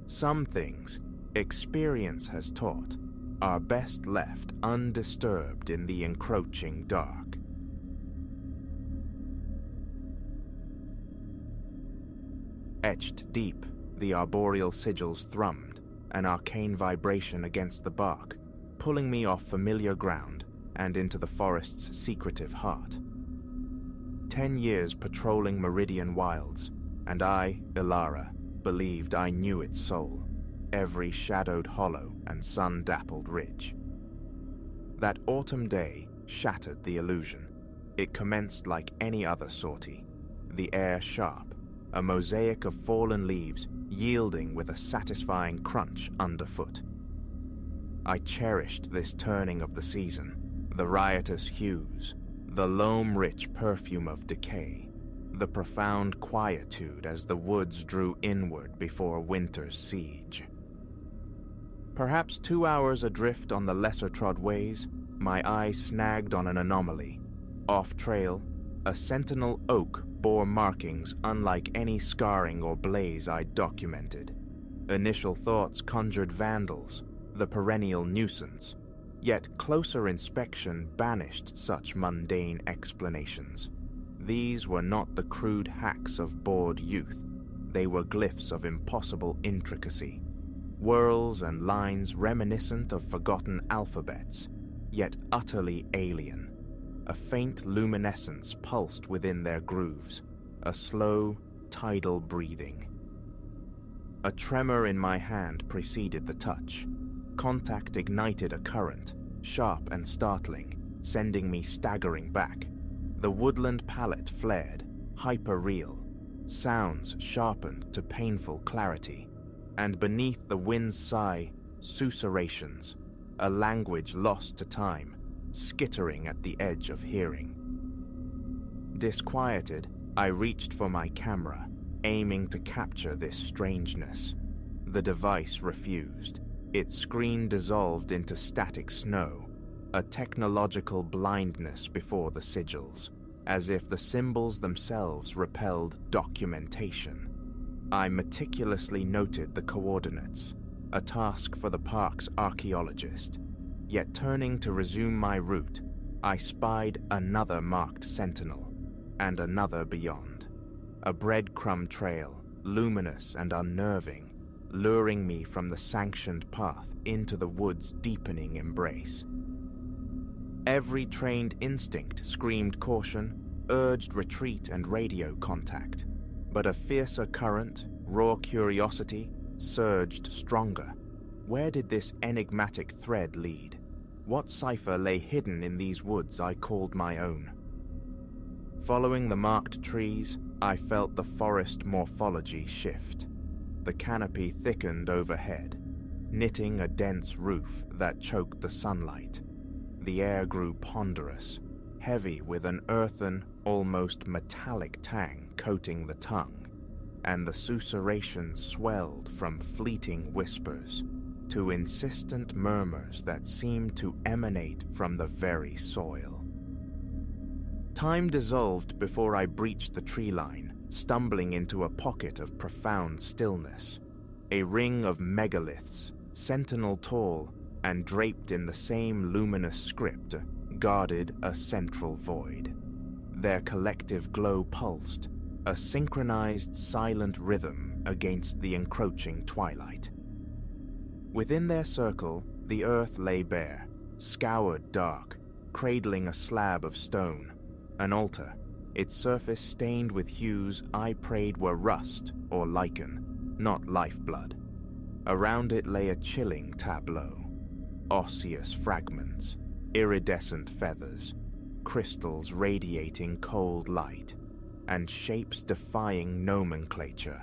Some things, experience has taught, are best left undisturbed in the encroaching dark. Etched deep, the arboreal sigils thrummed, an arcane vibration against the bark, pulling me off familiar ground and into the forest's secretive heart. 10 years patrolling Meridian wilds, and I, Ilara, believed I knew its soul, every shadowed hollow and sun-dappled ridge. That autumn day shattered the illusion. It commenced like any other sortie, the air sharp, a mosaic of fallen leaves yielding with a satisfying crunch underfoot. I cherished this turning of the season, the riotous hues, the loam-rich perfume of decay, the profound quietude as the woods drew inward before winter's siege. Perhaps 2 hours adrift on the lesser-trod ways, my eye snagged on an anomaly. Off-trail, a sentinel oak bore markings unlike any scarring or blaze I'd documented. Initial thoughts conjured vandals, the perennial nuisance, yet closer inspection banished such mundane explanations. These were not the crude hacks of bored youth. They were glyphs of impossible intricacy, whorls and lines reminiscent of forgotten alphabets, yet utterly alien. A faint luminescence pulsed within their grooves, a slow, tidal breathing. A tremor in my hand preceded the touch. Contact ignited a current, sharp and startling, sending me staggering back. The woodland palette flared, hyper-real. Sounds sharpened to painful clarity. And beneath the wind's sigh, susurrations, a language lost to time, skittering at the edge of hearing. Disquieted, I reached for my camera, aiming to capture this strangeness. The device refused. Its screen dissolved into static snow, a technological blindness before the sigils, as if the symbols themselves repelled documentation. I meticulously noted the coordinates, a task for the park's archaeologist. Yet turning to resume my route, I spied another marked sentinel, and another beyond. A breadcrumb trail, luminous and unnerving, luring me from the sanctioned path into the wood's deepening embrace. Every trained instinct screamed caution, urged retreat and radio contact, but a fiercer current, raw curiosity, surged stronger. Where did this enigmatic thread lead? What cipher lay hidden in these woods I called my own? Following the marked trees, I felt the forest morphology shift. The canopy thickened overhead, knitting a dense roof that choked the sunlight. The air grew ponderous, heavy with an earthen, almost metallic tang coating the tongue, and the susurrations swelled from fleeting whispers to insistent murmurs that seemed to emanate from the very soil. Time dissolved before I breached the tree line, stumbling into a pocket of profound stillness. A ring of megaliths, sentinel tall and draped in the same luminous script, guarded a central void. Their collective glow pulsed, a synchronized silent rhythm against the encroaching twilight. Within their circle, the earth lay bare, scoured dark, cradling a slab of stone, an altar, its surface stained with hues I prayed were rust or lichen, not lifeblood. Around it lay a chilling tableau. Osseous fragments, iridescent feathers, crystals radiating cold light, and shapes defying nomenclature,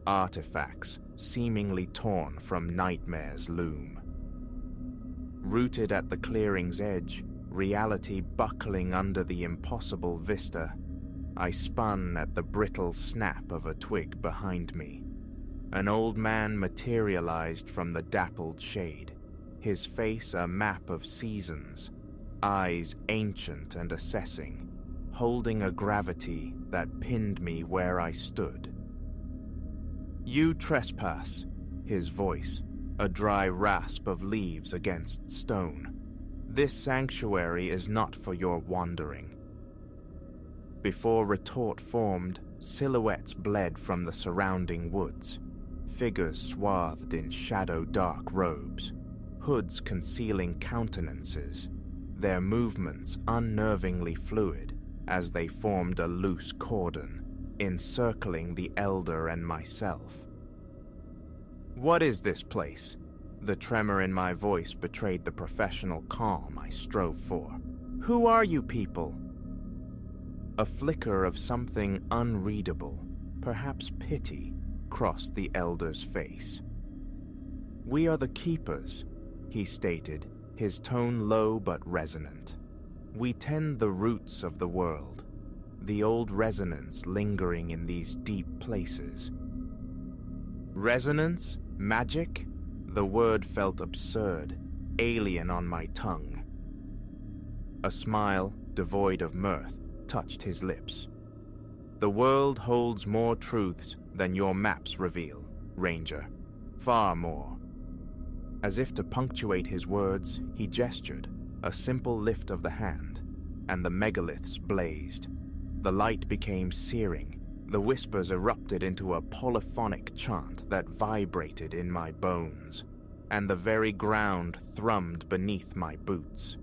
artifacts seemingly torn from nightmare's loom. Rooted at the clearing's edge, reality buckling under the impossible vista, I spun at the brittle snap of a twig behind me. An old man materialized from the dappled shade, his face a map of seasons, eyes ancient and assessing, holding a gravity that pinned me where I stood. "You trespass," his voice, a dry rasp of leaves against stone. "This sanctuary is not for your wandering." Before retort formed, silhouettes bled from the surrounding woods, figures swathed in shadow-dark robes, hoods concealing countenances, their movements unnervingly fluid as they formed a loose cordon, encircling the elder and myself. "What is this place?" The tremor in my voice betrayed the professional calm I strove for. "Who are you people?" A flicker of something unreadable, perhaps pity, crossed the elder's face. "We are the keepers," he stated, his tone low but resonant. "We tend the roots of the world, the old resonance lingering in these deep places." Resonance? Magic? The word felt absurd, alien on my tongue. A smile, devoid of mirth, touched his lips. "The world holds more truths than your maps reveal, Ranger. Far more." As if to punctuate his words, he gestured, a simple lift of the hand, and the megaliths blazed. The light became searing. The whispers erupted into a polyphonic chant that vibrated in my bones, and the very ground thrummed beneath my boots.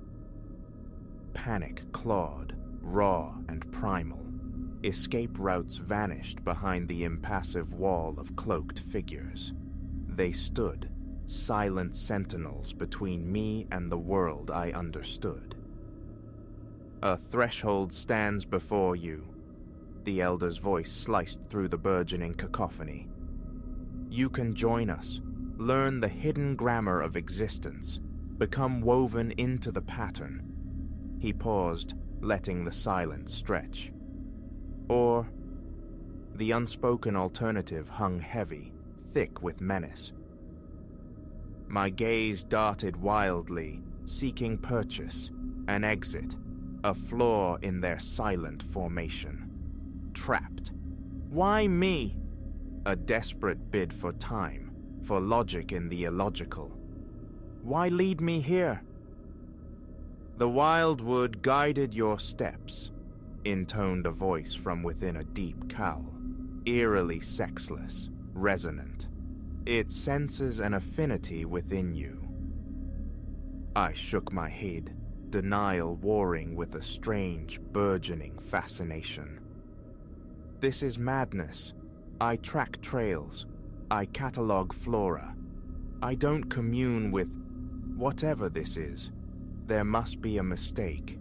Panic clawed, raw and primal. Escape routes vanished behind the impassive wall of cloaked figures. They stood, silent sentinels between me and the world I understood. "A threshold stands before you," the elder's voice sliced through the burgeoning cacophony. "You can join us, learn the hidden grammar of existence, become woven into the pattern." He paused, letting the silence stretch. Or the unspoken alternative hung heavy, thick with menace. My gaze darted wildly, seeking purchase, an exit, a flaw in their silent formation. Trapped. Why me? A desperate bid for time, for logic in the illogical. Why lead me here? "The wildwood guided your steps," intoned a voice from within a deep cowl, eerily sexless, resonant. "It senses an affinity within you." I shook my head, denial warring with a strange, burgeoning fascination. "This is madness. I track trails. I catalog flora. I don't commune with whatever this is. There must be a mistake."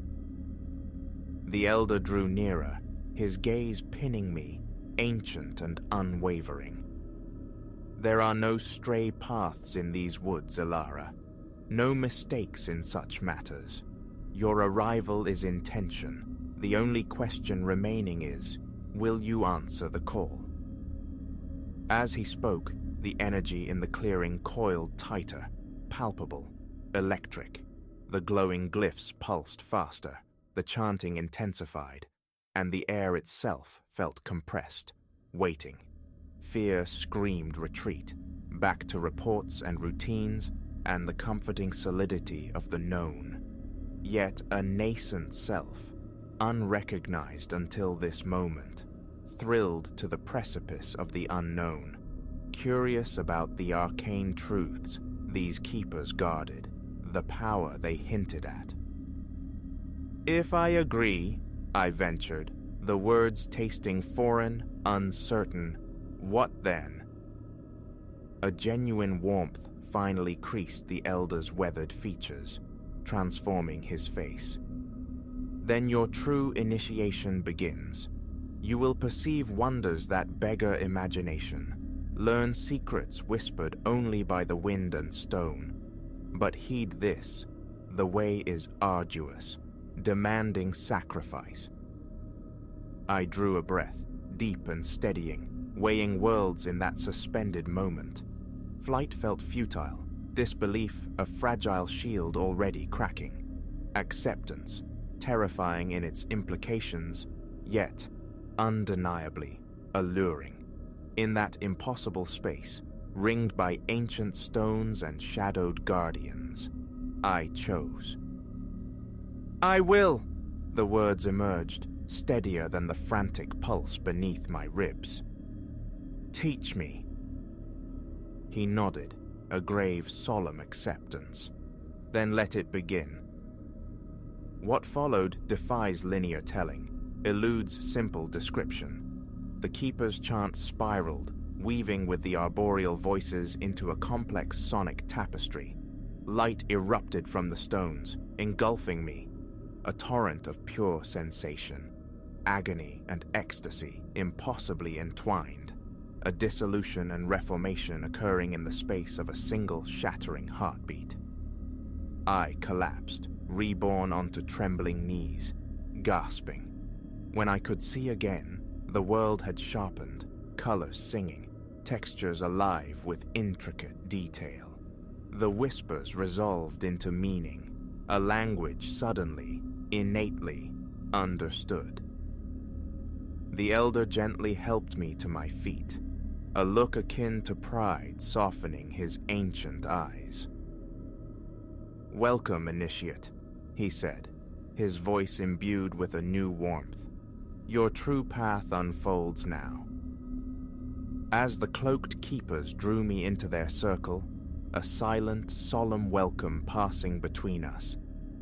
The elder drew nearer, his gaze pinning me, ancient and unwavering. "There are no stray paths in these woods, Elara. No mistakes in such matters. Your arrival is intention. The only question remaining is, will you answer the call? As he spoke, the energy in the clearing coiled tighter, palpable, electric. The glowing glyphs pulsed faster, the chanting intensified, and the air itself felt compressed, waiting. Fear screamed retreat, back to reports and routines and the comforting solidity of the known. Yet a nascent self, unrecognized until this moment, thrilled to the precipice of the unknown, curious about the arcane truths these keepers guarded, the power they hinted at. "If I agree," I ventured, the words tasting foreign, uncertain, "what then?" A genuine warmth finally creased the elder's weathered features, transforming his face. "Then your true initiation begins. You will perceive wonders that beggar imagination, learn secrets whispered only by the wind and stone. But heed this, the way is arduous, demanding sacrifice." I drew a breath, deep and steadying, weighing worlds in that suspended moment. Flight felt futile, disbelief a fragile shield already cracking. Acceptance, terrifying in its implications, yet undeniably alluring. In that impossible space, ringed by ancient stones and shadowed guardians, I chose. "I will," the words emerged, steadier than the frantic pulse beneath my ribs. "Teach me." He nodded, a grave, solemn acceptance. "Then let it begin." What followed defies linear telling, eludes simple description. The keeper's chant spiraled, weaving with the arboreal voices into a complex sonic tapestry. Light erupted from the stones, engulfing me, a torrent of pure sensation, agony and ecstasy impossibly entwined, a dissolution and reformation occurring in the space of a single shattering heartbeat. I collapsed, reborn onto trembling knees, gasping. When I could see again, the world had sharpened, colors singing, textures alive with intricate detail. The whispers resolved into meaning, a language suddenly, innately understood. The elder gently helped me to my feet, a look akin to pride softening his ancient eyes. "Welcome, initiate," he said, his voice imbued with a new warmth. "Your true path unfolds now." As the cloaked keepers drew me into their circle, a silent, solemn welcome passing between us,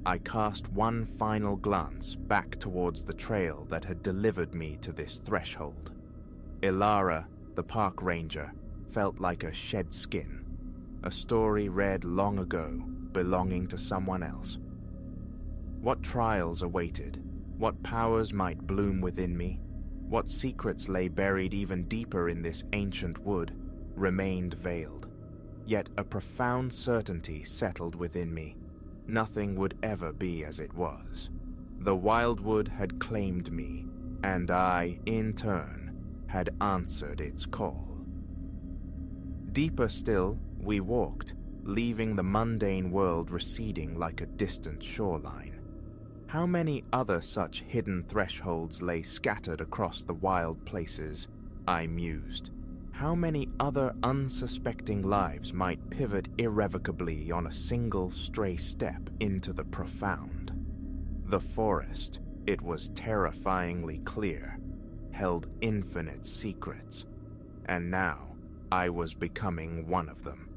I cast one final glance back towards the trail that had delivered me to this threshold. Ilara, the park ranger, felt like a shed skin, a story read long ago, belonging to someone else. What trials awaited, what powers might bloom within me, what secrets lay buried even deeper in this ancient wood, remained veiled. Yet a profound certainty settled within me. Nothing would ever be as it was. The wildwood had claimed me, and I, in turn, had answered its call. Deeper still, we walked, leaving the mundane world receding like a distant shoreline. How many other such hidden thresholds lay scattered across the wild places, I mused. How many other unsuspecting lives might pivot irrevocably on a single stray step into the profound? The forest, it was terrifyingly clear, held infinite secrets, and now I was becoming one of them.